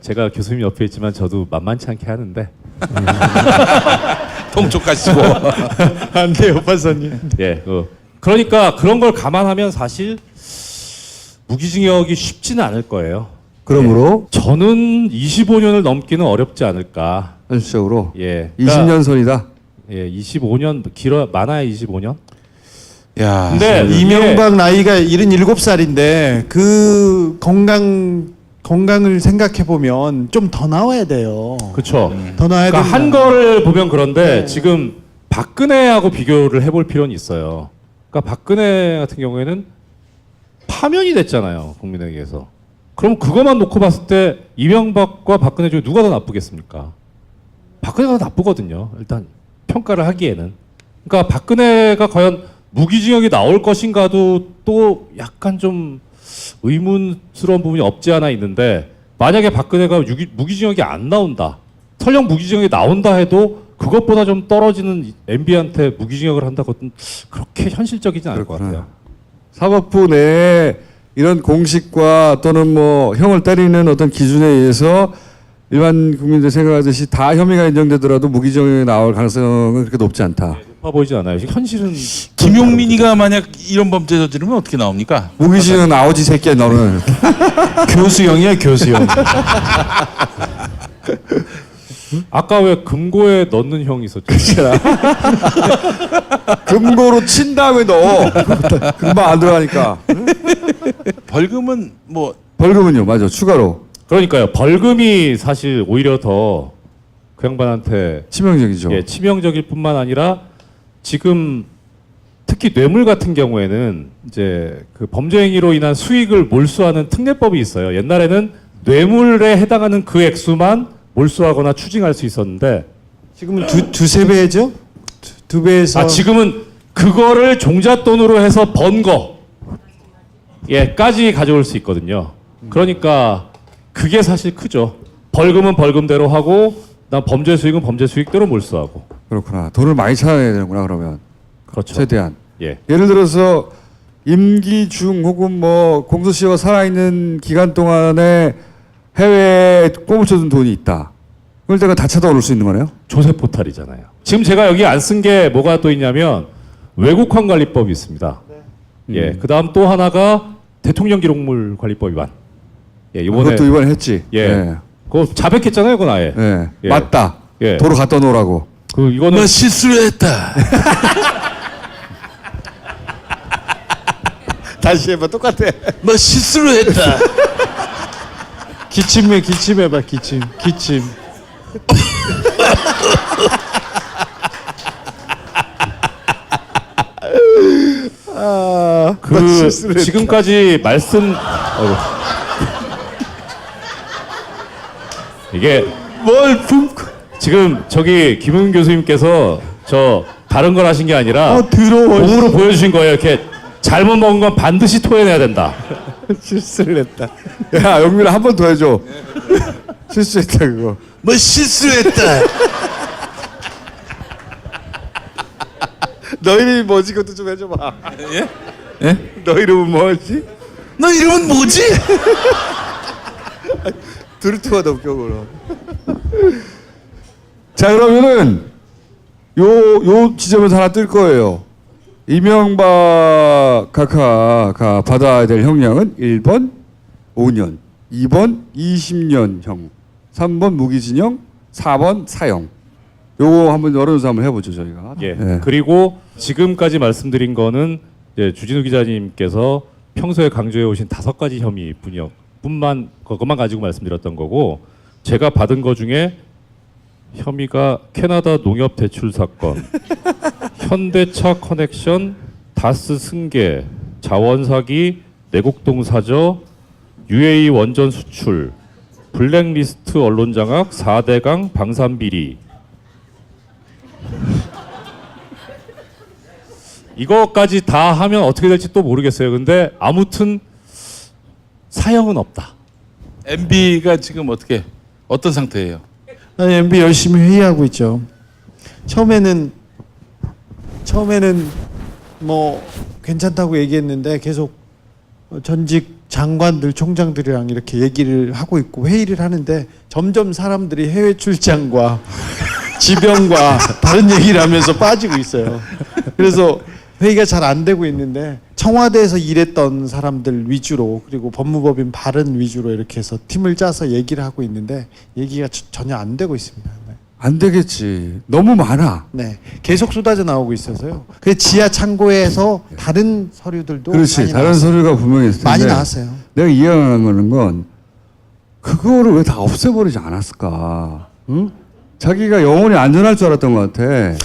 제가 교수님 옆에 있지만 저도 만만치 않게 하는데
통촉 가시고
안 돼요, 판사님.
예, 그러니까 그런 걸 감안하면 사실 무기징역이 쉽지는 않을 거예요.
그러므로
저는 25년을 넘기는 어렵지 않을까.
현실적으로
예,
20년 선이다.
예, 25년 많아야 25년.
야,
근데
이명박 나이가 77살인데 그 건강을 생각해 보면 좀 더 나와야 돼요.
그렇죠.
더 나와야
그러니까
된다.
한 거를 보면 그런데 지금 박근혜하고 비교를 해볼 필요는 있어요. 그러니까 박근혜 같은 경우에는 파면이 됐잖아요, 국민에게서. 그럼 그것만 놓고 봤을 때 이명박과 박근혜 중에 누가 더 나쁘겠습니까? 박근혜가 더 나쁘거든요. 일단 평가를 하기에는. 그러니까 박근혜가 과연 무기징역이 나올 것인가도 또 약간 좀 의문스러운 부분이 없지 않아 있는데 만약에 박근혜가 무기징역이 안 나온다. 설령 무기징역이 나온다 해도 그것보다 좀 떨어지는 MB한테 무기징역을 한다고는 그렇게 현실적이진 않을 것 같아요.
사법부 내에 이런 공식과 또는 뭐 형을 때리는 어떤 기준에 의해서 일반 국민들 생각하듯이 다 혐의가 인정되더라도 무기징역이 나올 가능성은 그렇게 높지 않다.
높아 보이지 않아요. 현실은
김용민이가 만약 이런 범죄 저지르면 어떻게 나옵니까?
무기징역 나오지 새끼야 너는.
교수형이야, 교수형.
아까 왜 금고에 넣는 형이 있었죠?
금고로 친 다음에 넣어. 금방 안 들어가니까.
벌금은 뭐
벌금은요, 맞아. 추가로.
그러니까요. 벌금이 사실 오히려 더 그 양반한테
치명적이죠.
예, 치명적일 뿐만 아니라 지금 특히 뇌물 같은 경우에는 이제 그 범죄 행위로 인한 수익을 몰수하는 특례법이 있어요. 옛날에는 뇌물에 해당하는 그 액수만 몰수하거나 추징할 수 있었는데
지금은 두세 배죠? 두 배에서.
지금은 그거를 종잣돈으로 해서 번 거, 까지 가져올 수 있거든요. 그러니까 그게 사실 크죠. 벌금은 벌금대로 하고, 나 범죄 수익은 범죄 수익대로 몰수하고.
그렇구나. 돈을 많이 찾아야 되는구나 그러면.
그렇죠.
최대한.
예.
예를 들어서 임기 중 혹은 뭐 공소시효가 살아있는 기간 동안에 해외에 꼬물쳐둔 돈이 있다. 그럴 때가 다 찾아올 수 있는 거네요?
조세 포탈이잖아요. 지금 제가 여기 안 쓴 게 뭐가 또 있냐면 외국환 관리법이 있습니다. 예. 그다음 또 하나가 대통령 기록물 관리법 위반. 예, 이번에
그것도 이번에 했지.
예.
예.
그거 자백했잖아요, 그건 아예.
예.
예.
맞다.
예.
도로 갖다 놓으라고.
그 이거는
뭐 실수를 했다.
다시 해봐, 똑같아.
뭐 실수를 했다.
기침해봐, 기침.
지금까지 말씀 이게 지금 저기 김은 교수님께서 저 다른 걸 하신 게 아니라
더러워.
몸으로 보여주신 거예요. 이렇게 잘못 먹은 건 반드시 토해내야 된다.
실수를 했다.
야, 영민아 한 번 더 해줘. 실수했다 그거.
뭐 실수를 했다.
너 이름이 뭐지? 그것도 좀 해줘봐.
예? 예?
너 이름은 뭐지?
너 이름은 뭐지?
드루트가 더 웃겨 그럼. 자 그러면은 요 지점에서 하나 뜰 거예요. 이명박 각하가 받아야 될 형량은 1번 5년, 2번 20년형, 3번 무기징역, 4번 사형. 요거 한번 여론조사 한번 해보죠 저희가.
예.
네.
그리고 지금까지 말씀드린 거는 이제 주진우 기자님께서 평소에 강조해 오신 5가지 혐의 그것만 가지고 말씀드렸던 거고, 제가 받은 거 중에 혐의가 캐나다 농협 대출 사건, 현대차 커넥션, 다스 승계, 자원 사기, 내곡동 사저, UAE 원전 수출, 블랙리스트 언론 장악, 4대강 방산 비리. 이거까지 다 하면 어떻게 될지 또 모르겠어요. 근데 아무튼 사형은 없다.
MB가 지금 어떤 상태예요?
아니, MB 열심히 회의하고 있죠. 처음에는 뭐 괜찮다고 얘기했는데 계속 전직 장관들, 총장들이랑 이렇게 얘기를 하고 있고 회의를 하는데 점점 사람들이 해외 출장과 지병과 다른 얘기를 하면서 빠지고 있어요. 그래서 회의가 잘 안 되고 있는데 청와대에서 일했던 사람들 위주로, 그리고 법무법인 발은 위주로 이렇게 해서 팀을 짜서 얘기를 하고 있는데 얘기가 전혀 안 되고 있습니다. 네.
안 되겠지. 너무 많아.
네, 계속 쏟아져 나오고 있어서요. 그 지하 창고에서 다른 서류들도
그렇지.
많이
다른
나왔어요.
서류가 분명히 있을 텐데
많이 나왔어요.
내가 이해하는 건 그거를 왜 다 없애버리지 않았을까? 응? 자기가 영원히 안전할 줄 알았던 것 같아.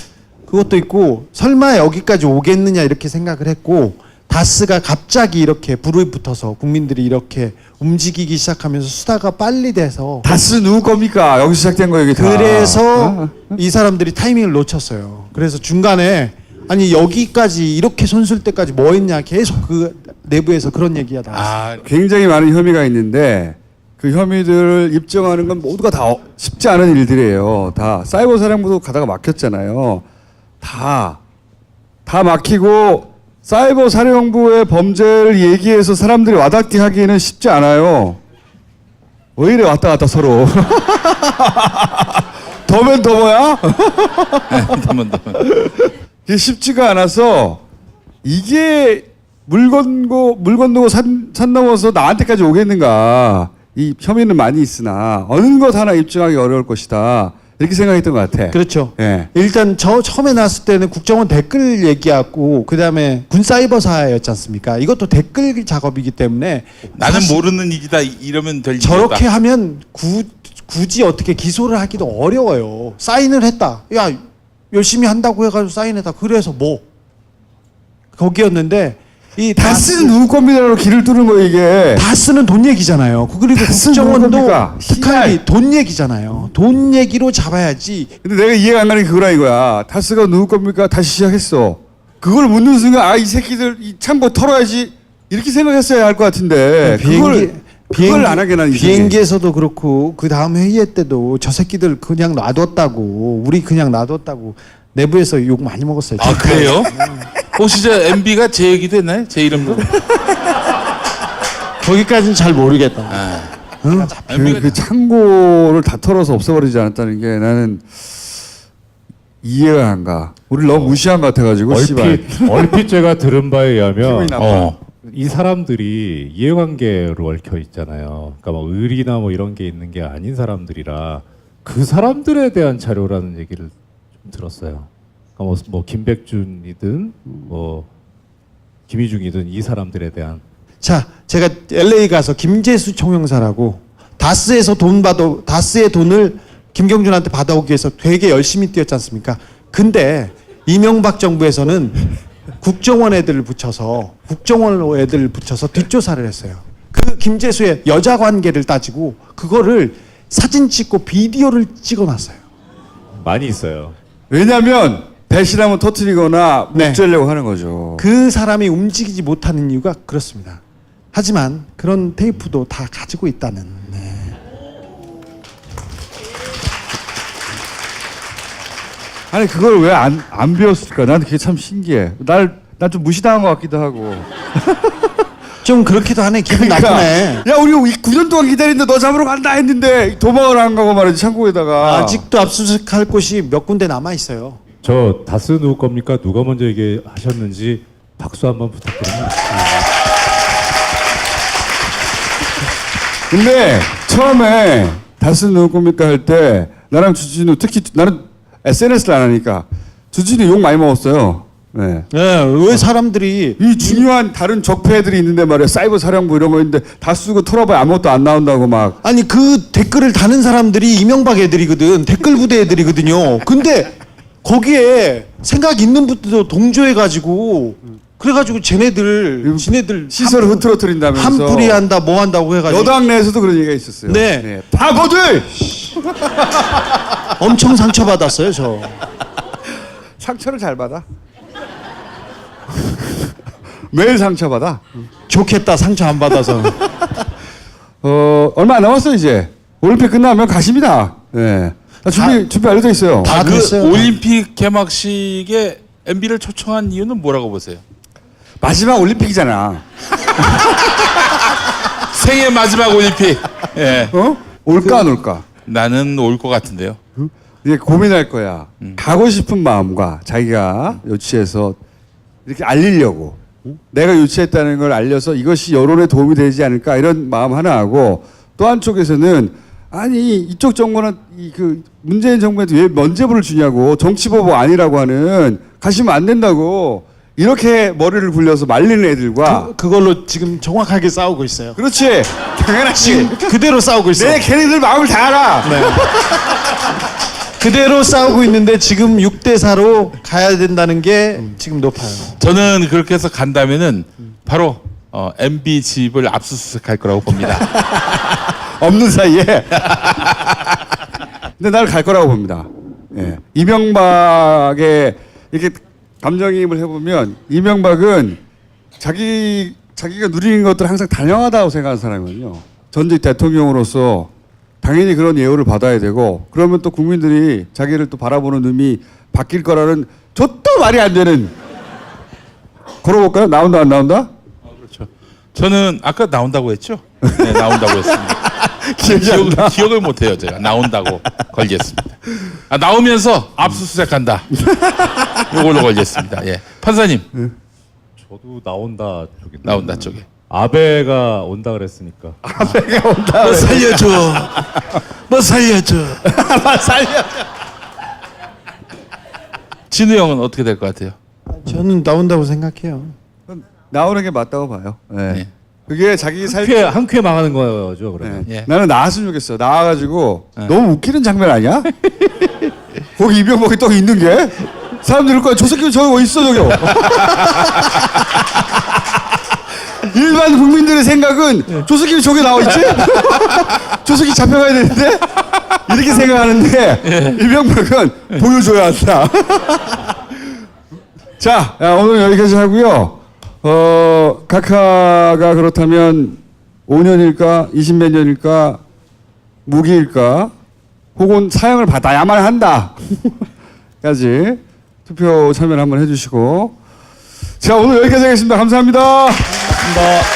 그것도 있고 설마 여기까지 오겠느냐 이렇게 생각을 했고, 다스가 갑자기 이렇게 불이 붙어서 국민들이 이렇게 움직이기 시작하면서 수사가 빨리 돼서
다스 누구 겁니까? 여기 시작된 거 이게 다.
그래서 이 사람들이 타이밍을 놓쳤어요. 그래서 중간에 아니 여기까지 이렇게 손쓸 때까지 뭐 했냐 계속 그 내부에서 그런 얘기가 나왔어요.
굉장히 많은 혐의가 있는데 그 혐의들을 입증하는 건 모두가 다 쉽지 않은 일들이에요. 다 사이버 사령부도 가다가 막혔잖아요. 다 막히고 사이버 사령부의 범죄를 얘기해서 사람들이 와닿게 하기에는 쉽지 않아요. 왜 이래 왔다 갔다 서로. 더면 더 뭐야?
더면
이게 쉽지가 않아서 이게 물 건너고 산 넘어서 나한테까지 오겠는가. 이 혐의는 많이 있으나 어느 것 하나 입증하기 어려울 것이다. 이렇게 생각했던 것 같아.
그렇죠.
예.
일단 처음에 나왔을 때는 국정원 댓글 얘기하고 그 다음에 군사이버사였지 않습니까? 이것도 댓글 작업이기 때문에
나는 모르는 일이다 이러면 될 일이다.
저렇게 하면 굳이 어떻게 기소를 하기도 어려워요. 사인을 했다. 야 열심히 한다고 해가지고 사인했다. 그래서 뭐 거기였는데 이
다스는 누구 겁니다로 길을 뚫는 거 이게.
다스는 돈 얘기잖아요. 그리고 국정원도 특활비 돈 얘기잖아요. 돈 얘기로 잡아야지.
근데 내가 이해가 안 가는 게 그거라 이거야. 다스가 누구 겁니까? 다시 시작했어. 그걸 묻는 순간 아 이 새끼들 이 창고 털어야지 이렇게 생각했어야 할 것 같은데 그걸 안 하게 난
비행기에서도 그렇고 그 다음 회의 때도 저 새끼들 그냥 놔뒀다고 우리 그냥 놔뒀다고 내부에서 욕 많이 먹었어요.
아 그래요? 혹시 저 MB가 제 얘기도 했나요? 제 이름도?
거기까지는 잘 모르겠다.
응?
그 창고를 다 털어서 없애버리지 않았다는 게 나는 이해가 안 가. 우리 너무 무시한 것 같아가지고.
얼핏 제가 들은 바에 의하면
기분이 나빠.
이 사람들이 이해관계로 얽혀 있잖아요. 그러니까 뭐 의리나 뭐 이런 게 있는 게 아닌 사람들이라 그 사람들에 대한 자료라는 얘기를 좀 들었어요. 그러니까 뭐 김백준이든 뭐 김희중이든 이 사람들에 대한.
자, 제가 LA 가서 김재수 총영사라고 다스에서 다스의 돈을 김경준한테 받아오기 위해서 되게 열심히 뛰었지 않습니까? 근데 이명박 정부에서는 국정원 애들을 붙여서 뒷조사를 했어요. 그 김재수의 여자 관계를 따지고 그거를 사진 찍고 비디오를 찍어놨어요.
많이 있어요.
왜냐하면 배신하면 터뜨리거나 묵죄려고 하는 거죠.
그 사람이 움직이지 못하는 이유가 그렇습니다. 하지만 그런 테이프도 다 가지고 있다는.
아니 그걸 왜 안 배웠을까? 난 그게 참 신기해. 난 좀 무시당한 것 같기도 하고.
좀 그렇기도 하네. 기분 나쁘네.
야 우리 9년 동안 기다리는데 너 잡으러 간다 했는데 도망을 안 가고 말이지 창고에다가.
아직도 압수수색할 곳이 몇 군데 남아 있어요.
저 다스 누구 겁니까? 누가 먼저 얘기하셨는지 박수 한번 부탁드립니다.
근데 처음에 다스 누구 겁니까 할 때 나랑 주진우 특히 나는 SNS를 안 하니까 주진우 욕 많이 먹었어요. 네.
왜 사람들이
이 중요한 다른 적폐들이 있는데 말이야 사이버 사령부 이런 거 있는데 다 쓰고 털어봐야 아무것도 안 나온다고 막.
아니 그 댓글을 다는 사람들이 이명박 애들이거든. 댓글 부대 애들이거든요. 근데 거기에 생각 있는 분들도 동조해가지고 그래가지고 지네들
시설을 흐트러뜨린다면서
한풀이 한다 뭐 한다고 해가지고
여당 내에서도 그런 얘기가 있었어요.
네.
바보들
엄청 상처받았어요 저.
상처를 잘 받아. 매일 상처받아.
좋겠다 상처 안 받아서.
얼마 안 남았어 이제. 올림픽 끝나면 가십니다. 네. 준비 알려져 있어요.
그 올림픽 개막식에 MB를 초청한 이유는 뭐라고 보세요?
마지막 올림픽이잖아.
생애 마지막 올림픽. 예.
올까 안 올까?
나는 올 것 같은데요.
이제 고민할 거야. 가고 싶은 마음과 자기가 유치해서 이렇게 알리려고 내가 유치했다는 걸 알려서 이것이 여론에 도움이 되지 않을까 이런 마음 하나 하고 또 한쪽에서는 아니 이쪽 정부는 그 문재인 정부한테 왜 면죄부를 주냐고 정치보복 아니라고 하는 가시면 안 된다고 이렇게 머리를 굴려서 말리는 애들과
그걸로 지금 정확하게 싸우고 있어요.
그렇지 당연하지
지금 그대로 싸우고 있어요.
내 걔네들 마음을 다 알아.
네. 그대로 싸우고 있는데 지금 6대4로 가야 된다는 게 지금 높아요.
저는 그렇게 해서 간다면은 바로 MB 집을 압수수색할 거라고 봅니다.
없는 사이에. 근데 나를 갈 거라고 봅니다. 예. 이명박의 이렇게 감정이입을 해보면 이명박은 자기가 누리는 것들 항상 단영하다고 생각하는 사람이거든요. 전직 대통령으로서 당연히 그런 예우를 받아야 되고 그러면 또 국민들이 자기를 또 바라보는 눈이 바뀔 거라는 저도 말이 안 되는. 걸어볼까요? 나온다 안 나온다?
그렇죠. 저는 아까 나온다고 했죠? 네, 나온다고 했습니다. 기억을 못해요 제가. 나온다고 걸겠습니다. 나오면서 압수수색한다. 이걸로 걸겠습니다. 예. 판사님.
저도 나온다 쪽에.
나온다 쪽에.
아베가 온다 그랬으니까.
아베가 온다.
뭐 살려줘. 뭐 살려줘.
살려줘.
진우 형은 어떻게 될 것 같아요?
저는 나온다고 생각해요.
나오는 게 맞다고 봐요. 네.
네.
그게 자기
한 큐에 망하는 거죠 그러면.
네. 나는 나왔으면 좋겠어. 나와가지고 너무 웃기는 장면 아니야? 거기 이병박이 또 있는 게 사람들 거야. 저 새끼 저기 어디 있어 저기요. 일반 국민들의 생각은 저 새끼 저기 나와 있지? 저 새끼 잡혀가야 되는데 이렇게 생각하는데 이병박은 보여줘야 한다. 자, 오늘 여기까지 하고요. 각하가 그렇다면 5년일까 20몇 년일까 무기일까 혹은 사형을 받아야만 한다 까지 투표 참여를 한번 해주시고 자 오늘 여기까지 하겠습니다. 감사합니다.
고맙습니다.